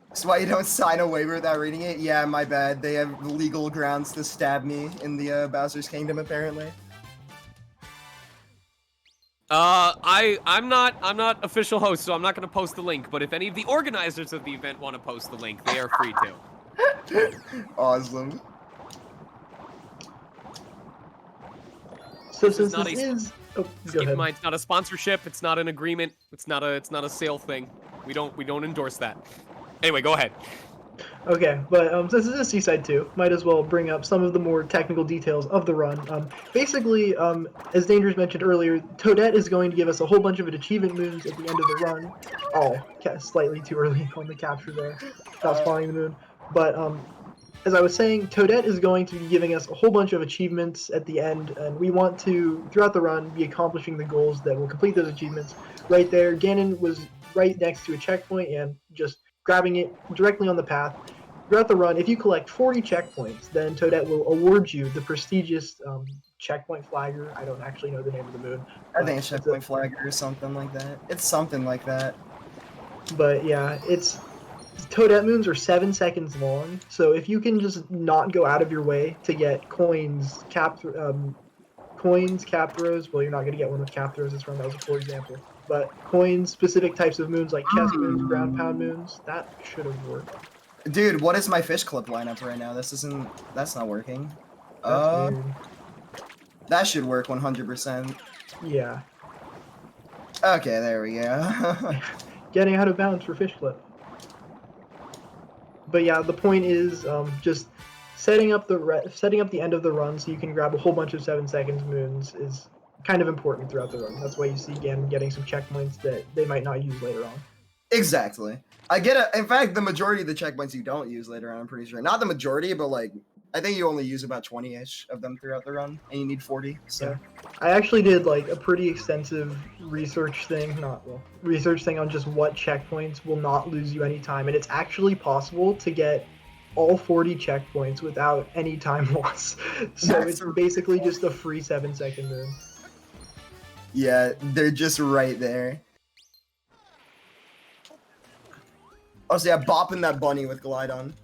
That's why you don't sign a waiver without reading it? Yeah, my bad. They have legal grounds to stab me in the Bowser's Kingdom, apparently. I'm not official host, so I'm not gonna post the link. But if any of the organizers of the event want to post the link, they are free to. Awesome. So This is since not this a- is oh, go Keep in ahead. mind, it's not a sponsorship. It's not an agreement. It's not a sale thing. We don't endorse that. Anyway, go ahead. Okay, but since this is Seaside 2, might as well bring up some of the more technical details of the run. Basically, as Dangerous mentioned earlier, Toadette is going to give us a whole bunch of achievement moons at the end of the run. Oh, slightly too early on the capture there. Without spawning the moon. But as I was saying, Toadette is going to be giving us a whole bunch of achievements at the end, and we want to, throughout the run, be accomplishing the goals that will complete those achievements. Right there, Ganon was right next to a checkpoint and just grabbing it directly on the path. Throughout the run, if you collect 40 checkpoints, then Toadette will award you the prestigious checkpoint flagger. I don't actually know the name of the moon. I think it's checkpoint flagger or something like that. It's something like that. But yeah, Toadette moons are 7 seconds long, so if you can just not go out of your way to get coins, cap throws, well, you're not going to get one with cap throws this run, that was a poor example. But coins, specific types of moons like chest moons, ground pound moons, that should have worked. Dude, what is my fish clip lineup right now? That's not working. That's weird. That should work 100%. Yeah. Okay, there we go. Getting out of bounds for fish clip. But yeah, the point is just setting up the end of the run so you can grab a whole bunch of 7 seconds moons is kind of important throughout the run. That's why you see Ganon getting some checkpoints that they might not use later on. Exactly. I get it. In fact, the majority of the checkpoints you don't use later on, I'm pretty sure. Not the majority, but like, I think you only use about 20-ish of them throughout the run, and you need 40, so. Yeah. I actually did like a pretty extensive research thing on just what checkpoints will not lose you any time, and it's actually possible to get all 40 checkpoints without any time loss. So That's it's basically just a free 7-second moon. Yeah, they're just right there. Oh, so yeah, bopping that bunny with Glidon.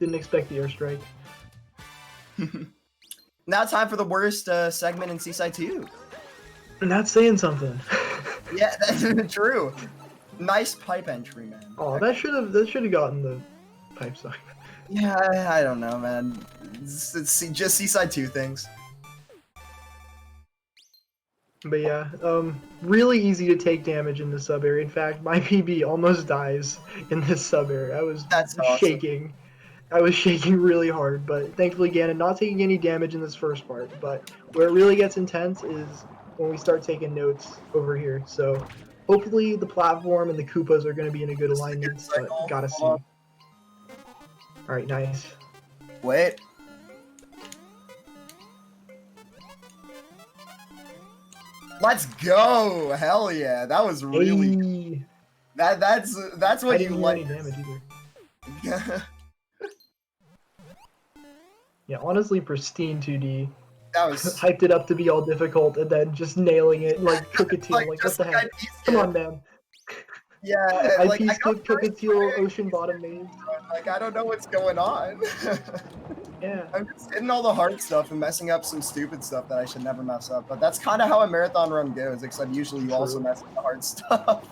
Didn't expect the airstrike. Now time for the worst segment in Seaside 2. And that's saying something. Yeah, that's true. Nice pipe entry, man. Oh, that should have gotten the pipe suck. Yeah, I don't know, man. It's just Seaside 2 things. But yeah, really easy to take damage in the sub area. In fact, my PB almost dies in this sub area. I was shaking. I was shaking really hard, but thankfully Ganon not taking any damage in this first part. But where it really gets intense is when we start taking notes over here. So hopefully the platform and the Koopas are going to be in a good alignment, but gotta see. Alright, nice. Wait. Let's go! Hell yeah, that was really Hey. that's what I you didn't do like. any damage either. Yeah, honestly, pristine 2D. That was Hyped it up to be all difficult and then just nailing it like Cookatoo. like what just the heck? Come on, man. Yeah, I like, peace got skipped first Cookatoo pick. Ocean Bottom maze. Like, I don't know what's going on. Yeah. I'm just hitting all the hard stuff and messing up some stupid stuff that I should never mess up. But that's kind of how a marathon run goes, except usually you also mess up the hard stuff.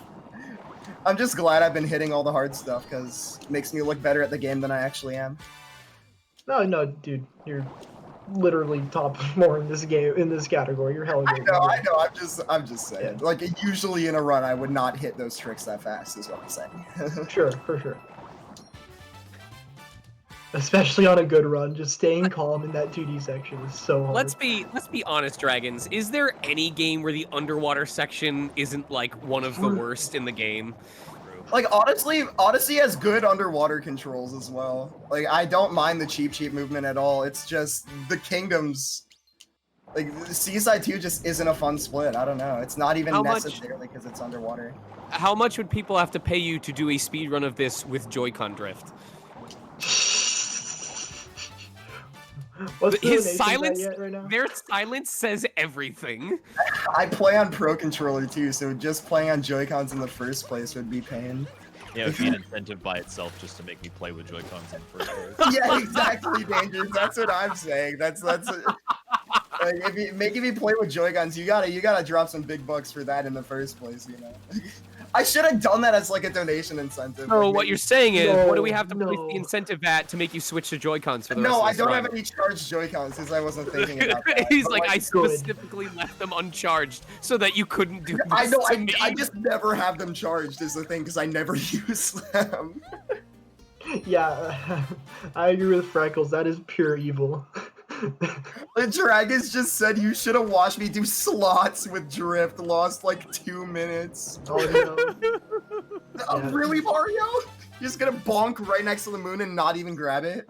I'm just glad I've been hitting all the hard stuff because it makes me look better at the game than I actually am. No, dude, you're literally top 4 in this game, in this category. You're hella good. I know. I'm just saying. Yeah. Like, usually in a run, I would not hit those tricks that fast, is what I'm saying. Sure, for sure. Especially on a good run, just staying calm in that 2D section is so hard. Let's be honest, Dragons. Is there any game where the underwater section isn't like one of the worst in the game? Like, honestly, Odyssey has good underwater controls as well. Like, I don't mind the cheap movement at all. It's just the kingdoms. Like, Seaside 2 just isn't a fun split. I don't know. It's not even necessarily because it's underwater. How much would people have to pay you to do a speed run of this with Joy-Con drift? What's the His donation silence, bet yet right now? their silence says everything. I play on Pro Controller too, so just playing on Joy-Cons in the first place would be pain. Yeah, it would be an incentive by itself just to make me play with Joy-Cons in the first place. Yeah, exactly, Dangerous. That's what I'm saying. That's like, if you making me play with Joy-Cons, you gotta drop some big bucks for that in the first place, you know. I should have done that as like a donation incentive. So like, what maybe- you're saying is, what do we have to No. place the incentive at to make you switch to Joy-Cons for the rest No, of I this don't run? have any charged Joy-Cons because I wasn't thinking about that. He's But, like, I good. specifically left them uncharged so that you couldn't do this I know, to me. I just never have them charged is the thing because I never use them. Yeah, I agree with Freckles. That is pure evil. The Dragons just said you should have watched me do slots with Drift. Lost like 2 minutes. Oh no. Yeah. Really, Mario? You're just gonna bonk right next to the moon and not even grab it?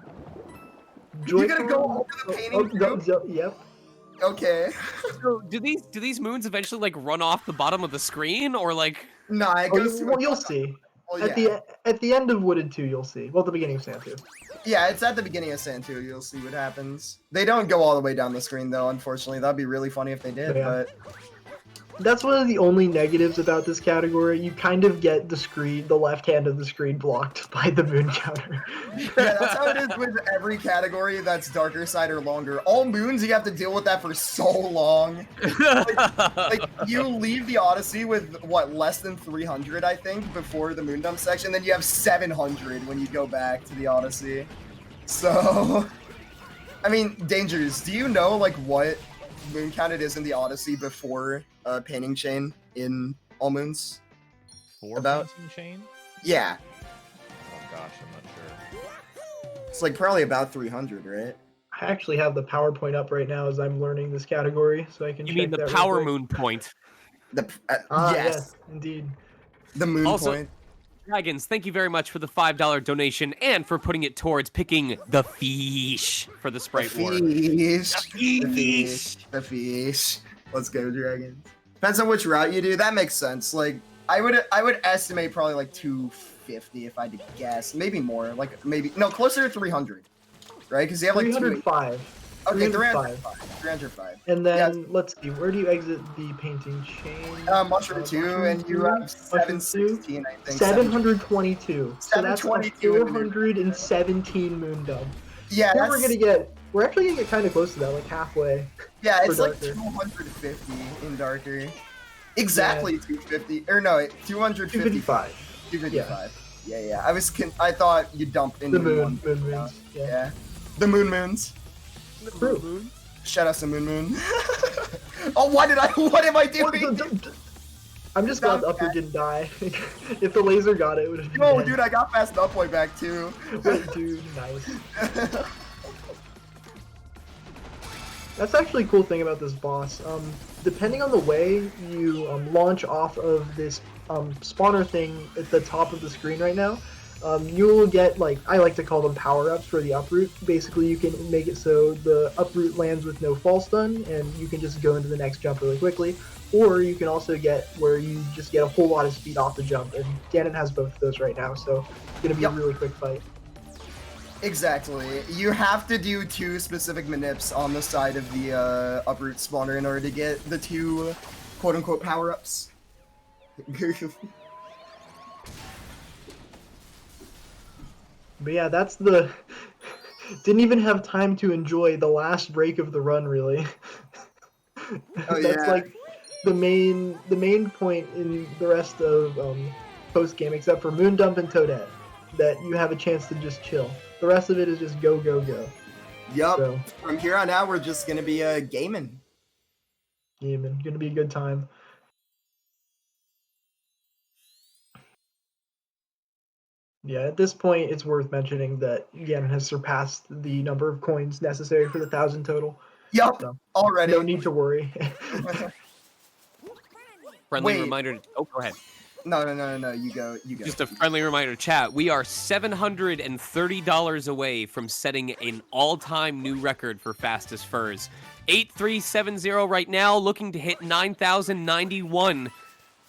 You're gonna go over the painting too? Yep. Okay. So do these moons eventually like run off the bottom of the screen or like? Nah, it Oh, goes to well, you'll see. Well, At yeah. the end of Wooded 2, you'll see. Well, at the beginning of Sand 2. Yeah, it's at the beginning of Sand 2. You'll see what happens. They don't go all the way down the screen though, unfortunately. That'd be really funny if they did, Yeah. but That's one of the only negatives about this category. You kind of get the left hand of the screen blocked by the moon counter. yeah, that's how it is with every category that's darker side or longer. All moons, you have to deal with that for so long. Like you leave the Odyssey with what, less than 300, I think, before the moon dump section. Then you have 700 when you go back to the Odyssey. So, I mean, Dangers, do you know like what moon count it is in the Odyssey before painting chain in all moons? For About- Painting chain? Yeah. Oh gosh, I'm not sure. It's like probably about 300, right? I actually have the PowerPoint up right now as I'm learning this category, so I can You check mean the that real power quick. moon point? Yes, Indeed. the moon Also- point. Dragons, thank you very much for the $5 donation and for putting it towards picking the fish for the Sprite War. Fish. The The fish. The fish. Let's go, Dragons. Depends on which route you do. That makes sense. Like, I would estimate probably like 250 if I had to guess. Maybe more. Like, maybe no, closer to 300. Right? Because you have like 305. Okay, 305. 305. And then, let's see, where do you exit the painting chain? Mushroom 2, and you have 716, I think. 722. So that's a 722. 417 moon dub. Yeah, Then that's, we're actually gonna get kind of close to that, like halfway. yeah, it's for like Darker. 250 in Darker. Exactly 250. Or no, 250. 255. 255. Yeah. I thought you dumped in The moon one. moons. Yeah. Yeah. The moons. True. Shout out to moon. Oh, what am I doing? I'm just glad the upward didn't die. If the laser got it, it would have been No, dead. dude, I got past the up way back too. Wait, dude, nice. That's actually a cool thing about this boss. Depending on the way you launch off of this spawner thing at the top of the screen right now, you will get, like, I like to call them power-ups for the uproot. Basically, you can make it so the uproot lands with no fall stun, and you can just go into the next jump really quickly. Or you can also get where you just get a whole lot of speed off the jump, and Ganon has both of those right now, so it's going to be a really quick fight. Exactly. You have to do 2 specific manips on the side of the uproot spawner in order to get the 2 quote-unquote power-ups. But yeah, that's the... Didn't even have time to enjoy the last break of the run, really. Oh, That's yeah. like the main point in the rest of post-game, except for Moon Dump and Toadette, that you have a chance to just chill. The rest of it is just go, go, go. Yup. So, From here on out, we're just gonna be gaming. gaming. Gonna be a good time. Yeah, at this point, it's worth mentioning that Ganon has surpassed the number of coins necessary for the 1,000 total. Yup. So, Already. no need to worry. Friendly Wait. reminder. Oh, go ahead. No. You go. Just a friendly reminder, chat. We are $730 away from setting an all-time new record for fastest furs. 8370 right now, looking to hit 9,091.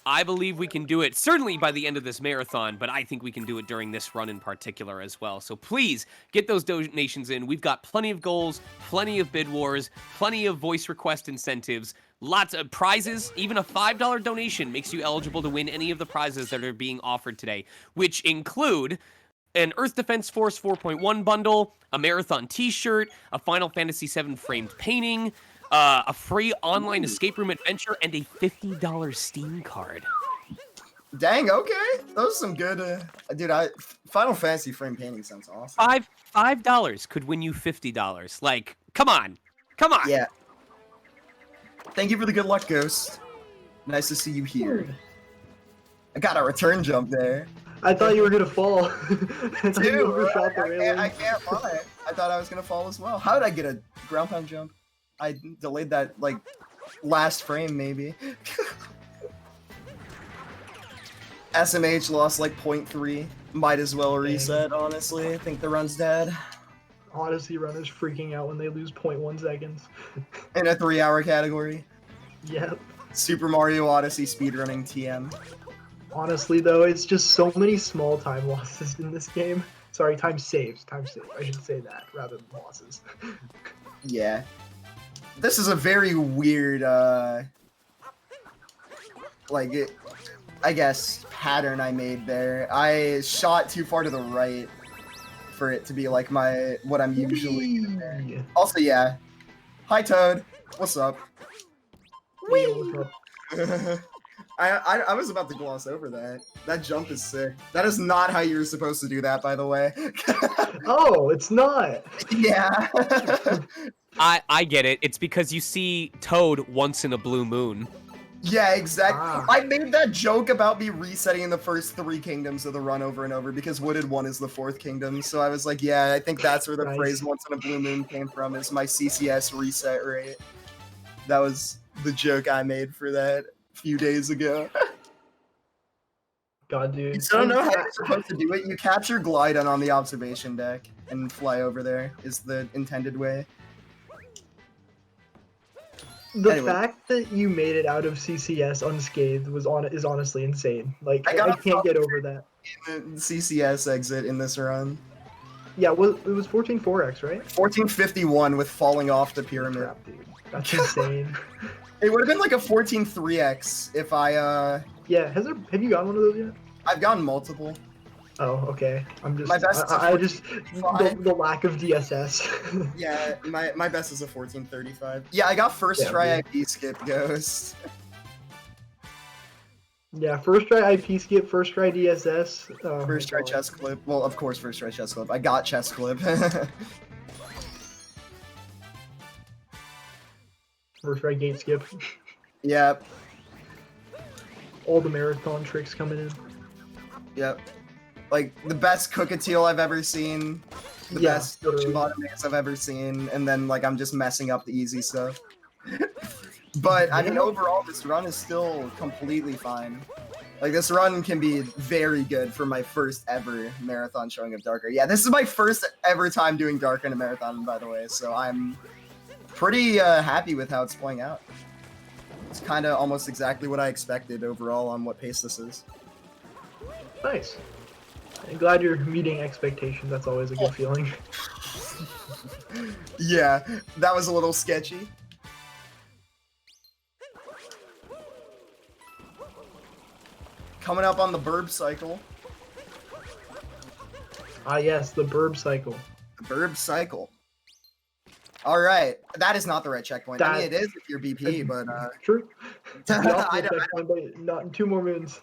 I believe we can do it, certainly by the end of this marathon, but I think we can do it during this run in particular as well. So please get those donations in. We've got plenty of goals, plenty of bid wars, plenty of voice request incentives, lots of prizes. Even a $5 donation makes you eligible to win any of the prizes that are being offered today, which include an Earth Defense Force 4.1 bundle, a Marathon t-shirt, a Final Fantasy VII framed painting, a free online escape room adventure, and a $50 Steam card. Dang. Okay. Those are some good. Dude, Final Fantasy frame painting sounds awesome. $5 could win you $50. Like, come on. Yeah. Thank you for the good luck, Ghost. Nice to see you here. I got a return jump there. I thought you were gonna fall. I thought you overshot the railing. I can't lie. I thought I was gonna fall as well. How did I get a ground pound jump? I delayed that, like, last frame, maybe. SMH lost, like, 0.3. Might as well reset, honestly. I think the run's dead. Odyssey runners freaking out when they lose 0.1 seconds. In a 3-hour category. Yep. Super Mario Odyssey speedrunning TM. Honestly, though, it's just so many small time losses in this game. Sorry, time saves. I should say that rather than losses. Yeah. This is a very weird, I guess, pattern I made there. I shot too far to the right for it to be like what I'm usually doing there. Whee! Also, yeah. Hi, Toad. What's up? Whee! What's up? I was about to gloss over that. That jump is sick. That is not how you're supposed to do that, by the way. Oh, it's not. Yeah. I get it. It's because you see Toad once in a blue moon. Yeah, exactly. Ah. I made that joke about me resetting the first 3 kingdoms of the run over and over because Wooded 1 is the 4th kingdom. So I was like, yeah, I think that's where the Nice. phrase "once in a blue moon" came from. Is my CCS reset rate? That was the joke I made for that a few days ago. God, dude. I don't know how you're supposed to do it. You capture Glidon on the observation deck and fly over there is the intended way. The Anyway. fact that you made it out of CCS unscathed is honestly insane. Like I got I a can't get over that. The CCS exit in this run. Yeah, well, it was 14-4x, right? 1451 with falling off the pyramid. Crap, dude. That's insane. It would have been like a 14-3x if I Yeah, have you gotten one of those yet? I've gotten multiple. Oh, okay. I'm just My best is a I just 14.5. the lack of DSS. Yeah, my best is a 1435. Yeah, I got first Yeah, try dude. IP skip ghost. Yeah, first try IP skip, first try DSS. Oh, First try my God. chest clip. Well, of course, first try chest clip. I got chest clip. First try gate skip. Yep. All the marathon tricks coming in. Yep. Like the best Cookatiel I've ever seen. The Yeah, best literally. Bottomix I've ever seen, and then like I'm just messing up the easy stuff. But I mean, Yeah. overall, this run is still completely fine. Like this run can be very good for my first ever marathon showing of Darker. Yeah, this is my first ever time doing Darker in a marathon, by the way. So I'm pretty happy with how it's playing out. It's kind of almost exactly what I expected overall on what pace this is. Nice. I'm glad you're meeting expectations. That's always a good feeling. Yeah, that was a little sketchy. Coming up on the burb cycle. Ah, yes, the burb cycle. The burb cycle. All right, that is not the right checkpoint. I mean, That- it is if you're BP, but True. The I opposite don't, checkpoint, but not in 2 more moons.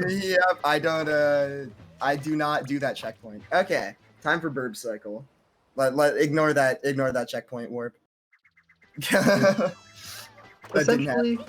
yep, I don't. I do not do that checkpoint. Okay, time for burb cycle. Ignore that checkpoint warp. That didn't happen. Essentially,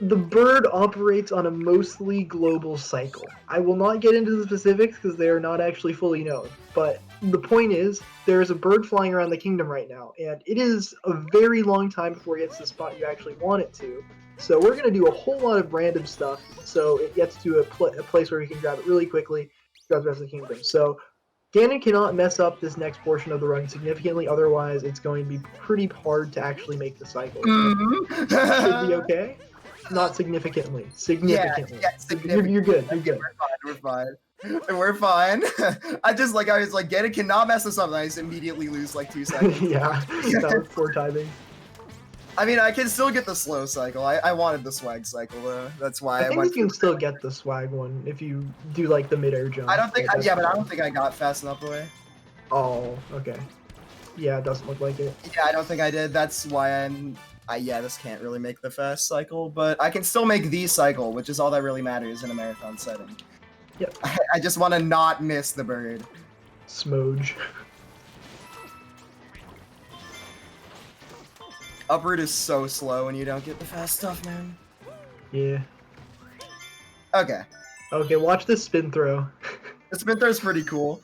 the bird operates on a mostly global cycle. I will not get into the specifics because they are not actually fully known, but the point is, there is a bird flying around the kingdom right now, and it is a very long time before it gets to the spot you actually want it to. So we're going to do a whole lot of random stuff, so it gets to a place where we can grab it really quickly, grab the rest of the kingdom. So Ganon cannot mess up this next portion of the run significantly, otherwise it's going to be pretty hard to actually make the cycle. Should be okay. Not significantly. Significantly. Yeah, significantly. You're good. You're good. We're fine. We're fine. I was like, Ganon cannot mess this up, and I just immediately lose like 2 seconds. Yeah, that was poor timing. I mean, I can still get the slow cycle. I wanted the swag cycle though. That's why I think went you can for- still get the swag one if you do like the mid-air jump. I don't think. That's Yeah, but I fine. don't think I got fast enough away. Oh, okay. Yeah, it doesn't look like it. Yeah, I don't think I did. That's why yeah, this can't really make the fast cycle, but I can still make the cycle, which is all that really matters in a marathon setting. Yep. I just want to not miss the bird. Smoge. Uproot is so slow when you don't get the fast stuff, man. Yeah. Okay. Okay, watch this spin throw. The spin throw's pretty cool.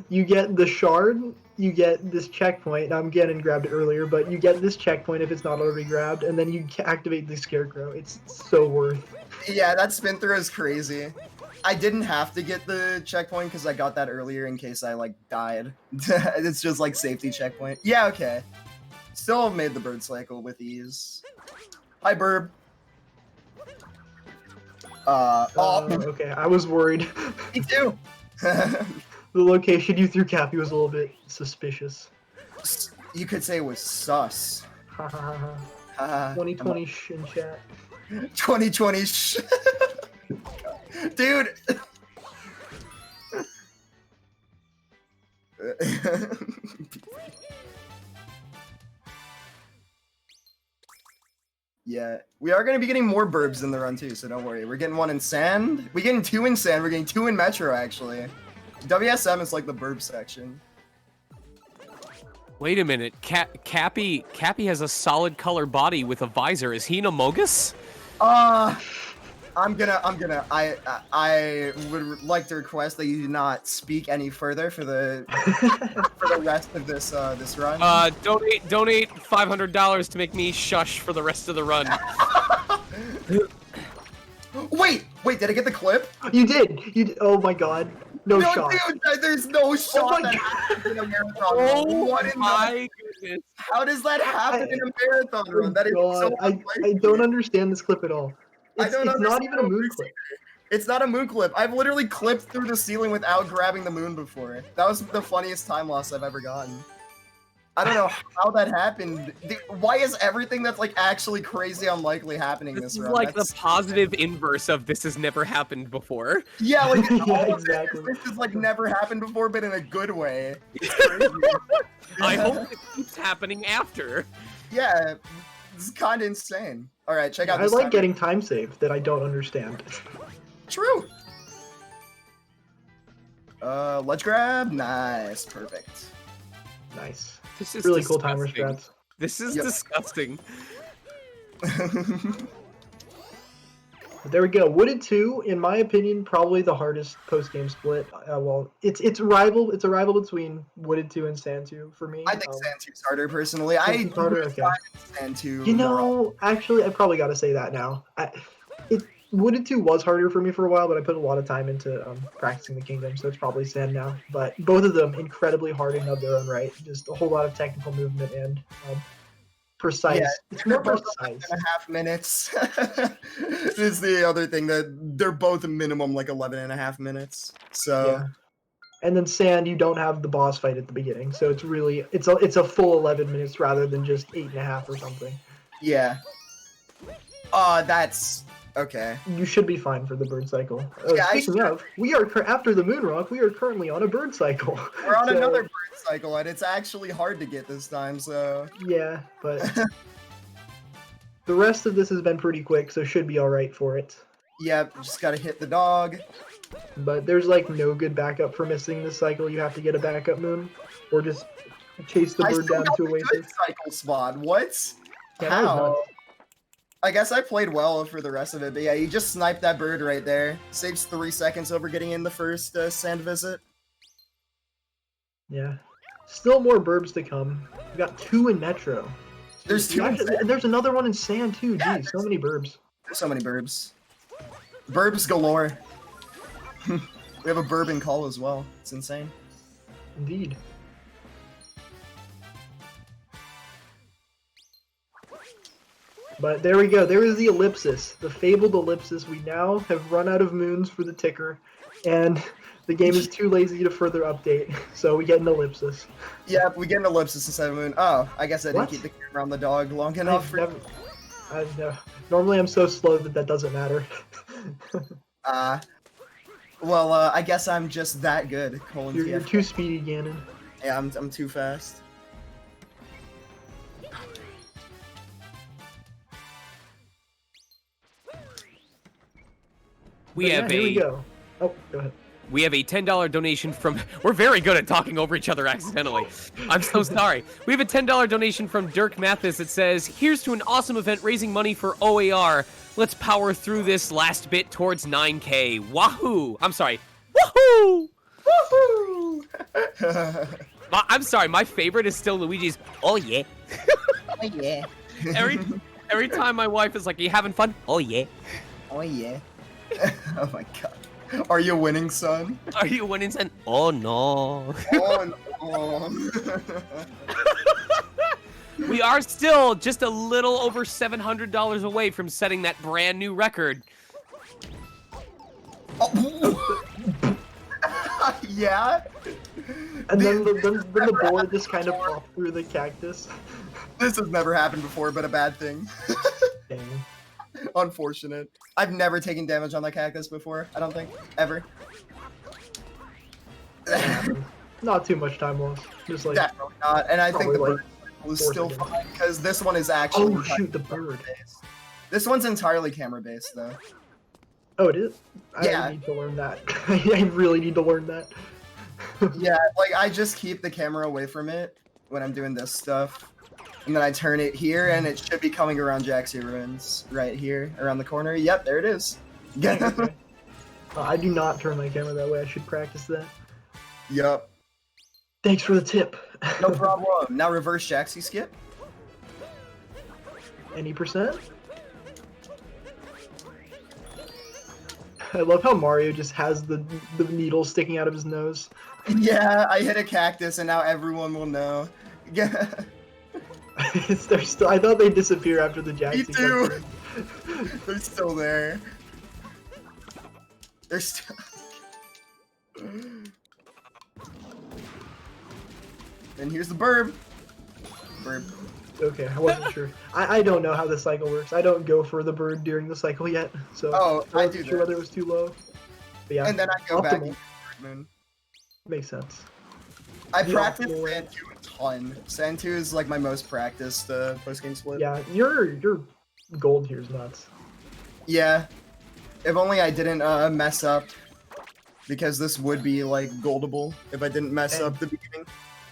You get the shard, you get this checkpoint. I'm getting grabbed it earlier, but you get this checkpoint if it's not already grabbed, and then you activate the scarecrow. It's so worth. Yeah, that spin throw is crazy. I didn't have to get the checkpoint because I got that earlier in case I like died. It's just like safety checkpoint. Yeah, okay. Still made the bird cycle with ease. Hi, Burb. Okay, I was worried. Me too. The location you threw Cappy was a little bit suspicious. You could say it was sus. Ha ha ha ha. Haha. 2020 in chat. 2020 Dude. Yeah, we are going to be getting more burbs in the run too, so don't worry. We're getting 1 in sand. We're getting 2 in sand. We're getting 2 in metro, actually. WSM is like the burb section. Wait a minute. Cappy has a solid color body with a visor. Is he an Amogus? I would like to request that you do not speak any further for the rest of this this run. Donate $500 to make me shush for the rest of the run. Wait, did I get the clip? You did. You did. Oh my god. No shot. Dude, there's no shot my that God. happens in a marathon run. Oh What in the- my goodness. How does that happen in a marathon Oh run? That is so god. I unlikely. don't understand this clip at all. I It's don't not understand even a moon this clip. It's not a moon clip. I've literally clipped through the ceiling without grabbing the moon before. That was the funniest time loss I've ever gotten. I don't know how that happened. Why is everything that's like actually crazy unlikely happening This this is run? like That's- the positive inverse of this has never happened before. Yeah, like Yeah, all of exactly. this has like never happened before, but in a good way. It's crazy. I hope it keeps happening after. Yeah, it's kind of insane. All right, check out I this. like timer. getting time saved that I don't understand. True. Ledge grab. Nice, perfect. Nice. This is Really cool timer disgusting. strats. This is Yep. disgusting. But there we go. Wooded 2, in my opinion, probably the hardest post-game split. Well, it's a rival between Wooded 2 and Sand 2 for me. I think Sand 2's harder personally. I Sand 2's harder? would Okay. find Sand 2 You more know, actually, I probably got to say that now. Wooded 2 was harder for me for a while, but I put a lot of time into practicing the Kingdom, so it's probably Sand now. But both of them incredibly hard in of their own right. Just a whole lot of technical movement and precise. Yeah, it's they're more both precise. 11.5 minutes. This is the other thing, that they're both a minimum like 11.5 minutes. So Yeah. And then Sand, you don't have the boss fight at the beginning, so it's really it's a full 11 minutes rather than just 8.5 or something. yeah. That's okay. You should be fine for the bird cycle. Yeah, Speaking of, we are after the moon rock. We are currently on a bird cycle. We're on So, another bird cycle, and it's actually hard to get this time. So Yeah, but the rest of this has been pretty quick, so should be all right for it. yeah, just gotta hit the dog. But there's like no good backup for missing this cycle. You have to get a backup moon, or just chase the I bird still down got to the a good oasis. cycle spot. What? Yeah, that was How? nuts. I guess I played well for the rest of it, but yeah, you just sniped that bird right there. Saves 3 seconds over getting in the first sand visit. Yeah. Still more burbs to come. We got 2 in Metro. There's 2 in And there's another one in Sand too. Yeah, Geez, so many burbs. There's so many burbs. Burbs galore. We have a bourbon call as well. It's insane. Indeed. But there we go. There is the ellipsis, the fabled ellipsis. We now have run out of moons for the ticker, and the game is too lazy to further update, so we get an ellipsis. Yeah, we get an ellipsis instead of moon. Oh, I guess I didn't What? keep the camera on the dog long enough. I've never, normally I'm so slow that doesn't matter. Well, I guess I'm just that good. Colon You're TF. too speedy, Ganon. Yeah, I'm too fast. We But yeah, have here we a go. Oh, go ahead. We have a $10 donation from. We're very good at talking over each other accidentally. I'm so sorry. We have a $10 donation from Dirk Mathis that says, "Here's to an awesome event raising money for OAR. Let's power through this last bit towards 9K. Wahoo! I'm sorry. Woohoo! Woohoo! I'm sorry. My favorite is still Luigi's. Oh yeah. Oh yeah. Every time my wife is like, "Are you having fun?" Oh yeah. Oh yeah. Oh my god. Are you winning, son? Are you winning? Son? Oh no. Oh no. We are still just a little over $700 away from setting that brand new record. Oh. Yeah? And then the board just kind of popped through the cactus. This has never happened before, but a bad thing. Dang. Unfortunate. I've never taken damage on that cactus before, I don't think. Ever. Not too much time lost. Just like, Definitely not. And I think the Probably bird was 4 still seconds. fine, because this one is actually oh shoot, the camera bird. based. This one's entirely camera based, though. Oh, it is? Yeah. I need to learn that. I really need to learn that. Yeah, like I just keep the camera away from it when I'm doing this stuff. And then I turn it here, and it should be coming around Jaxie Ruins right here, around the corner. Yep, there it is. Okay. I do not turn my camera that way. I should practice that. Yup. Thanks for the tip. No problem. Now reverse Jaxie skip. Any percent? I love how Mario just has the needle sticking out of his nose. Yeah, I hit a cactus, and now everyone will know. Yeah. They're still. I thought they'd disappear after the Jaxie. Me too. They're still there. They're still. And here's the burb. Burb. Okay, I wasn't sure. I don't know how the cycle works. I don't go for the bird during the cycle yet, so I wasn't do sure that. whether it was too low. But yeah, And then I go back optimal. into Bird Moon. Makes sense. I The practice optimal way. Sand 2 a ton. Sand 2 is like my most practiced post-game split. Yeah, your gold here is nuts. Yeah. If only I didn't mess up. Because this would be like goldable if I didn't mess up the beginning.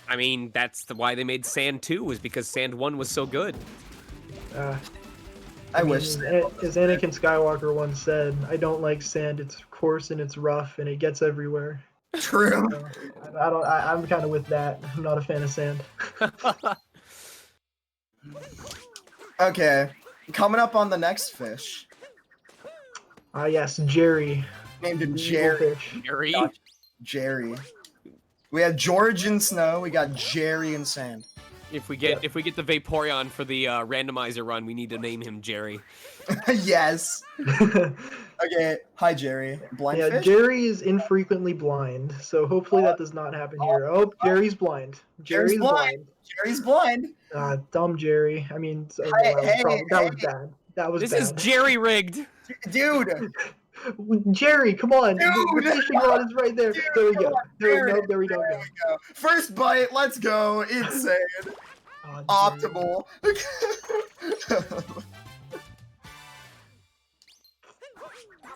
I mean, that's why they made Sand 2, was because Sand 1 was so good. I wish. As Anakin Skywalker once said, "I don't like sand. It's coarse and it's rough and it gets everywhere." True. So, I'm kind of with that. I'm not a fan of sand. Okay. Coming up on the next fish. Yes, Jerry. Named him the evil Jerry. fish. Jerry? Jerry. We have George in snow. We got Jerry in sand. If we get the Vaporeon for the randomizer run, we need to name him Jerry. Yes. Okay. Hi, Jerry. Blind Yeah, fish? Jerry is infrequently blind, so hopefully that does not happen here. Oh, Jerry's blind. Jerry's blind. Jerry's blind. Dumb Jerry. I mean, Hey, that was bad. That was This bad. is Jerry rigged. Dude. Jerry, come on. The Dude. fishing rod is right there. There we go. Jerry. There we go. Go. First bite. Let's go. Insane. Oh, Jerry. Optimal.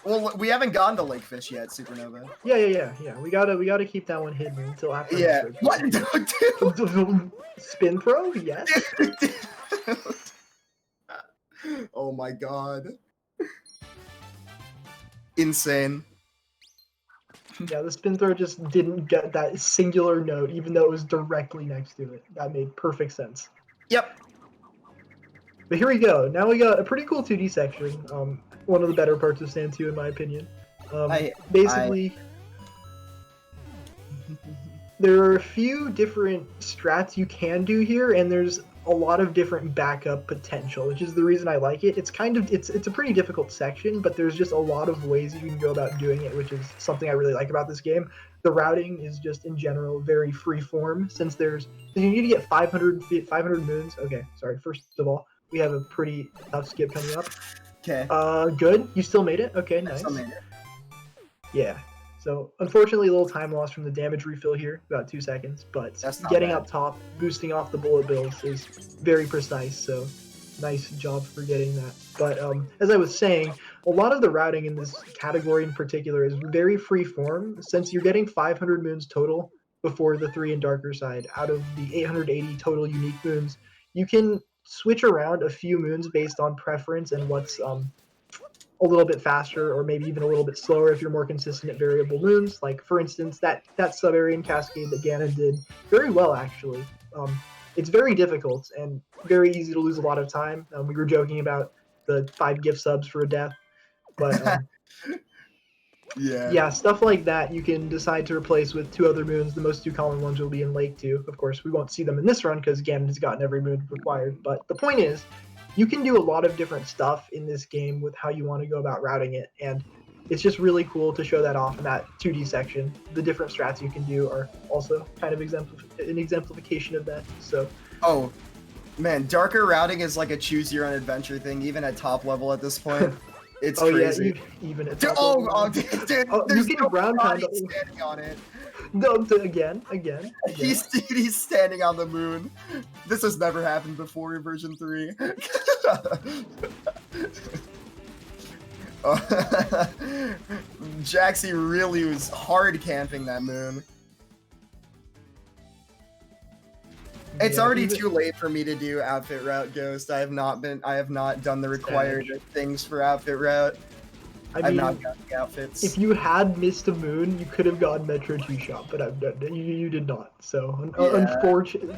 Well, we haven't gone to Lakefish yet, Supernova. Yeah. We gotta keep that one hidden until after. Yeah. the What? Dude. Spin throw? Yes. Oh my god. Insane. Yeah, the spin throw just didn't get that singular note, even though it was directly next to it. That made perfect sense. Yep. But here we go. Now we got a pretty cool 2D section. One of the better parts of Stand 2, in my opinion. Basically, there are a few different strats you can do here, and there's a lot of different backup potential, which is the reason I like it. It's a pretty difficult section, but there's just a lot of ways you can go about doing it, which is something I really like about this game. The routing is just in general very free form, since you need to get 500 moons. Okay, sorry. First of all, we have a pretty tough skip coming up. Okay. Good. You still made it. Okay, nice. Still made it. Yeah. So unfortunately, a little time loss from the damage refill here, about 2 seconds. But That's not getting bad. up top, boosting off the bullet bills is very precise. So nice job for getting that. But as I was saying, a lot of the routing in this category in particular is very free form, since you're getting 500 moons total before the 3 and darker side. Out of the 880 total unique moons, you can switch around a few moons based on preference and what's a little bit faster, or maybe even a little bit slower if you're more consistent at variable moons. Like, for instance, that sub-Aryan Cascade that Ganon did very well, actually. It's very difficult and very easy to lose a lot of time. We were joking about the 5 gift subs for a death, but yeah, stuff like that you can decide to replace with 2 other moons. The most 2 common ones will be in Lake 2. Of course, we won't see them in this run because Ganon has gotten every moon required, but the point is, you can do a lot of different stuff in this game with how you want to go about routing it, and it's just really cool to show that off in that 2D section. The different strats you can do are also kind of an exemplification of that. So, Oh, man, darker routing is like a choose your own adventure thing, even at top level at this point. It's crazy. Yeah, even at Dude, top level. dude, Oh, there's you can no ground pound body standing on it. No, again. He's standing on the moon. This has never happened before in version 3. Jaxie really was hard camping that moon. It's Yeah, already even- too late for me to do outfit route, Ghost. I have not done the required things for outfit route. I I've mean, not gotten the outfits. if you had missed a moon, you could have gotten Metro 2 Shop, but you did not. So unfortunately,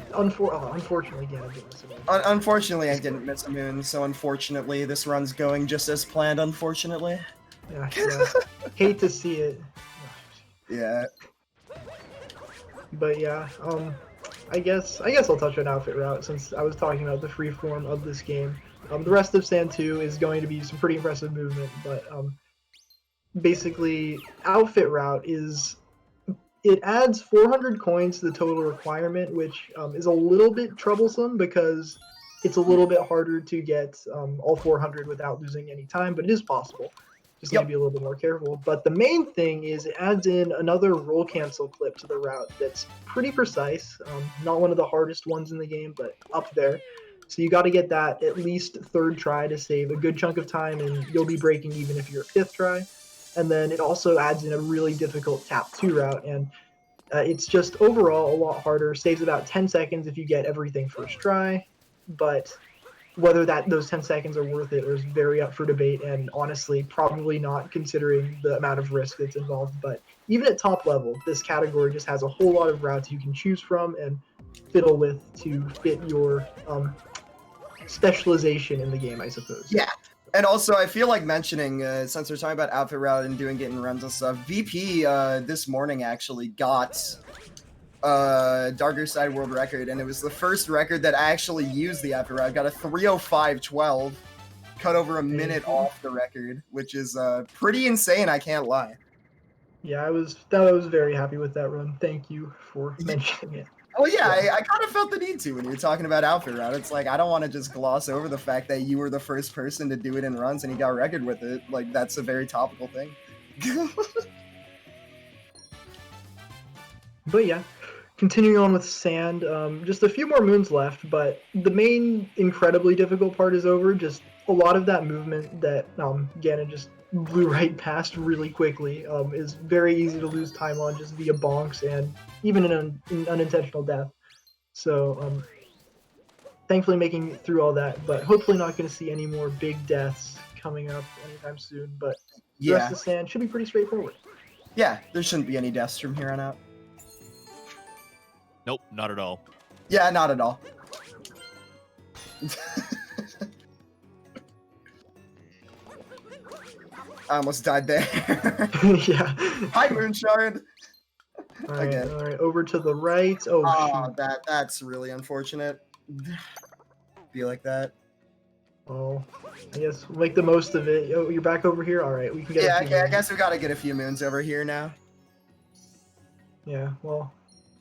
again, I didn't miss a moon. Unfortunately, I didn't miss a moon, so unfortunately, this run's going just as planned, unfortunately. Yeah. Hate to see it. Yeah. But yeah, I guess I'll touch on outfit route since I was talking about the freeform of this game. The rest of Sand 2 is going to be some pretty impressive movement, but basically, outfit route it adds 400 coins to the total requirement, which is a little bit troublesome because it's a little bit harder to get all 400 without losing any time, but it is possible. Just need to be a little bit more careful. But the main thing is it adds in another roll cancel clip to the route that's pretty precise. Not one of the hardest ones in the game, but up there. So you got to get that at least third try to save a good chunk of time, and you'll be breaking even if you're fifth try. And then it also adds in a really difficult tap 2 route, and it's just overall a lot harder. Saves about 10 seconds if you get everything first try, but whether those 10 seconds are worth it is very up for debate, and honestly, probably not considering the amount of risk that's involved. But even at top level, this category just has a whole lot of routes you can choose from and fiddle with to fit your specialization in the game, I suppose. Yeah. And also, I feel like mentioning, since we're talking about outfit route and getting runs and stuff, VP this morning actually got Darker Side world record, and it was the first record that actually used the outfit route. Got a 3:05:12, cut over a minute off the record, which is pretty insane. I can't lie. Yeah, I was very happy with that run. Thank you for mentioning it. Oh yeah, I kind of felt the need to when you're talking about outfit route. It's like I don't want to just gloss over the fact that you were the first person to do it in runs and you got a record with it. Like that's a very topical thing. But yeah, continuing on with Sand, just a few more moons left, but the main incredibly difficult part is over. Just a lot of that movement that Ganon just blew right past really quickly is very easy to lose time on just via bonks and even an unintentional death. So thankfully making it through all that, but hopefully not going to see any more big deaths coming up anytime soon. But the rest of Sand should be pretty straightforward. Yeah, there shouldn't be any deaths from here on out. Nope, not at all. Yeah, not at all. I almost died there. Yeah. Hi, Moonshard. All right, Again. all right, over to the right. Oh, shoot. That's really unfortunate. Be like that. Oh, I guess we'll make the most of it. Oh, you're back over here? All right, we can get Yeah, a few okay, I moons. guess we gotta get a few moons over here now. Yeah, well,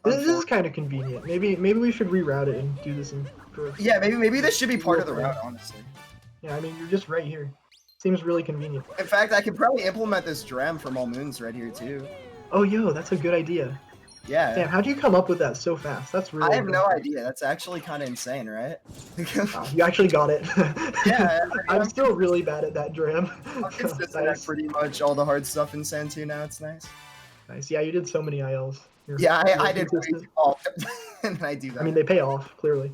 this is kind of convenient. Maybe we should reroute it and do this in first. Yeah, maybe this should be part of the route, honestly. Yeah, I mean, you're just right here. Seems really convenient. In fact, I could probably implement this dram from all moons right here, too. Oh, yo, that's a good idea. Yeah. Damn, how'd you come up with that so fast? That's really I have no impressive. idea. That's actually kind of insane, right? Wow, you actually got it. Yeah, I'm still really bad at that dram. I'm consistent at pretty much all the hard stuff in Sand 2 now. It's nice. Nice. Yeah, you did so many ILs. Yeah, I did. consistent. And I do that. I mean, they pay off, clearly.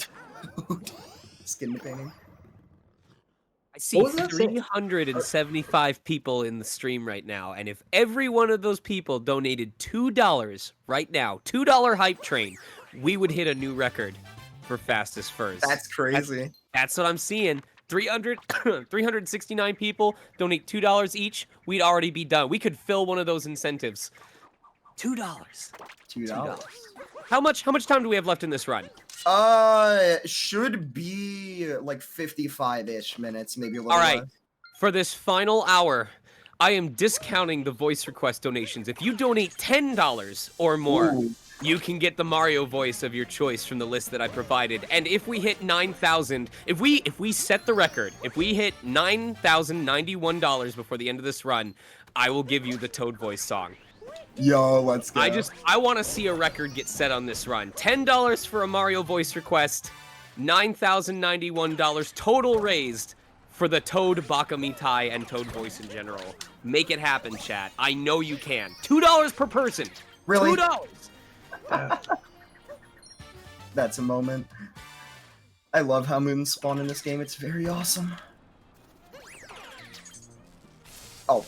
Skin painting. I see What was that saying? 375 people in the stream right now, and if every one of those people donated $2 right now, $2 hype train, we would hit a new record for fastest first. That's crazy. That's what I'm seeing. 369 people donate $2 each. We'd already be done. We could fill one of those incentives. $2. $2. How much time do we have left in this run? Should be like 55-ish minutes, maybe a little All right. less. For this final hour, I am discounting the voice request donations. If you donate $10 or more, Ooh. you can get the Mario voice of your choice from the list that I provided. And if we hit 9,000, if we set the record, if we hit $9,091 before the end of this run, I will give you the Toad voice song. Yo, let's go. I want to see a record get set on this run. $10 for a Mario voice request, $9,091 total raised for the Toad Bakamitai and Toad voice in general. Make it happen, chat. I know you can. $2 per person. Really? $2. That's a moment. I love how moons spawn in this game. It's very awesome. Oh,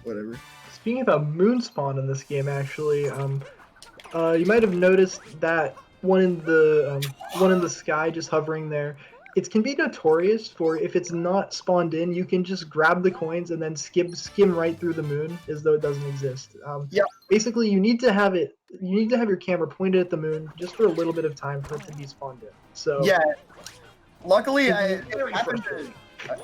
whatever. Speaking about moon spawn in this game, actually, you might have noticed that one in the sky just hovering there. It can be notorious for if it's not spawned in, you can just grab the coins and then skim right through the moon as though it doesn't exist. Yep. Basically, you need to have your camera pointed at the moon just for a little bit of time for it to be spawned in. So Yeah. Luckily, It's it very happened. frustrating.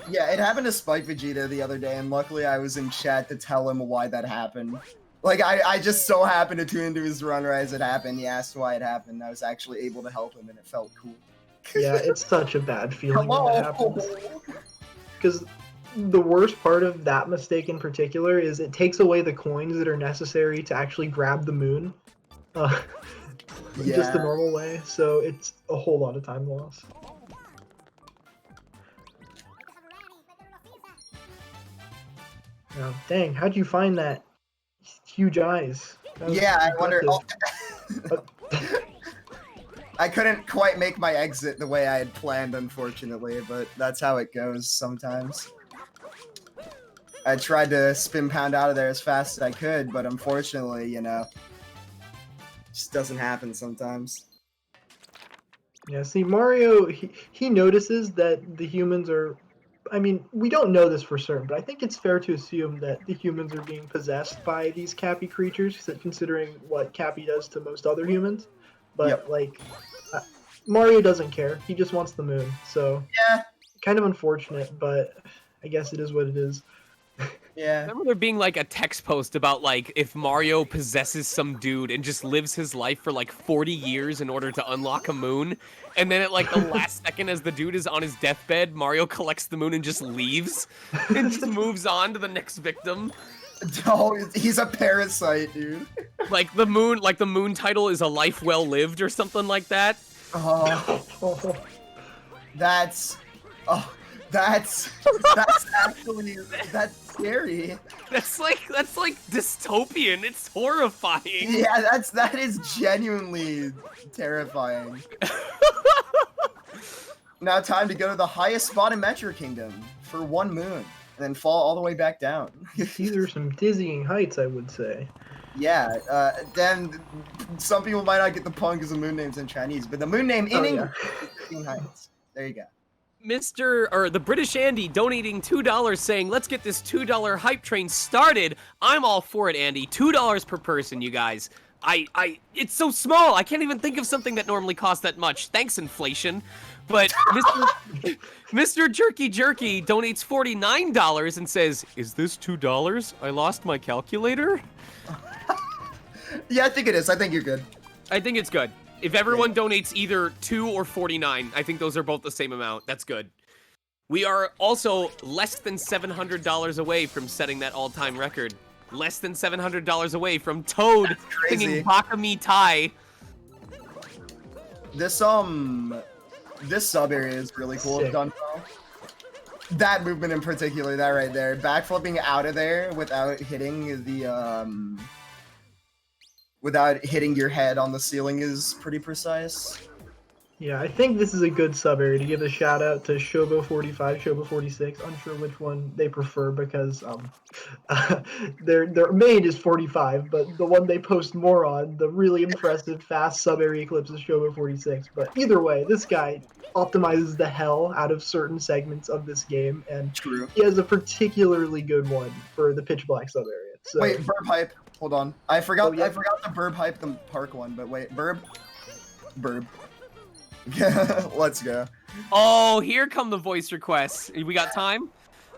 Yeah, it happened to Spike Vegeta the other day, and luckily I was in chat to tell him why that happened. Like, I just so happened to tune into his run right as it happened. He asked why it happened. I was actually able to help him, and it felt cool. Yeah, it's such a bad feeling when that happens. Hello! Because the worst part of that mistake in particular is it takes away the coins that are necessary to actually grab the moon. Just the Yeah. normal way, so it's a whole lot of time loss. Oh, dang, how'd you find that? Huge eyes. That was Yeah, I wonder. impressive. I couldn't quite make my exit the way I had planned, unfortunately, but that's how it goes sometimes. I tried to spin pound out of there as fast as I could, but unfortunately, you know, just doesn't happen sometimes. Yeah, see, Mario, he notices that the humans are. I mean, we don't know this for certain, but I think it's fair to assume that the humans are being possessed by these Cappy creatures, considering what Cappy does to most other humans. But, Yep. like, Mario doesn't care. He just wants the moon. So, Yeah, kind of unfortunate, but I guess it is what it is. yeah. Remember there being like a text post about like if Mario possesses some dude and just lives his life for like 40 years in order to unlock a moon, and then at like the last second as the dude is on his deathbed, Mario collects the moon and just leaves and just moves on to the next victim. Oh, he's a parasite, dude. Like the moon title is A Life Well Lived or something like that. Oh, that's actually, that's scary. That's like dystopian. It's horrifying. Yeah, that is genuinely terrifying. Now time to go to the highest spot in Metro Kingdom for one moon, and then fall all the way back down. These are some dizzying heights, I would say. Yeah, then some people might not get the pun because the moon name's in Chinese, but the moon name in Oh, English is 16 heights. There you go. The British Andy donating $2 saying, let's get this $2 hype train started. I'm all for it, Andy. $2 per person, you guys. It's so small. I can't even think of something that normally costs that much. Thanks, inflation. But Mr. Jerky Jerky donates $49 and says, is this $2? I lost my calculator. Yeah, I think it is. I think you're good. I think it's good. If everyone donates either 2 or 49, I think those are both the same amount. That's good. We are also less than $700 away from setting that all-time record. Less than $700 away from Toad singing Baka Me Tai. This sub area is really cool. Sick. If done well. That movement in particular, that right there, backflipping out of there without hitting the without hitting your head on the ceiling is pretty precise. Yeah, I think this is a good sub area to give a shout out to Shobo45, Shobo46. Unsure which one they prefer because their main is 45, but the one they post more on, the really impressive fast sub area clips is Shobo46. But either way, this guy optimizes the hell out of certain segments of this game, and True. he has a particularly good one for the pitch black sub area. So, Wait, burb hype. Hold on. I forgot. Oh, yeah. I forgot to burb hype the park one. But wait, burb. Let's go. Oh, here come the voice requests. We got time?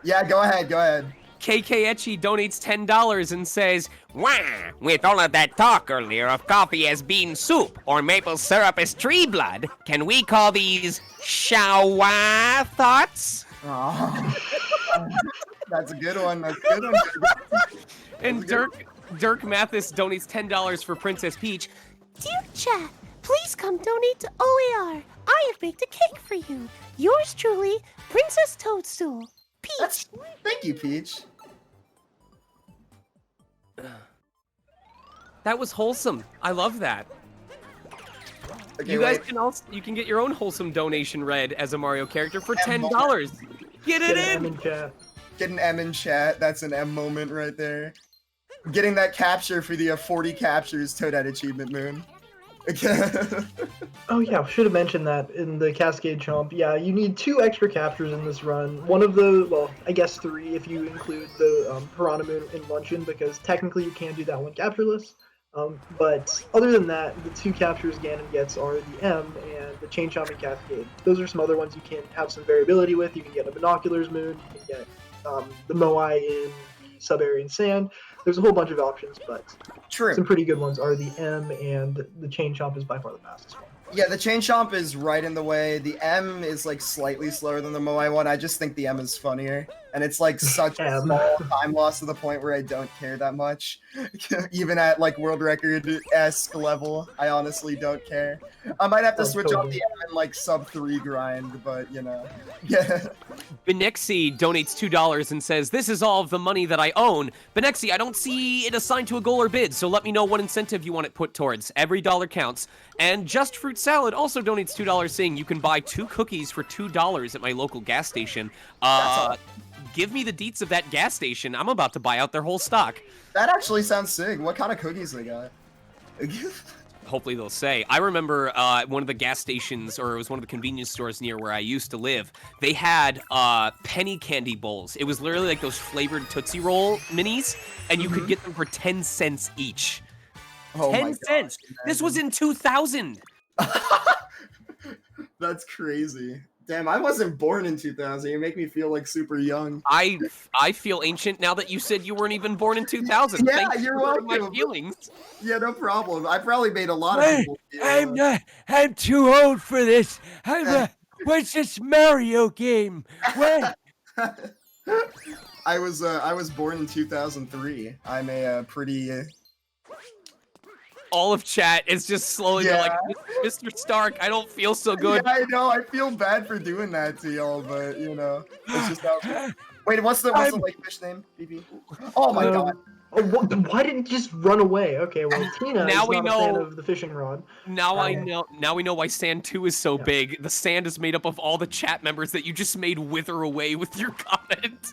Yeah, go ahead. Go ahead. KK Etchy donates $10 and says, Wah! With all of that talk earlier of coffee as bean soup or maple syrup as tree blood, can we call these shawa thoughts? Aw. That's a good one. That's a good one. and Dirk Mathis donates $10 for Princess Peach. Dear chat, please come donate to OAR. I have baked a cake for you. Yours truly, Princess Toadstool. Peach. Thank you, Peach. That was wholesome. I love that. Okay, You guys wait. you can get your own wholesome donation read as a Mario character for M $10. Get it Get an M in. in chat. Get an M in chat. That's an M moment right there. Getting that capture for the 40 captures Toadette achievement, Moon. Okay. Oh yeah, should have mentioned that in the Cascade Chomp. Yeah, you need 2 extra captures in this run. One of the, well, I guess 3 if you include the Piranha Moon in Luncheon, because technically you can do that one captureless. But other than that, the 2 captures Ganon gets are the M and the Chain Chomp and Cascade. Those are some other ones you can have some variability with. You can get a Binoculars Moon, you can get the Moai in the Sub-Area Sand. There's a whole bunch of options, but True. some pretty good ones are the M, and the Chain Chomp is by far the fastest one. Yeah, the Chain Chomp is right in the way. The M is like slightly slower than the Moai one. I just think the M is funnier. And it's like such a M. small time loss to the point where I don't care that much. Even at like world record-esque level, I honestly don't care. I might have to switch off totally. the M and like sub-3 grind, but you know. Yeah. Benexi donates $2 and says, "This is all of the money that I own. Benexi, I don't see it assigned to a goal or bid, so let me know what incentive you want it put towards. Every dollar counts." And Just Fruit Salad also donates $2 saying, "You can buy 2 cookies for $2 at my local gas station." Give me the deets of that gas station. I'm about to buy out their whole stock. That actually sounds sick. What kind of cookies they got? Hopefully they'll say. I remember at one of the gas stations, or it was one of the convenience stores near where I used to live, they had penny candy bowls. It was literally like those flavored Tootsie Roll minis, and you could get them for 10 cents each. Oh 10 my cents! gosh, This was in 2000! That's crazy. Damn, I wasn't born in 2000. You make me feel like super young. I feel ancient now that you said you weren't even born in 2000. Yeah, Thank you you're for hurting my welcome. feelings. Yeah, no problem. I probably made a lot of people feel, I'm too old for this. What's this Mario game? What? I was born in 2003. I'm a pretty All of chat is just slowly they're like, Mr. Stark, I don't feel so good. Yeah, I know. I feel bad for doing that to y'all, but you know, it's just how. Wait, what's the like fish name? BB. Oh my god. Oh, why didn't it just run away? Okay, well, Tina Now is we not a fan know- of the fishing rod. Now we know why Sand 2 is so big. The sand is made up of all the chat members that you just made wither away with your comment.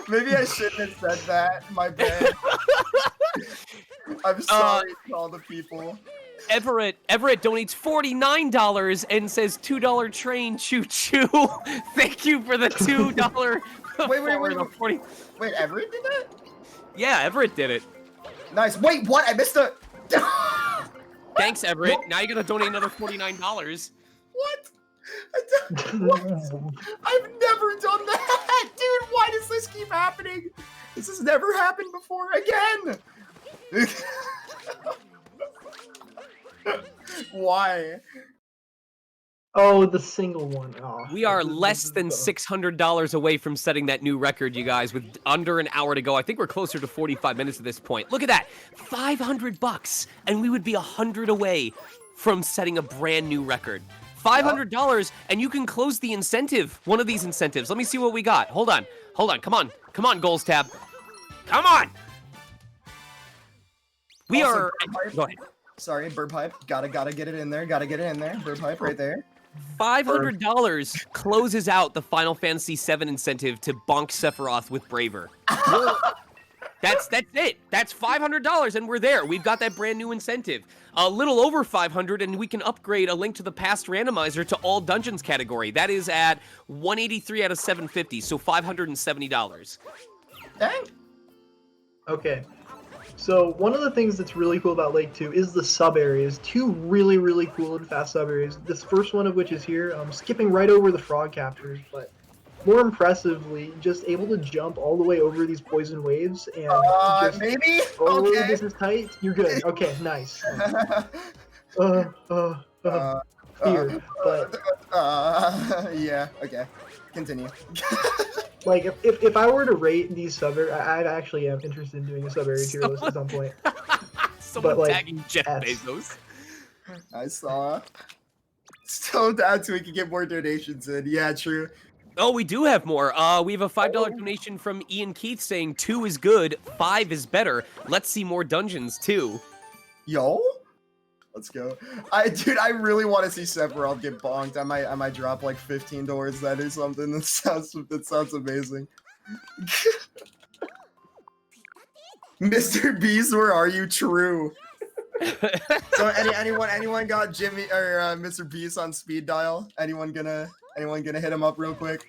Maybe I shouldn't have said that. My bad. I'm sorry to all the people. Everett donates $49 and says $2 train choo choo. Thank you for the $2. Wait. Wait, Everett did that? Yeah, Everett did it. Nice. Wait, what? I missed a. Thanks, Everett. Now you gotta donate another $49. What? What? I've never done that! Dude, why does this keep happening? This has never happened before again! Why? Oh, the single one. Oh, We are less than $600 away from setting that new record, you guys, with under an hour to go. I think we're closer to 45 minutes at this point. Look at that. $500, and we would be 100 away from setting a brand new record. $500, and you can close the incentive, one of these incentives. Let me see what we got. Hold on. Come on, goals tab. Come on. We Also, are. Go ahead. Sorry, burp pipe. Gotta get it in there. Gotta get it in there. Burp pipe right there. $500 closes out the Final Fantasy VII incentive to bonk Sephiroth with Braver. That's it. That's $500, and we're there. We've got that brand new incentive. A little over 500, and we can upgrade a Link to the Past randomizer to all dungeons category. That is at 183 out of 750, so $570. Dang. Okay. So one of the things that's really cool about Lake 2 is the sub-areas. 2 really, really cool and fast sub-areas. This first one of which is here. I'm skipping right over the frog captures, but more impressively, just able to jump all the way over these poison waves and just maybe? oh, Okay. this is tight. You're good. Okay, nice. Fear, but yeah, okay. Continue. like if I were to rate these sub, I actually am interested in doing a sub area tier list at some point. Someone But, like, tagging Jeff S. Bezos. I saw. So down so we can get more donations in. Yeah, true. Oh, we do have more. We have a $5 donation from Ian Keith saying 2 is good, 5 is better. Let's see more dungeons too. Yo? Let's go. Dude, I really want to see Sephiroth get bonked. I might drop like $15 towards that or something. That sounds amazing. Mr. Beast, where are you? True. So anyone got Jimmy or Mr. Beast on speed dial? Anyone gonna hit him up real quick?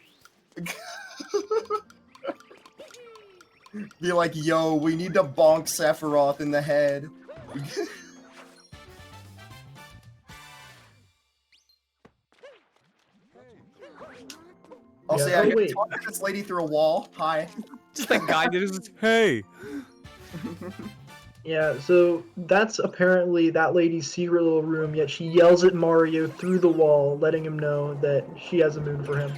Be like, yo, we need to bonk Sephiroth in the head. Also, yeah, wait. talk to this lady through a wall. Hi. Just that guy that is, hey. Yeah, so that's apparently that lady's secret little room, yet she yells at Mario through the wall, letting him know that she has a moon for him.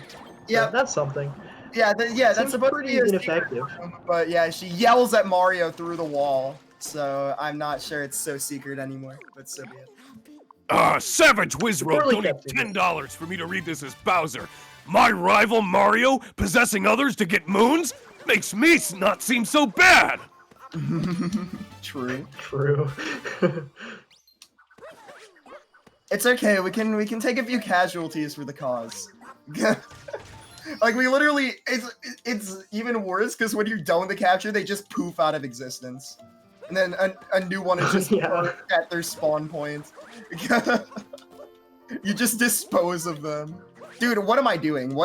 Yeah, So that's something. Yeah, that's Seems supposed pretty to be ineffective. Room, but yeah, she yells at Mario through the wall, so I'm not sure it's so secret anymore. But so be it. Savage Wizroad Poorly donated kept $10 for me to read this as Bowser. My rival Mario possessing others to get moons makes me not seem so bad. True. True. It's okay. We can take a few casualties for the cause. Like we literally, it's even worse because when you're done with the capture, they just poof out of existence, and then a new one is just Yeah. at their spawn point. You just dispose of them, dude. What am I doing?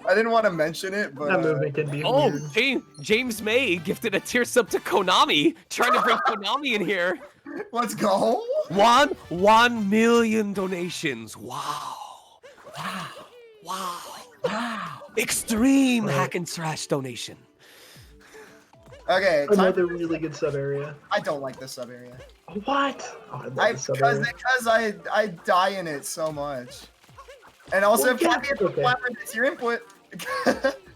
I didn't want to mention it, but That movement can be Oh, weird. James May gifted a tier sub to Konami, trying to bring Konami in here. let's go. 1 million donations. Wow. Extreme hack and slash donation. Okay, time Another really good sub area. I don't like this sub area. What? Oh, I love the sub Because area. I die in it so much, and also Well, if yeah, Cappy okay. it's your input.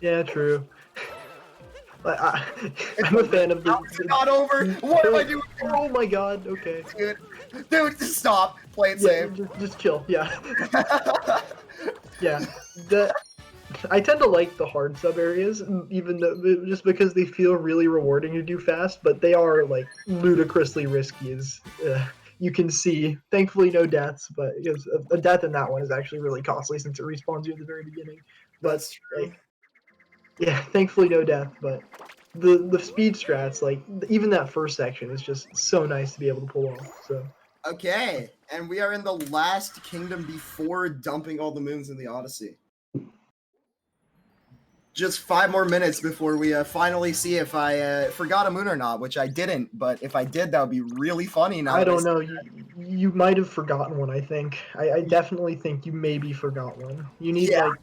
Yeah, true. But I'm a fan of It's the. not over. What am I doing? Oh my god. Okay. Dude, just stop. Play it Yeah, safe. just chill. Yeah. Yeah. I tend to like the hard sub areas, even though just because they feel really rewarding to do fast, but they are like ludicrously risky. As you can see, thankfully no deaths, but because a death in that one is actually really costly since it respawns you at the very beginning. But That's true. like, yeah, thankfully no death, but the speed strats, like even that first section is just so nice to be able to pull off. So Okay, and we are in the last kingdom before dumping all the moons in the Odyssey. Just 5 more minutes before we finally see if I forgot a moon or not, which I didn't. But if I did, that would be really funny. Now I that don't know. You might have forgotten one. I think. I definitely think you maybe forgot one. You need Yeah. like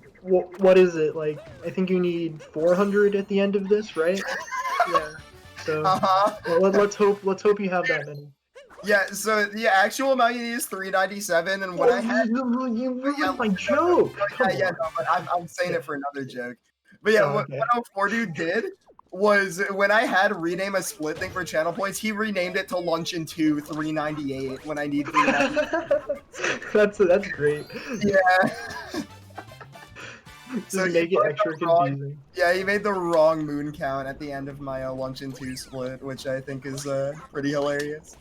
what is it like? I think you need 400 at the end of this, right? Yeah. So well, let's hope you have that many. Yeah. So the actual amount you need is 397, and what I had. You ruined my joke. Come Yeah, on. no, but I'm saying it for another joke. But yeah, Oh, okay. what 04 dude did was when I had rename a split thing for channel points, he renamed it to Luncheon 2 398 when I need 398. That's great. Yeah. Just So make you it put extra the wrong- confusing. Yeah, he made the wrong moon count at the end of my Luncheon 2 split, which I think is pretty hilarious.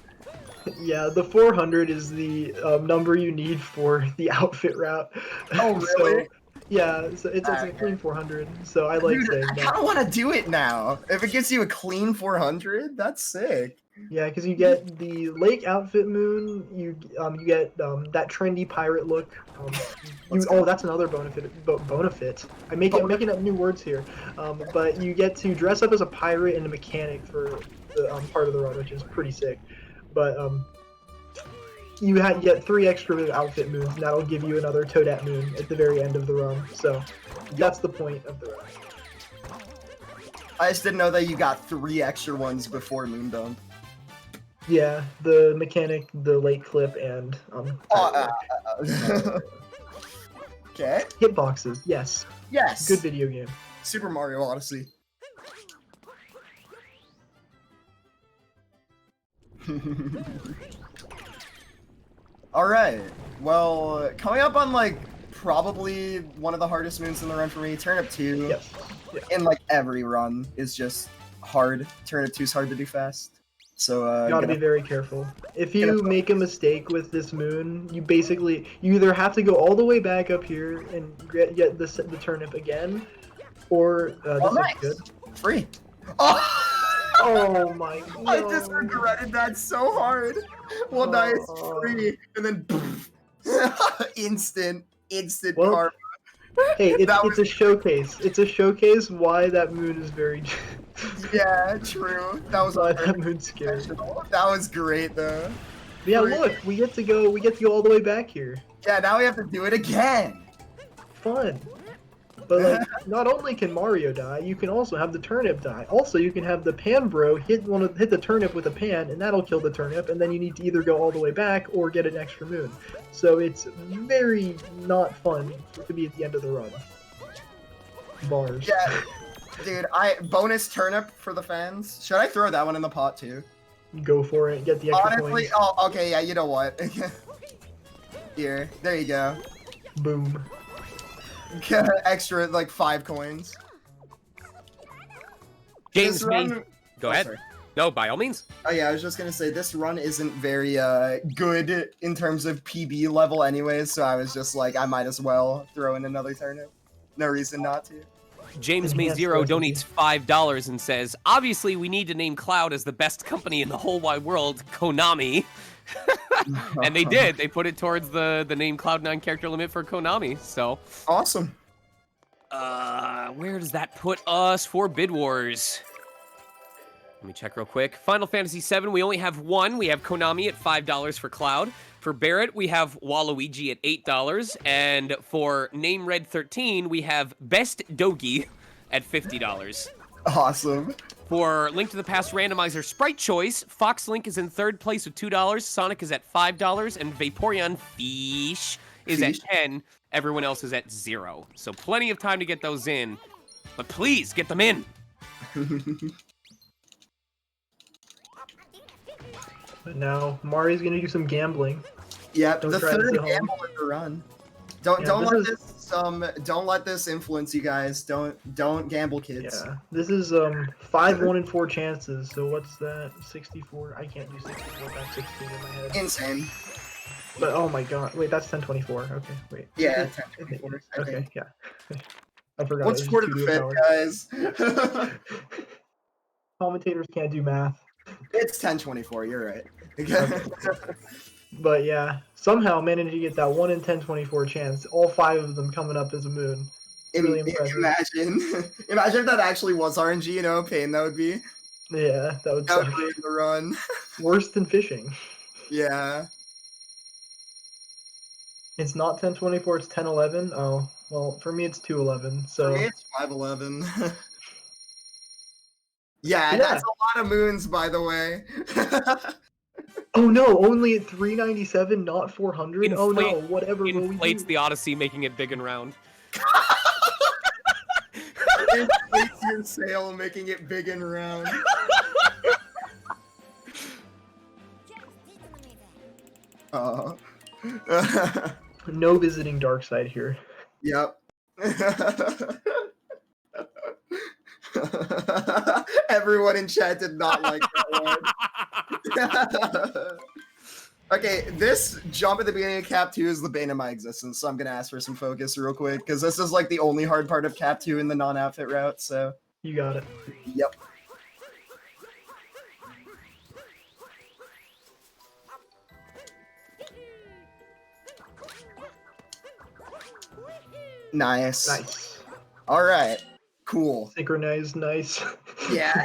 Yeah, the 400 is the number you need for the outfit route. Oh, really? So, yeah, so it's a clean 400. So I like Dude, saying I that. kind of want to do it now. If it gets you a clean 400, that's sick. Yeah, because you get the lake outfit moon. You get that trendy pirate look. That's another bonafit. I'm making up new words here. But you get to dress up as a pirate and a mechanic for the part of the run, which is pretty sick. But you get 3 extra outfit moons, and that'll give you another Toadette moon at the very end of the run. So that's the point of the run. I just didn't know that you got 3 extra ones before Moondome. Yeah, the mechanic, the lake clip, and Okay. hitboxes. Yes, Yes. good video game. Super Mario Odyssey. Alright, well, coming up on like probably one of the hardest moons in the run for me, Turnip 2, Yes. in like every run is just hard. Turnip 2 is hard to do fast. So You gotta be very careful. If you make a mistake with this moon, you either have to go all the way back up here and get the turnip again, or this looks nice. good. Free. Oh! Oh my god. I just regretted that so hard. Well, nice, free, and then instant Well, karma. Hey, it's a showcase. It's a showcase why that moon is very. Yeah, true. That was why that moon's scary. That was great though. Yeah, look, we get to go all the way back here. Yeah, now we have to do it again. Fun. But like, not only can Mario die, you can also have the turnip die. Also, you can have the pan bro hit the turnip with a pan, and that'll kill the turnip, and then you need to either go all the way back or get an extra moon. So it's very not fun to be at the end of the run. Bars. Yeah, dude. Bonus turnip for the fans. Should I throw that one in the pot too? Go for it. Get the extra Honestly, points. oh, okay, yeah. You know what? Here, there you go. Boom. Get extra like 5 coins. James, This run- go Oh, ahead. sorry. No, by all means. Oh yeah, I was just gonna say this run isn't very good in terms of PB level anyways, so I was just like, I might as well throw in another turnip. No reason not to. James Enhanced May Zero recipe. donates $5 and says, obviously we need to name Cloud as the best company in the whole wide world, Konami. And they did. They put it towards the name Cloud9 character limit for Konami. So, Awesome. where does that put us for Bid Wars? Let me check real quick. Final Fantasy VII, we only have one. We have Konami at $5 for Cloud. For Barrett, we have Waluigi at $8. And for Name Red 13, we have Best Dogi at $50. Awesome. For Link to the Past Randomizer Sprite Choice, Fox Link is in 3rd place with $2, Sonic is at $5, and Vaporeon Fish is at 10. Everyone else is at 0. So plenty of time to get those in, but please get them in. But now Mario's gonna do some gambling. Yep, Don't the try this third at home. gamble in the run. Don't don't let this influence you guys. Don't gamble, kids. Yeah, this is 5 1 in 4 chances. So what's that? 64. I can't do 64. That's 16 in my head. Insane. But oh my god, wait, that's 1024. Okay, wait. Yeah, I think it is. Okay, yeah. I forgot. What's it was score to just the 2 fit, power. guys? Commentators can't do math. It's 1024. You're right. But yeah, somehow managed to get that 1 in 1024 chance. All 5 of them coming up as a moon. Really impressive. Imagine if that actually was RNG. You know, pain that would be. Yeah, that would That would suck. be in the run. Worse than fishing. Yeah. It's not 1024, it's 1011. Oh, well, for me it's 211. So For me, it's 511. Yeah, Yeah. that's a lot of moons, by the way. oh no, only at 397, not 400. Oh no, Inflate- whatever will we Inflates do? the Odyssey, making it big and round. Inflates your sail, making it big and round. No visiting dark side here. Yep. Everyone in chat did not like that one. Okay, this jump at the beginning of Cap 2 is the bane of my existence, so I'm gonna ask for some focus real quick, because this is like the only hard part of Cap 2 in the non-outfit route, so... You got it. Yep. Nice. Nice. Alright. Cool. Synchronized, nice. Yeah.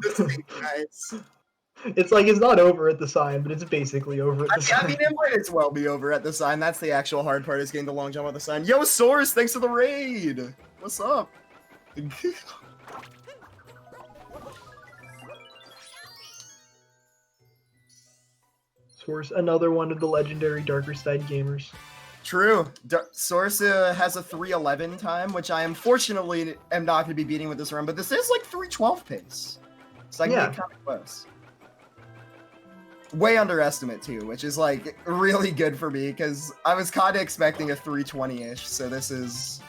This is nice. It's like it's not over at the sign, but it's basically over at the I sign. mean, it might as well be over at the sign. That's the actual hard part, is getting the long jump at the sign. Yo, Source, thanks for the raid! What's up? Source, another one of the legendary darker side gamers. True. Source has a 3:11 time, which I unfortunately am not going to be beating with this run, but this is like 3:12 pace. So I can Yeah. get kind of close. Way underestimate too, which is like really good for me, because I was kind of expecting a 3:20-ish, so this is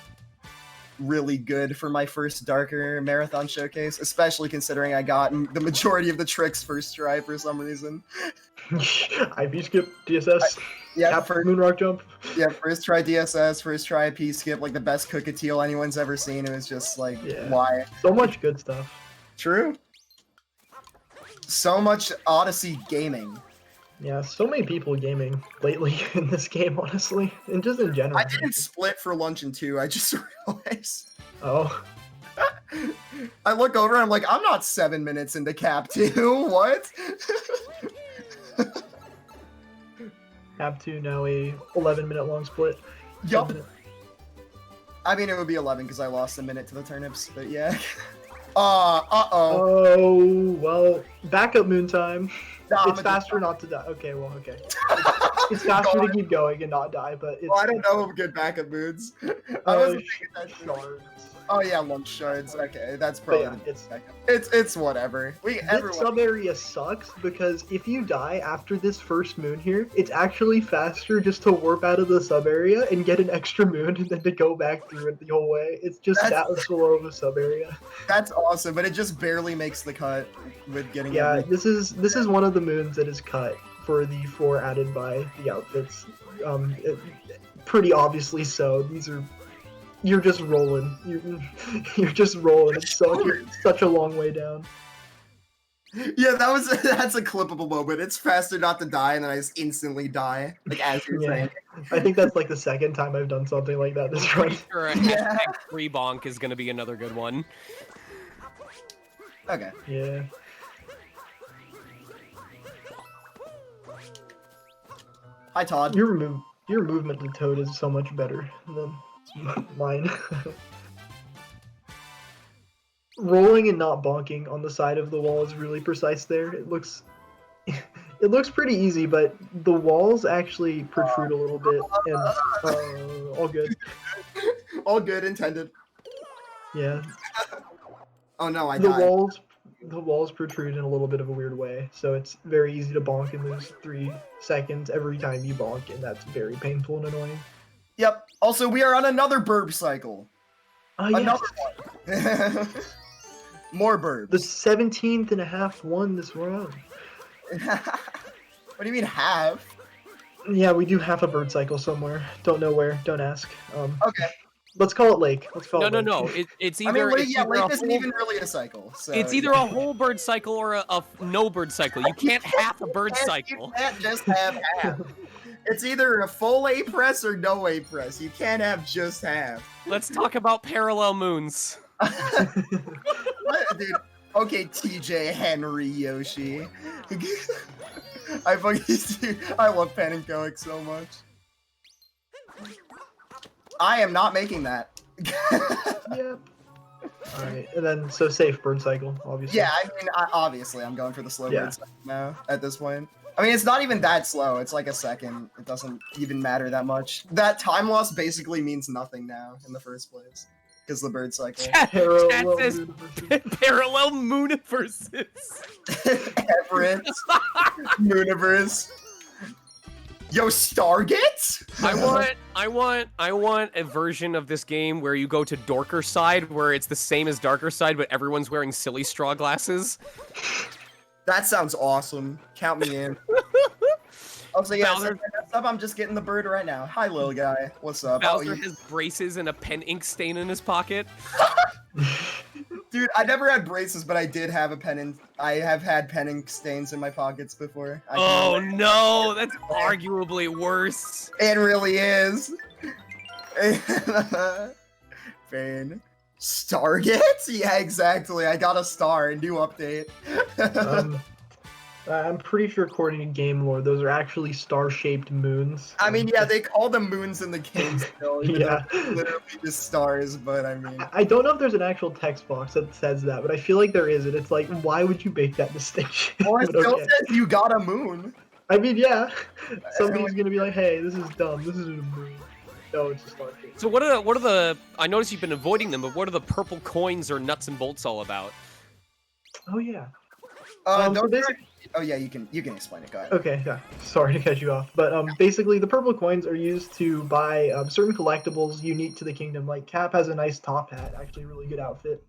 really good for my first Darker Marathon showcase, especially considering I got the majority of the tricks first try for some reason. IP skip, DSS, Yeah, cap, moonrock jump. Yeah, first try DSS, first try P skip, like the best Cookateel anyone's ever seen. It was just like, why? So much good stuff. True. So much Odyssey gaming. Yeah, so many people gaming lately in this game, honestly, and just in general. I didn't split for Luncheon 2, I just realized. Oh. I look over and I'm like, I'm not 7 minutes into Cap 2, what? Cap 2 now a 11-minute long split. Yup. I mean, it would be 11 because I lost a minute to the turnips, but yeah. Uh-oh. Oh, well, backup moon time. Nah, it's faster not to die. Okay, well, okay. It's faster to keep going and not die, but it's... Well, I don't know of good backup moods. I wasn't paying attention. Shards. Oh yeah, lunch shards. Okay, that's probably Yeah, it's whatever. This sub area sucks because if you die after this first moon here, it's actually faster just to warp out of the sub area and get an extra moon than to go back through it the whole way. It's just that slow of a sub area. That's awesome, but it just barely makes the cut with getting. Yeah, this is one of the moons that is cut for the 4 added by the outfits. Pretty obviously so. These are. You're just rolling. You're just rolling. It's such a long way down. Yeah, that's a clippable moment. It's faster not to die, and then I just instantly die, like as you're saying. I think that's like the second time I've done something like that this run. Or a hashtag free bonk is gonna be another good one. Okay. Yeah. Hi, Todd. Your movement to Toad is so much better than mine. Rolling and not bonking on the side of the wall is really precise there. It looks pretty easy, but the walls actually protrude a little bit, and all good. All good intended. Yeah. Oh no, I the died. The walls protrude in a little bit of a weird way, so it's very easy to bonk and lose 3 seconds every time you bonk, and that's very painful and annoying. Yep. Also, we are on another burb cycle. Yes. Another one. More burbs. The 17th and a half one this round. What do you mean have? Yeah, we do have a bird cycle somewhere. Don't know where. Don't ask. Okay. Let's call it Lake. Let's call it Lake. No. It's I either. mean, It's Lake isn't even really a cycle. So, It's either a whole bird cycle or a no bird cycle. You can't have a bird cycle. You can't just have half. It's either a full A press or no A press. You can't have just half. Let's talk about parallel moons. What, dude? Okay, TJ Henry Yoshi. I love Panenkoic so much. I am not making that. Yep. Alright, and then, so safe bird cycle, obviously. Yeah, I mean, obviously, I'm going for the slow Yeah. bird cycle now, at this point. I mean, it's not even that slow. It's like a second. It doesn't even matter that much. That time loss basically means nothing now in the first place. Because the bird cycle. Chat says parallel mooniverses. Everett. Mooniverse. Yo, Stargate? I want a version of this game where you go to Dorker Side, where it's the same as Darker Side, but everyone's wearing silly straw glasses. That sounds awesome. Count me in. Also, yeah, Bowser, I'm just getting the bird right now. Hi, little guy. What's up? Bowser has braces and a pen ink stain in his pocket. Dude, I never had braces, but I did have a pen ink. I have had pen ink stains in my pockets before. Oh no, that's arguably worse. It really is. Fane. Stargate? Yeah, exactly. I got a star. New update. I'm pretty sure according to Game Lore, those are actually star-shaped moons. I mean, yeah, they call them moons in the game still. Even Yeah. though they're literally just stars, but I mean... I don't know if there's an actual text box that says that, but I feel like there is, and it's like, why would you make that distinction? Well, it But still okay. says you got a moon. I mean, yeah. Somebody's gonna be like, hey, this is dumb. This isn't a moon. No, it's a star-shaped. So what are the? I noticed you've been avoiding them, but what are the purple coins or nuts and bolts all about? Oh, yeah. Uh, so those basic- are- oh yeah, you can explain it. Go ahead. Okay, yeah. Sorry to cut you off, but basically the purple coins are used to buy certain collectibles unique to the kingdom. Like Cap has a nice top hat, actually a really good outfit,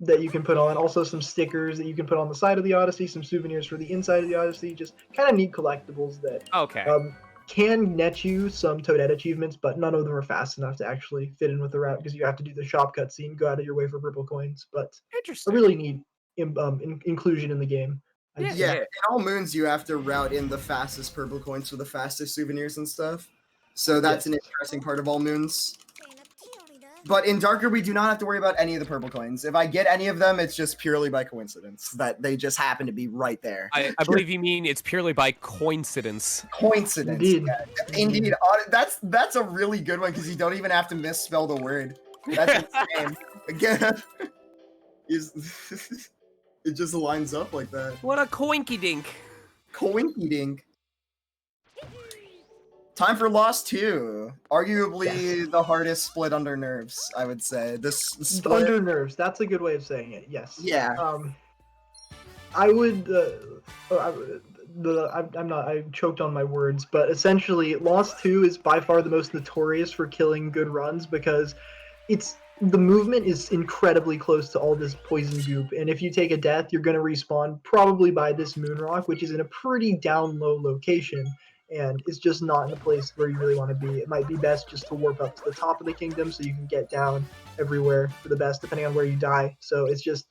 that you can put on. Also some stickers that you can put on the side of the Odyssey, some souvenirs for the inside of the Odyssey. Just kind of neat collectibles that Okay. can net you some Toadette achievements, but none of them are fast enough to actually fit in with the route because you have to do the shop cutscene, go out of your way for purple coins. But a Interesting. really neat inclusion in the game. I'd Yeah, say. Yeah, in all moons you have to route in the fastest purple coins for the fastest souvenirs and stuff. So that's an interesting part of all moons. But in Darker, we do not have to worry about any of the purple coins. If I get any of them, it's just purely by coincidence that they just happen to be right there. I believe you mean it's purely by coincidence. Coincidence. Indeed. Yeah. Indeed. That's a really good one because you don't even have to misspell the word. That's insane. Again, it just lines up like that. What a coinky dink. Coinky dink. Time for Lost 2. Arguably the hardest split under nerves, I would say. This split. Under nerves. That's a good way of saying it. Yes. Yeah. I would. I'm not. I choked on my words, but essentially, Lost 2 is by far the most notorious for killing good runs because the movement is incredibly close to all this poison goop, and if you take a death, you're going to respawn probably by this moon rock, which is in a pretty down low location. And it's just not in a place where you really want to be. It might be best just to warp up to the top of the kingdom so you can get down everywhere for the best, depending on where you die. So it's just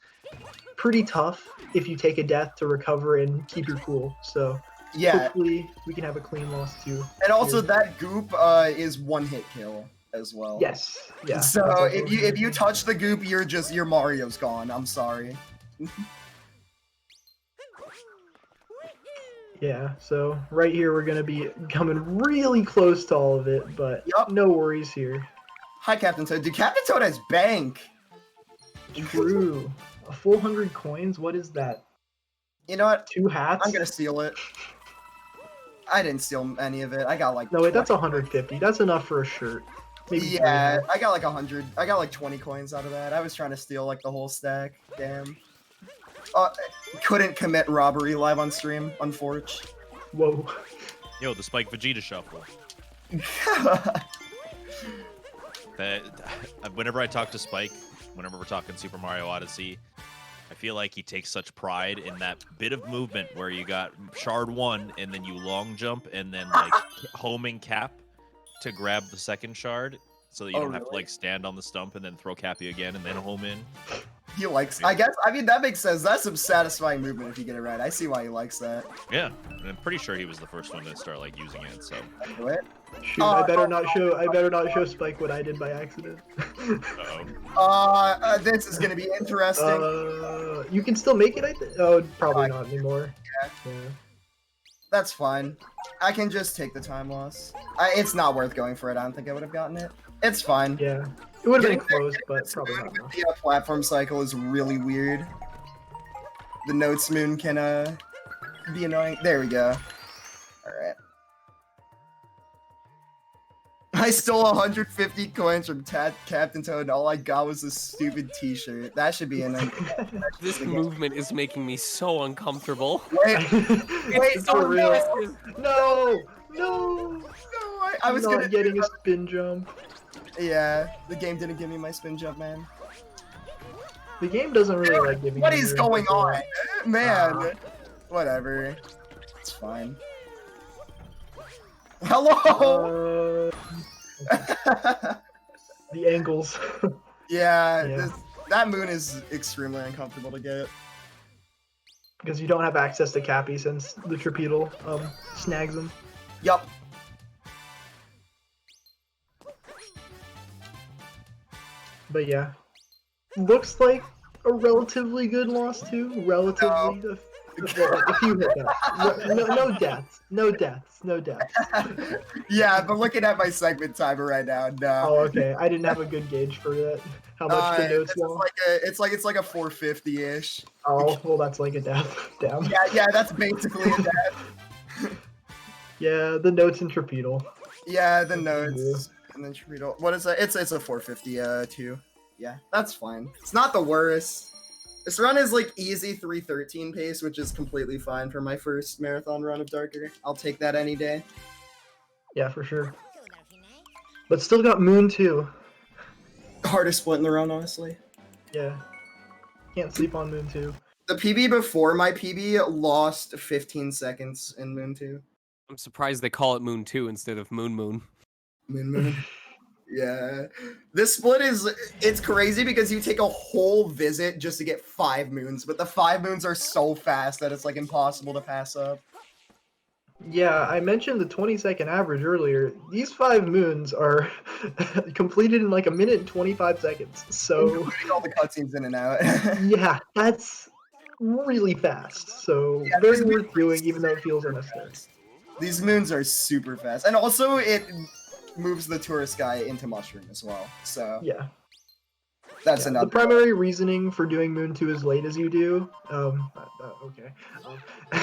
pretty tough if you take a death to recover and keep your cool. So Yeah. hopefully we can have a clean loss too. And also that goop is one hit kill as well. Yes. Yeah. So that's if you touch the goop, your Mario's gone. I'm sorry. Yeah, so right here we're gonna be coming really close to all of it, but Yup. no worries here. Hi, Captain Toad. Dude, Captain Toad has bank. True. A full 100 coins? What is that? You know what? 2 hats? I'm gonna steal it. I didn't steal any of it. I got like. No, wait, that's 20. 150. That's enough for a shirt. Maybe Yeah, 300. I got like 100. I got like 20 coins out of that. I was trying to steal like the whole stack. Damn. Couldn't commit robbery live on stream, unfortunately. Whoa. Yo, the Spike Vegeta shuffle. Whenever I talk to Spike, whenever we're talking Super Mario Odyssey, I feel like he takes such pride in that bit of movement where you got shard 1 and then you long jump and then like homing Cap to grab the second shard so that you don't have to really? like stand on the stump and then throw Cappy again and then home in. He likes. I guess. I mean, that makes sense. That's some satisfying movement if you get it right. I see why he likes that. Yeah, and I'm pretty sure he was the first one to start like using it. So, Do it. Shoot, I better not show Spike what I did by accident. uh-oh. This is gonna be interesting. You can still make it, I think. Oh, probably not anymore. Yeah. That's fine. I can just take the time loss. It's not worth going for it. I don't think I would have gotten it. It's fine. Yeah. It would have been Getting close, but probably not enough. The platform cycle is really weird. The notes moon can be annoying. There we go. Alright. I stole 150 coins from Captain Toad and all I got was a stupid t-shirt. That should be enough. This movement is making me so uncomfortable. Wait, It's for so real. impressive. No! no, I was not gonna getting a spin jump. Yeah, the game didn't give me my spin jump, man. The game doesn't really like giving What you is your going input. on? Man. Whatever. It's fine. Hello! The angles. yeah, that moon is extremely uncomfortable to get. Because you don't have access to Cappy since the Tripedal snags him. Yup. But yeah. Looks like a relatively good loss too. Relatively. A few hiccups. No deaths. No deaths. No deaths. Yeah, but looking at my segment timer right now, no. Oh, okay. I didn't have a good gauge for that. How much the notes were. It's like a 450-ish. Oh, well, that's like a death. Damn. Yeah, that's basically a death. Yeah, the notes in Tripedal. Yeah, the notes and then Tripedal. What is that? It's a 450 too. Yeah, that's fine. It's not the worst. This run is like easy 3:13 pace, which is completely fine for my first marathon run of Darker. I'll take that any day. Yeah, for sure. But still got Moon too. Hardest split in the run, honestly. Yeah. Can't sleep on Moon 2. The PB before my PB lost 15 seconds in Moon 2. I'm surprised they call it Moon 2 instead of Moon Moon. Moon. Yeah. This split it's crazy because you take a whole visit just to get 5 moons, but the 5 moons are so fast that it's like impossible to pass up. Yeah, I mentioned the 20-second average earlier. These 5 moons are completed in like a minute and 25 seconds. So Including all the cutscenes in and out. yeah, that's really fast. So Yeah, very these worth moons doing, are even though it super feels unnecessary. fast. These moons are super fast. And also it moves the tourist guy into Mushroom as well. So Yeah. that's Yeah, another the primary reasoning for doing Moon 2 as late as you do,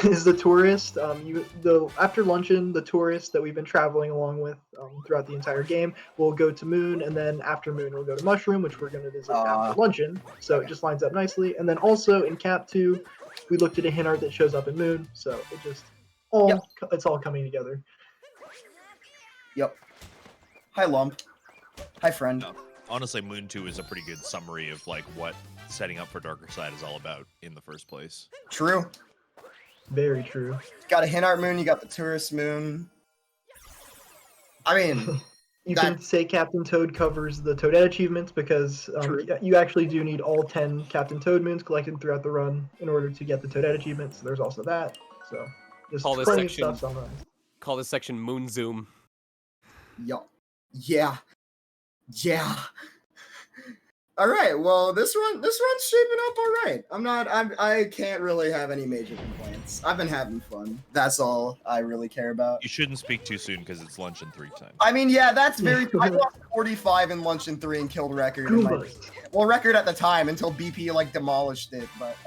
is the tourist. After luncheon, the tourist that we've been traveling along with throughout the entire game will go to Moon, and then after Moon we'll go to Mushroom, which we're going to visit after luncheon. So it just lines up nicely. And then also in Cap 2, we looked at a hint art that shows up in Moon, so it just it's all coming together. Yep. Hi Lump. Hi friend. Honestly, Moon 2 is a pretty good summary of like what setting up for Darker Side is all about in the first place. True. Very true. Got a hint art moon, you got the tourist moon. I mean, You can say Captain Toad covers the Toadette achievements because you actually do need all 10 Captain Toad moons collected throughout the run in order to get the Toadette achievements. So there's also that. So there's Call this plenty of section- stuff summarized. Call this section Moon Zoom. yup. Yeah. Yeah. All right. Well, this run's shaping up all right. I can't really have any major complaints. I've been having fun. That's all I really care about. You shouldn't speak too soon because it's luncheon 3 times. I mean, yeah, that's very. I lost 45 in luncheon 3 and killed record. In my, Goombas. record at the time until BP like demolished it. But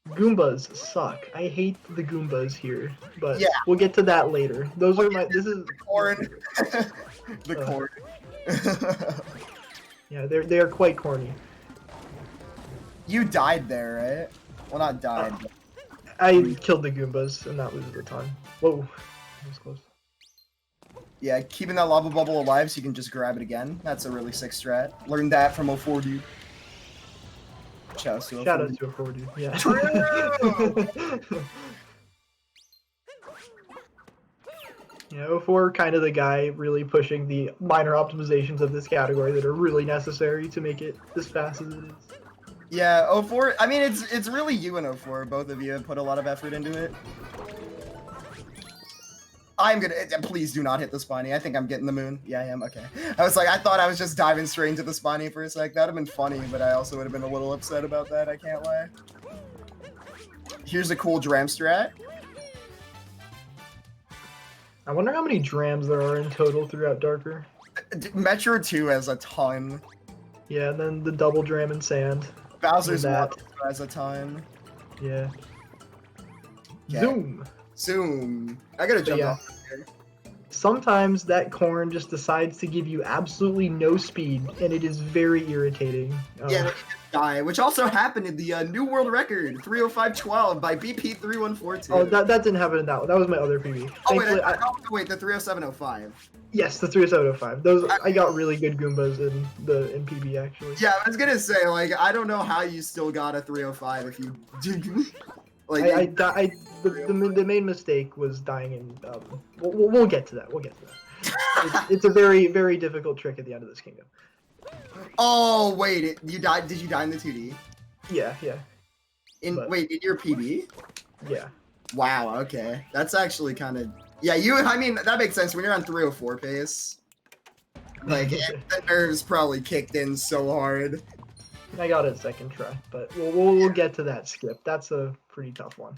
Goombas suck. I hate the Goombas here, but Yeah. we'll get to that later. Those are my. This is the corn. The corn. Yeah, they are quite corny. You died there, right? Well, not died. But I killed the Goombas, and that was a ton. Whoa, that was close. yeah, keeping that lava bubble alive so you can just grab it again. That's a really sick strat. Learned that from 04 dude. Shout out to a 4 dude. Yeah. True! Yeah, 04 kind of the guy really pushing the minor optimizations of this category that are really necessary to make it as fast as it is. Yeah, 04. I mean, it's really you and 04. Both of you have put a lot of effort into it. I'm gonna. Please do not hit the spiny. I think I'm getting the moon. Yeah, I am. Okay. I was like, I thought I was just diving straight into the spiny for a sec. That'd have been funny, but I also would have been a little upset about that. I can't lie. Here's a cool dram strat. I wonder how many drams there are in total throughout Darker. Metro 2 has a ton. Yeah, and then the double dram and sand. Bowser's that. Water has a ton. Yeah. Okay. Zoom! I gotta jump yeah. off here. Sometimes that corn just decides to give you absolutely no speed, and it is very irritating. Yeah, they die, which also happened in the new world record, 305.12 by BP3142. Oh, that didn't happen in that one. That was my other PB. Oh, wait, Thankfully, wait, the 307.05. yes, the 30705. Those I got really good Goombas in PB actually. Yeah, I was gonna say, like, I don't know how you still got a 305 if you like. The main mistake was dying in. We'll get to that. We'll get to that. It's a very, very difficult trick at the end of this kingdom. Oh wait, you died? Did you die in the 2D? Yeah. In But- in your PB? Yeah. Wow. Okay, that's actually kind of. Yeah, I mean, that makes sense when you're on 304 pace. Like, the nerves probably kicked in so hard. I got it second try, but we'll get to that skip. That's a pretty tough one.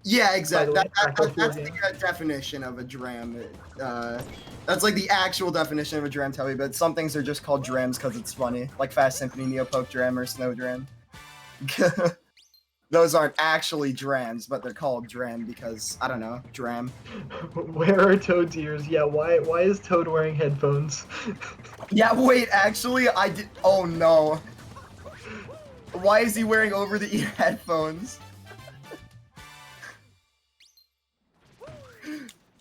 Yeah, exactly. By the way, That's the definition of a dram. That's like the actual definition of a dram, Toby, but some things are just called drams because it's funny. Like Fast Symphony, Neopoke Dram, or Snow Dram. Those aren't actually drams, but they're called dram because, I don't know, dram. Where are Toad's ears? Yeah, why is Toad wearing headphones? Yeah, wait, actually, I did. Oh no. Why is he wearing over-the-ear headphones?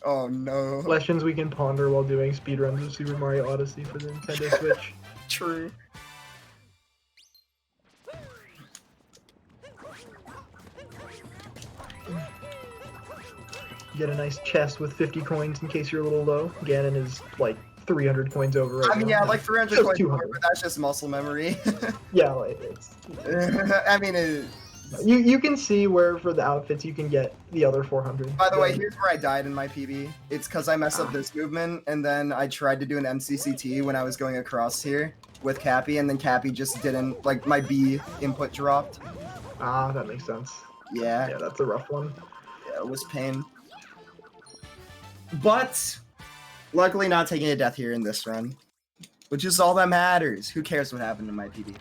Oh no. Questions we can ponder while doing speedruns of Super Mario Odyssey for the Nintendo Switch. True. Get a nice chest with 50 coins in case you're a little low. Ganon is like 300 coins over right I mean, now. yeah, like 300 Just coins, 200. but that's just muscle memory. Yeah, like it's. I mean, You can see where for the outfits you can get the other 400. by the way, here's where I died in my PB. It's because I messed up this movement, and then I tried to do an MCCT when I was going across here with Cappy, and then Cappy just didn't, like, my B input dropped. Ah, that makes sense. Yeah, Yeah, that's a rough one. yeah, it was pain. But, luckily not taking a death here in this run, which is all that matters. Who cares what happened in my PB?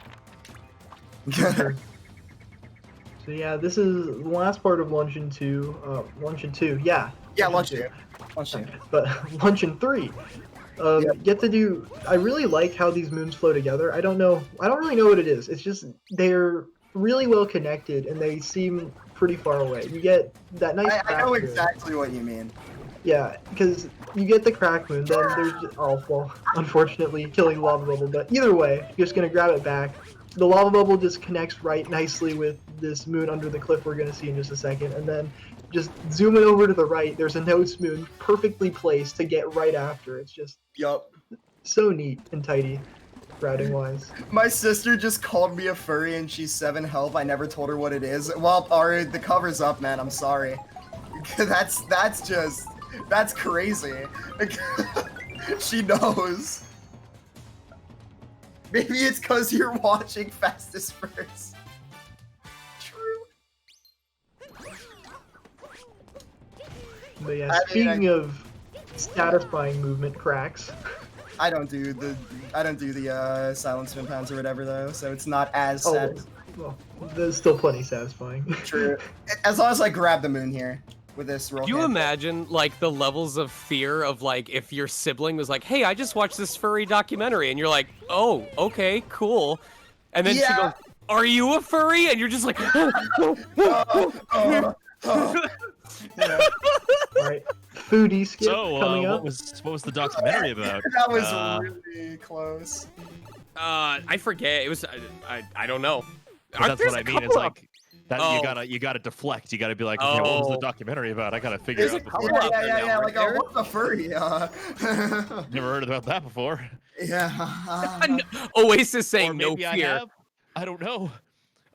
So yeah, this is the last part of Luncheon 2. Luncheon 2, yeah. Yeah, lunch two. Lunch two. But Luncheon 3. Get to do. I really like how these moons flow together. I don't really know what it is. It's just they're really well connected and they seem pretty far away. You get that nice. I know crack moon. exactly what you mean. Yeah, because you get the crack moon, then there's unfortunately killing the lava bubble. But either way, you're just gonna grab it back. The lava bubble just connects right nicely with this moon under the cliff we're gonna see in just a second, and then just zooming over to the right, there's a nose moon perfectly placed to get right after. It's just Yup. so neat and tidy, routing wise. My sister just called me a furry and she's 7 health. I never told her what it is. Well, Ari, the cover's up, man. I'm sorry. That's crazy. She knows. Maybe it's because you're watching Fastest First. True. But yeah, I mean, speaking of satisfying movement cracks, I don't do the silent spin pounds or whatever though, so it's not as oh, sad. well, there's still plenty satisfying. True. As long as I grab the moon here with this roll. Do you hand. imagine, like, the levels of fear of, like, if your sibling was like, hey, I just watched this furry documentary, and you're like, oh, okay, cool. And then she Yeah. goes, are you a furry? And you're just like, Yeah. Alright, foodie skip coming what up. was the documentary about? That was really close. I forget. It was, I don't know. But that's There's what I a mean. It's couple of- like that Oh. you gotta deflect. You gotta be like, okay, what was the Oh. documentary about? I gotta figure There's out a before. couple Yeah, of them now, yeah, right like, there. what's a furry? Never heard about that before. Yeah. Oasis Or saying no maybe I fear. have. I don't know.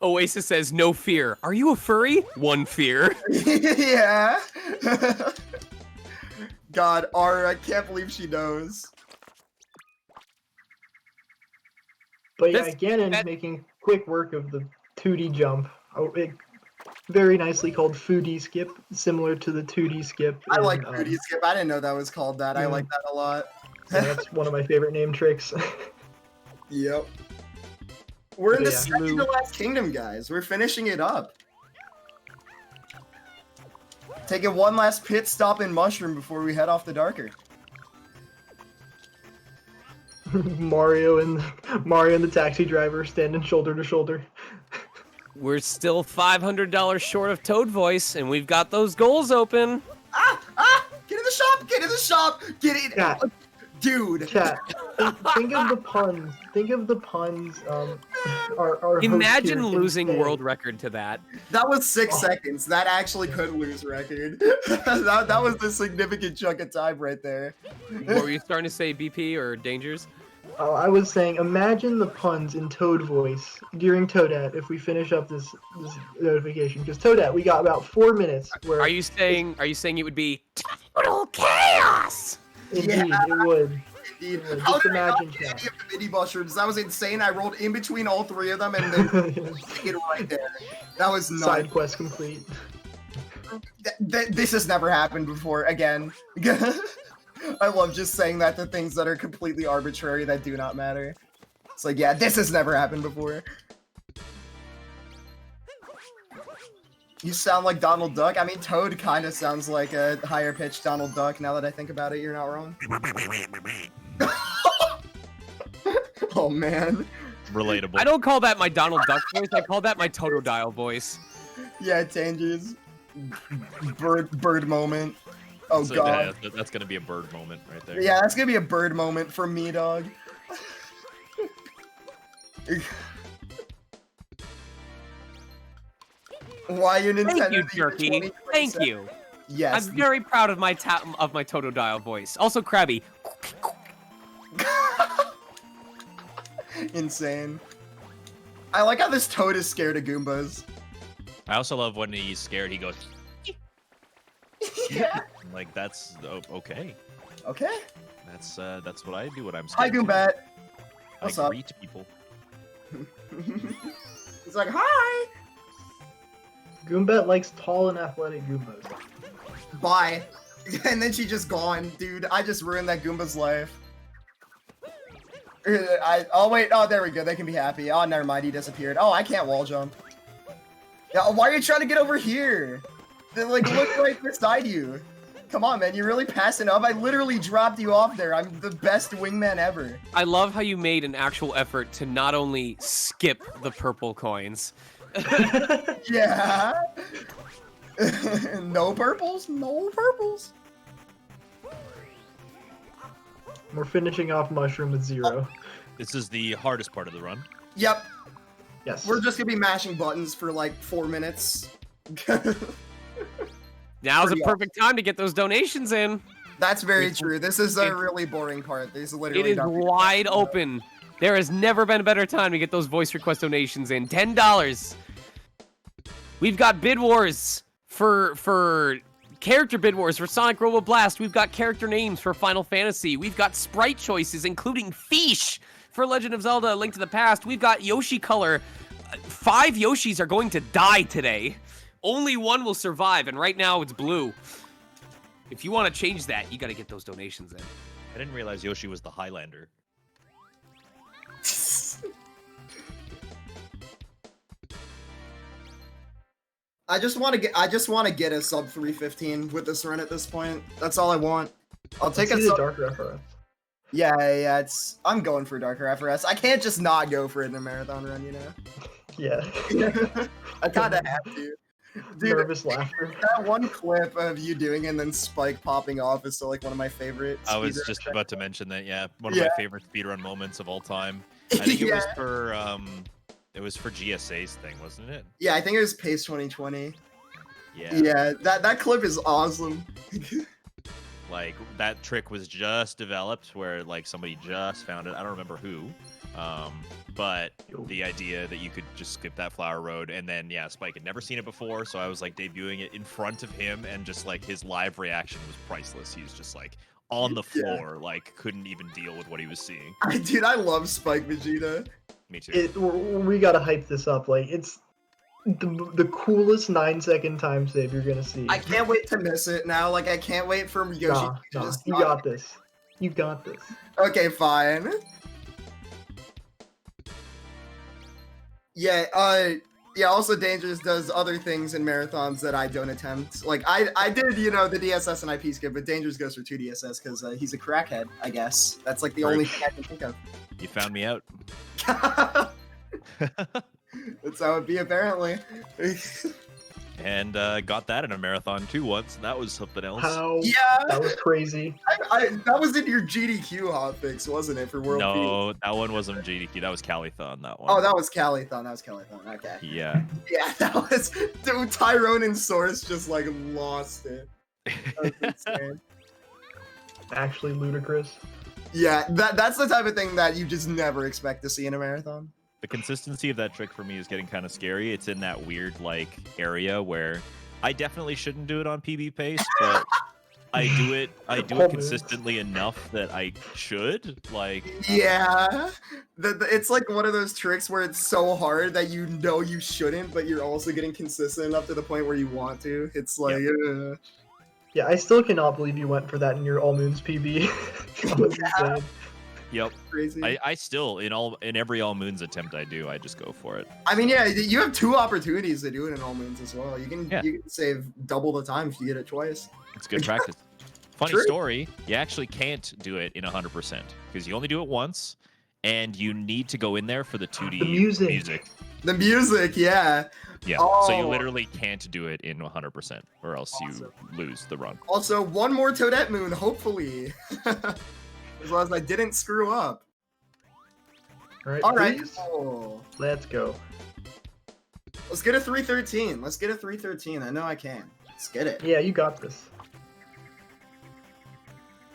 Oasis says no fear. Are you a furry? One fear. Yeah. God, Ara, I can't believe she knows. But yeah, This- Ganon that- making quick work of the 2D jump. Very nicely called foodie skip, similar to the 2D skip. I in, like Booty Skip. I didn't know that was called that. I Yeah. like that a lot. yeah, that's one of my favorite name tricks. Yep. We're in the Yeah. second to last kingdom, guys. We're finishing it up. Taking one last pit stop in Mushroom before we head off the Darker. Mario and the taxi driver standing shoulder to shoulder. We're still $500 short of Toad Voice, and we've got those goals open. Get in the shop! Get in the shop! Get in! Yeah. Dude! Chat, think of the puns. Think of the puns. Our host Imagine here can losing say. world record to that. That was 6 Oh. seconds. That actually could lose record. that was a significant chunk of time right there. What were you starting to say, BP or Dangers? I was saying, imagine the puns in Toad voice during Toadette if we finish up this notification. Because Toadette, we got about 4 minutes. Where Are you saying it would be total chaos? Indeed, Yeah. it would. Indeed. Yeah, How just did I not imagine get that. any of the mini mushrooms? That was insane. I rolled in between all 3 of them and then it right there. That was nuts. Side quest complete. This has never happened before, again. I love just saying that to things that are completely arbitrary that do not matter. It's like, yeah, this has never happened before. You sound like Donald Duck. I mean, Toad kind of sounds like a higher pitched Donald Duck. Now that I think about it, you're not wrong. Oh man. Relatable. I don't call that my Donald Duck voice. I call that my Totodile voice. Yeah, Tanger's bird moment. Oh So, god. yeah, that's gonna be a bird moment right there. Yeah, that's gonna be a bird moment for me, dog. Why you Nintendo? Thank you, Jerky. Thank you. Yes. I'm very proud of my Totodile voice. Also, Krabby. Insane. I like how this toad is scared of Goombas. I also love when he's scared. He goes. Yeah. Like that's okay. Okay. That's what I do when I'm Hi, scared. too. Goombat. I What's up? greet people. He's like, hi. Goombat likes tall and athletic Goombas. Bye. And then she just gone, dude. I just ruined that Goomba's life. Oh wait, oh there we go. They can be happy. Oh, never mind. He disappeared. Oh, I can't wall jump. Yeah, why are you trying to get over here? They like look right beside you. Come on, man. You're really passing up. I literally dropped you off there. I'm the best wingman ever. I love how you made an actual effort to not only skip the purple coins. Yeah. No purples. No purples. We're finishing off Mushroom with 0. This is the hardest part of the run. Yep. Yes. We're just gonna be mashing buttons for like 4 minutes. Now's Pretty a perfect time to get those donations in. That's very true. This is a really boring part. This is literally It is wide open. There has never been a better time to get those voice request donations in. $10. We've got bid wars for character bid wars for Sonic Robo Blast. We've got character names for Final Fantasy. We've got sprite choices, including Fish for Legend of Zelda: A Link to the Past. We've got Yoshi color. 5 Yoshis are going to die today. Only one will survive, and right now it's blue. If you want to change that, you got to get those donations in. I didn't realize Yoshi was the Highlander. I just want to get a sub 315 with this run at this point. That's all I want. I'll take See a the sub. Dark reference. Yeah, I'm going for Darker FRS. I can't just not go for it in a marathon run, you know? Yeah. I kinda have to. Dude, Nervous laughter. that one clip of you doing it and then Spike popping off is still like one of my favorite. I was speedrun just tracks. about to mention that. Yeah, one of Yeah. my favorite speedrun moments of all time. I think it was Yeah. for GSA's thing, wasn't it? Yeah, I think it was Pace 2020. Yeah. Yeah, that clip is awesome. Like that trick was just developed where like somebody just found it. I don't remember who. But the idea that you could just skip that flower road and then yeah, Spike had never seen it before, so I was like debuting it in front of him and just like his live reaction was priceless. He was just like on the Yeah. floor, like couldn't even deal with what he was seeing. Dude, I love Spike Vegeta. Me too. We gotta hype this up. Like, it's the coolest 9-second time save you're gonna see. I can't wait to miss it now. Like, I can't wait for Yoshi Nah, to nah, just you not- got this. You got this. Okay, fine. Yeah, also Dangerous does other things in marathons that I don't attempt. Like, I did, the DSS and IP skip, but Dangerous goes for 2 DSS because he's a crackhead, I guess. That's, like, the only thing I can think of. You found me out. That's how it be, apparently. And got that in a marathon too once. That was something else. How? Yeah, That was crazy. that was in your GDQ hotfix, wasn't it, for World Peace? No, that one wasn't GDQ. That was Calithon. That one. Oh, that was Calithon. Okay. Yeah. Yeah, that was... Dude, Tyrone and Source just, like, lost it. That was insane. Actually ludicrous. Yeah, that's the type of thing that you just never expect to see in a marathon. The consistency of that trick for me is getting kind of scary. It's in that weird like area where I definitely shouldn't do it on PB pace, but I do it consistently enough that I should. Like Yeah, it's like one of those tricks where it's so hard that you know you shouldn't, but you're also getting consistent enough to the point where you want to. It's like, Yeah, I still cannot believe you went for that in your All Moons PB. That was insane. Yep. crazy. I still in every All Moons attempt I do, I just go for it. I mean, yeah, you have 2 opportunities to do it in All Moons as well. You can Yeah. you can save double the time if you get it twice. It's good practice. Funny True. story, you actually can't do it in 100% because you only do it once, and you need to go in there for the 2D The music. The music, yeah. Yeah, Oh. so you literally can't do it in 100%, or else you lose the run. Also, one more Toadette Moon, hopefully. As long as I didn't screw up. All right, Alright, cool. let's go. Let's get a 313. Let's get a 313. I know I can. Let's get it. Yeah, you got this.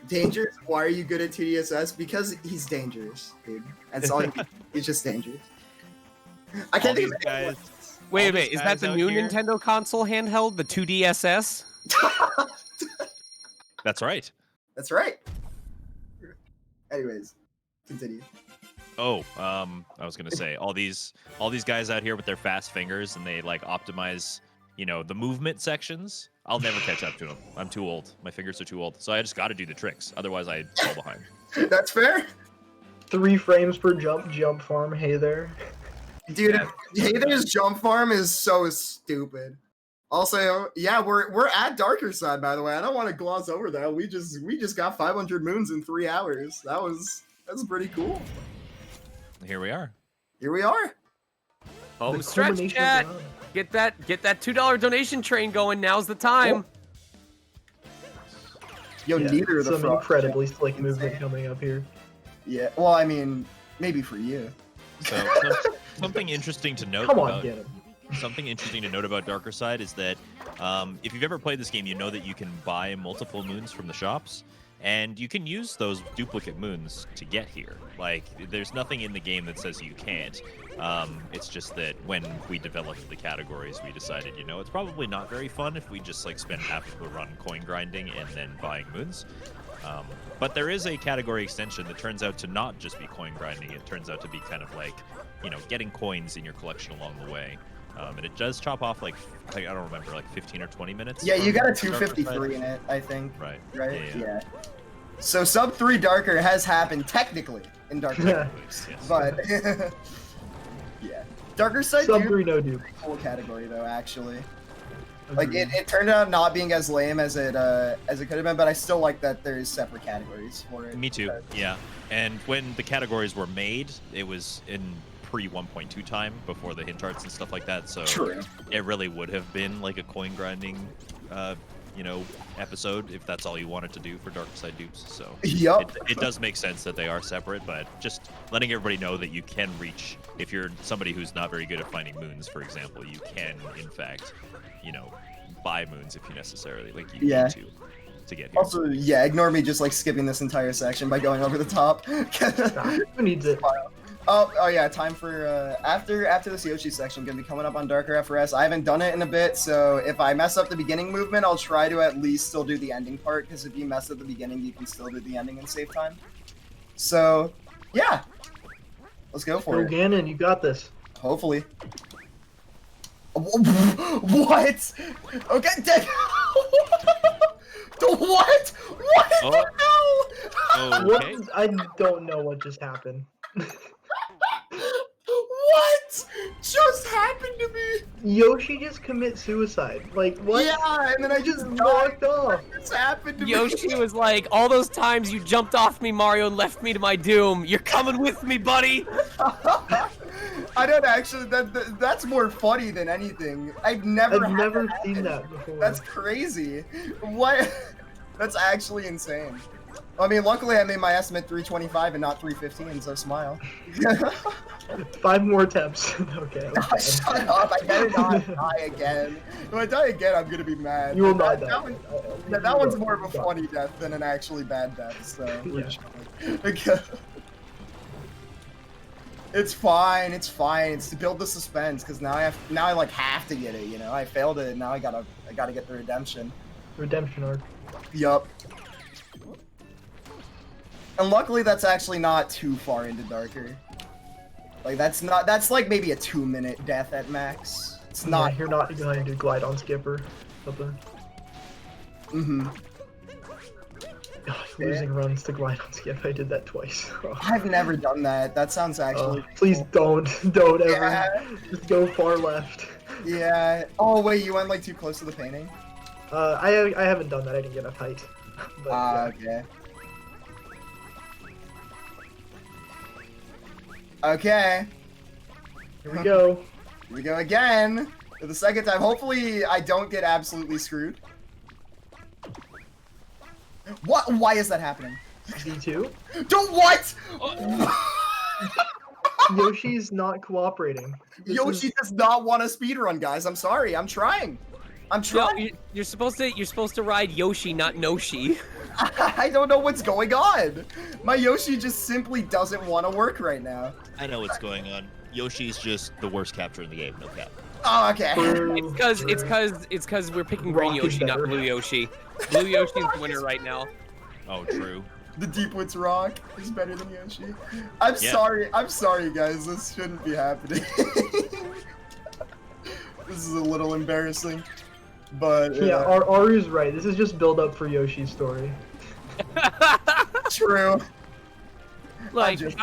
Dangerous? Why are you good at 2DSS? Because he's dangerous, dude. That's all. He's just dangerous. I All can't these think of guys. Wait a all minute, these is that guys the out new here- Nintendo console handheld, the 2DSS? That's right. That's right. Anyways, continue. Oh, I was gonna say all these guys out here with their fast fingers and they like optimize, the movement sections. I'll never catch up to them. I'm too old. My fingers are too old. So I just got to do the tricks. Otherwise, I fall behind. That's fair. 3 frames per jump farm. Hey there. Dude, Hayden's jump farm is so stupid. Also, yeah, we're at Darker Side, by the way. I don't want to gloss over that. We just got 500 moons in 3 hours. That's pretty cool. Here we are. Here we are. Home The stretch, culmination chat. of the run. Get that $2 donation train going. Now's the time. Yo, Yeah, neither of the some frogs. incredibly slick Insane. movement coming up here. Yeah. Well, I mean, maybe for you. So something interesting to note Come on, about get him. something interesting to note about Darker Side is that if you've ever played this game, you know that you can buy multiple moons from the shops, and you can use those duplicate moons to get here. Like, there's nothing in the game that says you can't. It's just that when we developed the categories, we decided, it's probably not very fun if we just like spend half of the run coin grinding and then buying moons. But there is a category extension that turns out to not just be coin grinding. It turns out to be kind of like, getting coins in your collection along the way. And it does chop off like I don't remember, like 15 or 20 minutes. Yeah, you from got a Darker Side. 253 in it, I think. Right. Right? Yeah. So sub 3 Darker has happened technically in Darker Side, Yes. but yeah. Darker Side Sub dude, 3 no dupe. cool category though, actually. Like it turned out not being as lame as it could have been, but I still like that there's separate categories for it. Me too. Yeah. And when the categories were made, it was in pre 1.2 time before the hint charts and stuff like that. So True. it really would have been like a coin grinding, episode if that's all you wanted to do for Dark Side dupes. So Yup. it does make sense that they are separate, but just letting everybody know that you can reach, if you're somebody who's not very good at finding moons, for example, you can in fact, buy moons if you necessarily need to get here. Also, yeah, ignore me just like skipping this entire section by going over the top. Who needs it? Oh yeah, time for after this Yoshi section, gonna be coming up on Darker FRS. I haven't done it in a bit, so if I mess up the beginning movement, I'll try to at least still do the ending part, because if you mess up the beginning, you can still do the ending in save time. So, yeah. Let's go for Go it. Ganon, you got this. Hopefully. What? Okay, dead. What? What the hell? Okay. What? I don't know what just happened. What just happened to me? Yoshi just commit suicide. Like, what? Yeah, and then I just Just died. knocked off. This happened to me. Yoshi was like, all those times you jumped off me, Mario, and left me to my doom. You're coming with me, buddy. I don't actually. That's more funny than anything. I've never seen that before. That's crazy. What? That's actually insane. I mean, luckily I made my estimate 325 and not 315, so smile. 5 more attempts. Okay. Oh, shut up! I better not die again. If I die again, I'm gonna be mad. You will not That die. one- that one's more of a funny death than an actually bad death. So. Okay. It's fine. It's fine. It's to build the suspense because now I like have to get it. I failed it. And now I gotta get the redemption. Redemption arc. Yup. And luckily, that's actually not too far into Darker. Like that's like maybe a 2-minute death at max. It's not. Yeah, you're not going to glide on skipper. Something. Mm-hmm. Losing runs to glide on skip. I did that twice. I've never done that. That sounds actually. Please don't ever. Yeah. Just go far left. Yeah. Oh wait, you went like too close to the painting. I haven't done that. I didn't get enough height. But, yeah. Okay. Okay. Here we go. Here we go again. For the second time. Hopefully I don't get absolutely screwed. What? Why is that happening? D2. Don't what? Yoshi's not cooperating. Yoshi does not want a speedrun, guys. I'm sorry. I'm trying. I'm trying. No, you're supposed to ride Yoshi, not Noshi. I don't know what's going on. My Yoshi just simply doesn't want to work right now. I know what's going on. Yoshi's just the worst capture in the game, no cap. Oh, okay. It's cause we're picking Green Rock is Yoshi, not better. Blue Yoshi. Blue Yoshi's the winner right now. Oh, true. The Deep Woods Rock is better than Yoshi. I'm sorry, guys. This shouldn't be happening. This is a little embarrassing. But Yeah, Aru's right. This is just build up for Yoshi's story. true. Like, just-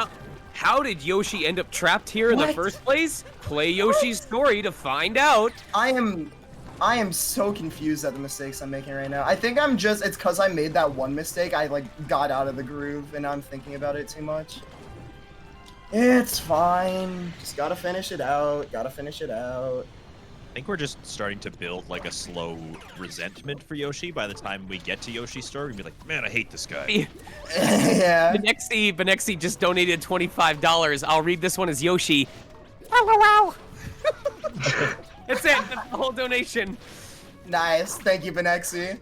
how did Yoshi end up trapped here in the What? first place? Play Yoshi's story to find out. I am so confused at the mistakes I'm making right now. I think it's because I made that one mistake. I like got out of the groove and I'm thinking about it too much. It's fine. Just gotta finish it out. I think we're just starting to build like a slow resentment for Yoshi. By the time we get to Yoshi's story, we'll be like, man, I hate this guy. Yeah. Benexi just donated $25. I'll read this one as Yoshi. LOL. That's it. That's the whole donation. Nice. Thank you, Benexi.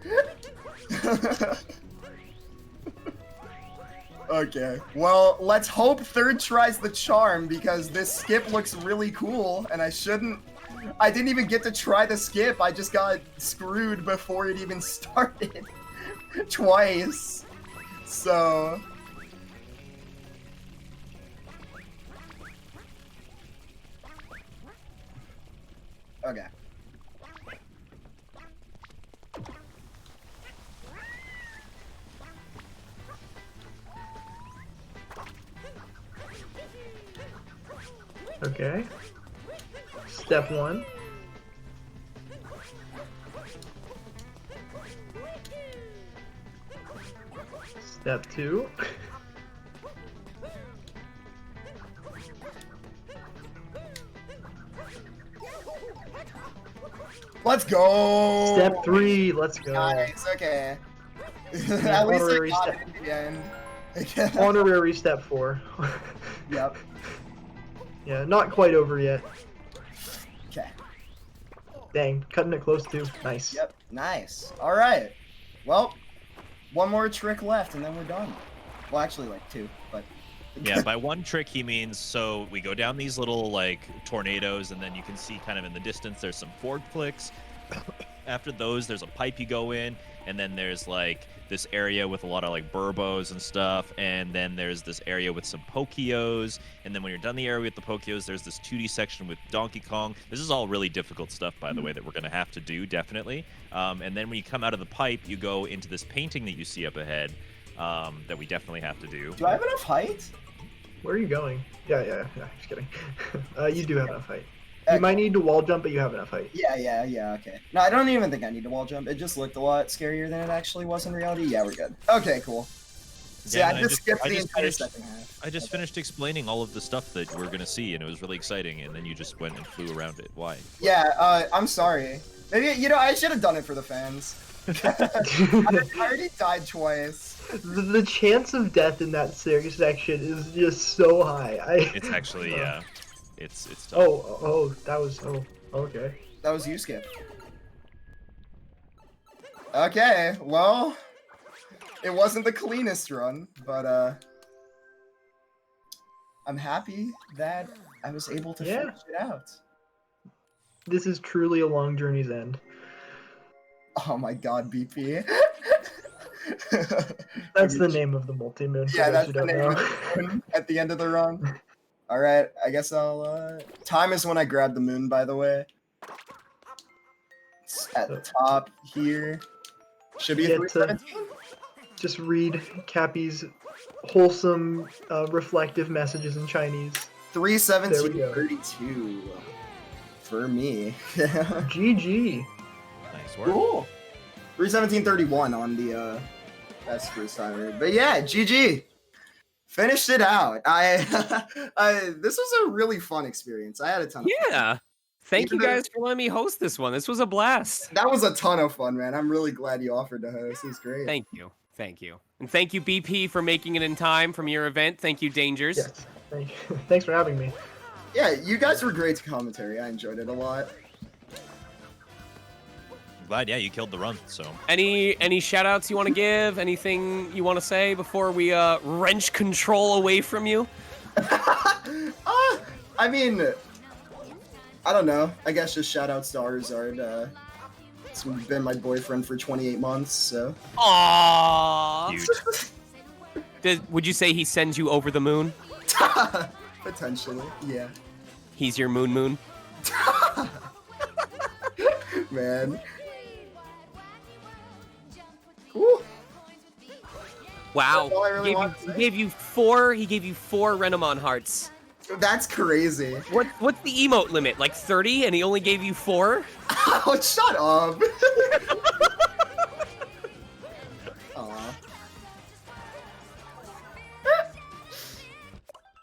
Okay. Well, let's hope third tries the charm because this skip looks really cool and I didn't even get to try the skip. I just got screwed before it even started. Twice. So... Okay. Okay. Step 1. Step 2. Let's go! Step 3. Let's go. Nice, okay. At least I honorary got step. it in the end. Honorary step 4. Yep. Yeah, not quite over yet. Okay. Dang, cutting it close too. Nice. Yep. Nice. Alright. Well, one more trick left and then we're done. Well, actually, like 2, but... Yeah, by one trick he means, so we go down these little like tornadoes and then you can see kind of in the distance there's some forward clicks. After those there's a pipe you go in, and then there's like this area with a lot of like burbos and stuff, and then there's this area with some Pokios, and then when you're done the area with the Pokios there's this 2D section with Donkey Kong. This is all really difficult stuff, by the way, that we're going to have to do, definitely. And then when you come out of the pipe you go into this painting that you see up ahead, that we definitely have to do. Do I have enough height? Where are you going? Yeah, just kidding. You do have enough height. Okay. You might need to wall jump, but you have enough height. Yeah, okay. No, I don't even think I need to wall jump. It just looked a lot scarier than it actually was in reality. Yeah, we're good. Okay, cool. So yeah, and I just skipped the entire finished- second half. I just finished explaining all of the stuff that we're gonna see, and it was really exciting. And then you just went and flew around it. Why? Yeah, I'm sorry. Maybe, I should have done it for the fans. I already died twice. The chance of death in that series section is just so high. It's actually yeah, it's tough. Okay. That was you, Skip. Okay, well, it wasn't the cleanest run, but I'm happy that I was able to finish it out. This is truly a long journey's end. Oh my god, BP. That's the name of the multi-moon. for Yeah, those that's who the don't name know. of the moon at the end of the run. Alright, I guess I'll, time is when I grab the moon, by the way. It's at the top here. Should be a Get 317? Just read Cappy's wholesome, reflective messages in Chinese. 317.32 for me. GG. Nice work. Cool. 317.31 on the best first timer. But yeah, GG. Finished it out. This was a really fun experience. I had a ton of fun. Yeah. Thank you Even though- guys for letting me host this one. This was a blast. That was a ton of fun, man. I'm really glad you offered to host. It was great. Thank you. Thank you. And thank you, BP, for making it in time from your event. Thank you, Dangers. Yes. Thanks for having me. Yeah, you guys were great to commentary. I enjoyed it a lot. Glad, yeah, you killed the run. So Any shout outs you want to give? Anything you want to say before we wrench control away from you? I mean, I don't know. I guess just shout outs to Arzard. It's been my boyfriend for 28 months, so. Aww. cute. Would you say he sends you over the moon? Potentially, yeah. He's your moon. Man. Ooh. Wow. That's all I really He wanted to say. gave you four Renamon hearts. That's crazy. What's the emote limit? Like 30 and he only gave you 4? Oh, shut up. Aw.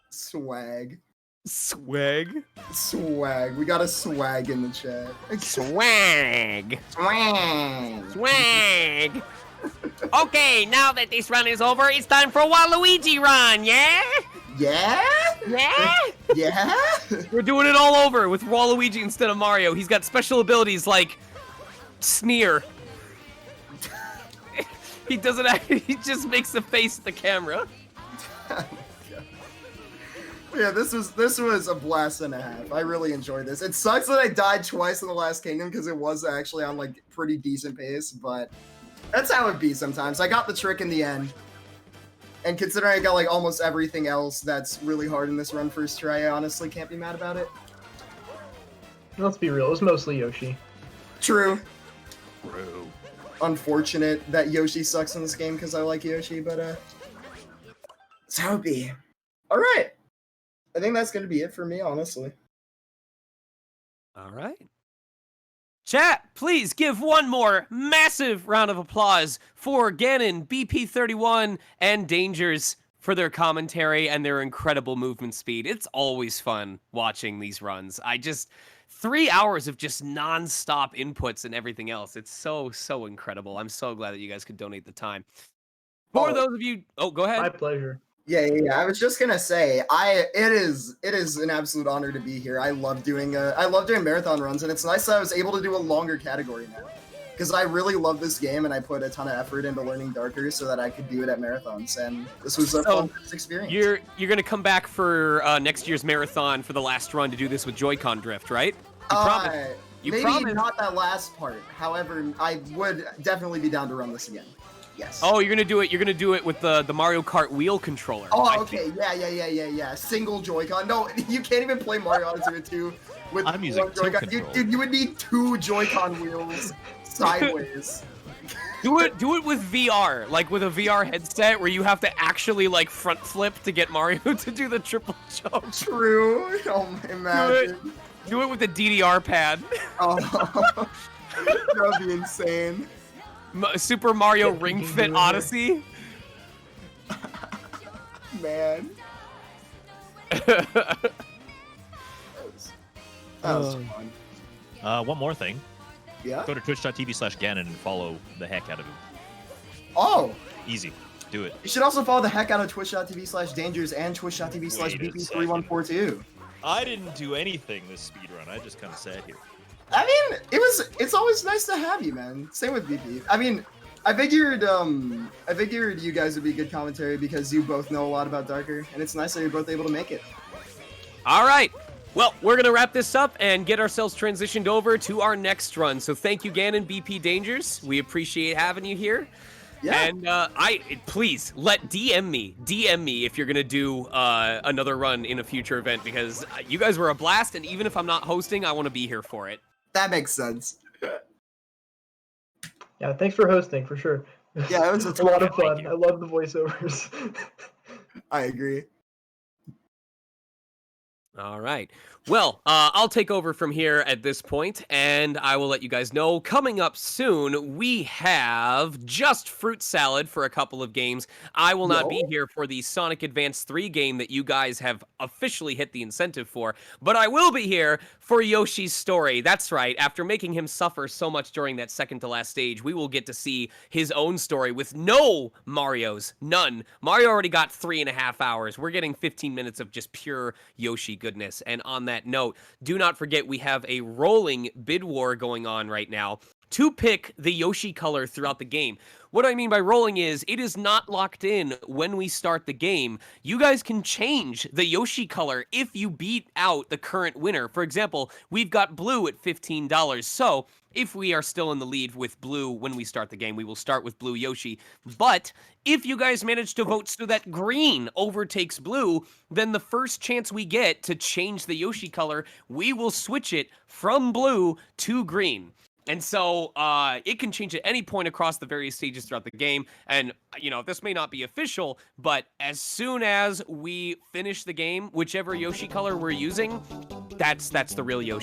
Swag. Swag. Swag. We got a swag in the chat. Swag. Swag. Swag. Okay, now that this run is over, it's time for Waluigi run, yeah? Yeah? Yeah? Yeah? We're doing it all over with Waluigi instead of Mario. He's got special abilities like sneer. He doesn't actually, he just makes a face at the camera. Yeah, this was a blast and a half. I really enjoyed this. It sucks that I died twice in the last kingdom because it was actually on like pretty decent pace, but that's how it be sometimes. I got the trick in the end. And considering I got like almost everything else that's really hard in this run first try, I honestly can't be mad about it. Let's be real, it was mostly Yoshi. True. Bro. Unfortunate that Yoshi sucks in this game because I like Yoshi, but it's how it be. Alright. I think that's gonna be it for me, honestly. All right. Chat, please give one more massive round of applause for Ganon, BP31, and Dangers for their commentary and their incredible movement speed. It's always fun watching these runs. 3 hours of just non-stop inputs and everything else. It's so incredible. I'm so glad that you guys could donate the time. For those of you... Oh, go ahead. My pleasure. Yeah. I was just gonna say, it is an absolute honor to be here. I love doing marathon runs, and it's nice that I was able to do a longer category now, because I really love this game and I put a ton of effort into learning Darker so that I could do it at marathons, and this was a fun experience. You're gonna come back for next year's marathon for the last run to do this with Joy-Con drift, right? You Maybe promised. not that last part. However, I would definitely be down to run this again. Yes. Oh, you're gonna do it. You're gonna do it with the Mario Kart wheel controller. Oh, okay. Yeah. Single Joy-Con. No, you can't even play Mario Odyssey 2 with I'm using one Joy-Con. tilt control. Dude, you would need 2 Joy-Con wheels sideways. Do it with VR, like with a VR headset where you have to actually like front flip to get Mario to do the triple jump. True. Oh, imagine. Do it with the DDR pad. Oh, that would be insane. Super Mario Ring Fit Odyssey. Man. That was fun. One more thing. Yeah? Go to twitch.tv/Ganon and follow the heck out of him. Oh! Easy. Do it. You should also follow the heck out of twitch.tv/Dangers and twitch.tv/BP3142. I didn't do anything this speedrun. I just kind of sat here. I mean, it's always nice to have you, man. Same with BP. I mean, I figured you guys would be good commentary because you both know a lot about Darker, and it's nice that you're both able to make it. All right. Well, we're going to wrap this up and get ourselves transitioned over to our next run. So thank you, Ganon, BP Dangers. We appreciate having you here. Yeah. And please DM me if you're going to do another run in a future event, because you guys were a blast. And even if I'm not hosting, I want to be here for it. That makes sense. Yeah, thanks for hosting, for sure. Yeah, it was a lot of Thank fun. you. I love the voiceovers. I agree. All right. Well, I'll take over from here at this point, and I will let you guys know. Coming up soon, we have just fruit salad for a couple of games. I will not be here for the Sonic Advance 3 game that you guys have officially hit the incentive for, but I will be here for Yoshi's story. That's right. After making him suffer so much during that second to last stage, we will get to see his own story with no Marios. None. Mario already got 3.5 hours. We're getting 15 minutes of just pure Yoshi goodness. And on that note, do not forget we have a rolling bid war going on right now to pick the Yoshi color throughout the game. What I mean by rolling is it is not locked in when we start the game. You guys can change the Yoshi color if you beat out the current winner. For example, we've got blue at $15. So if we are still in the lead with blue when we start the game, we will start with blue Yoshi. But if you guys manage to vote so that green overtakes blue, then the first chance we get to change the Yoshi color, we will switch it from blue to green. And so it can change at any point across the various stages throughout the game. And, you know, this may not be official, but as soon as we finish the game, whichever Yoshi color we're using, that's the real Yoshi.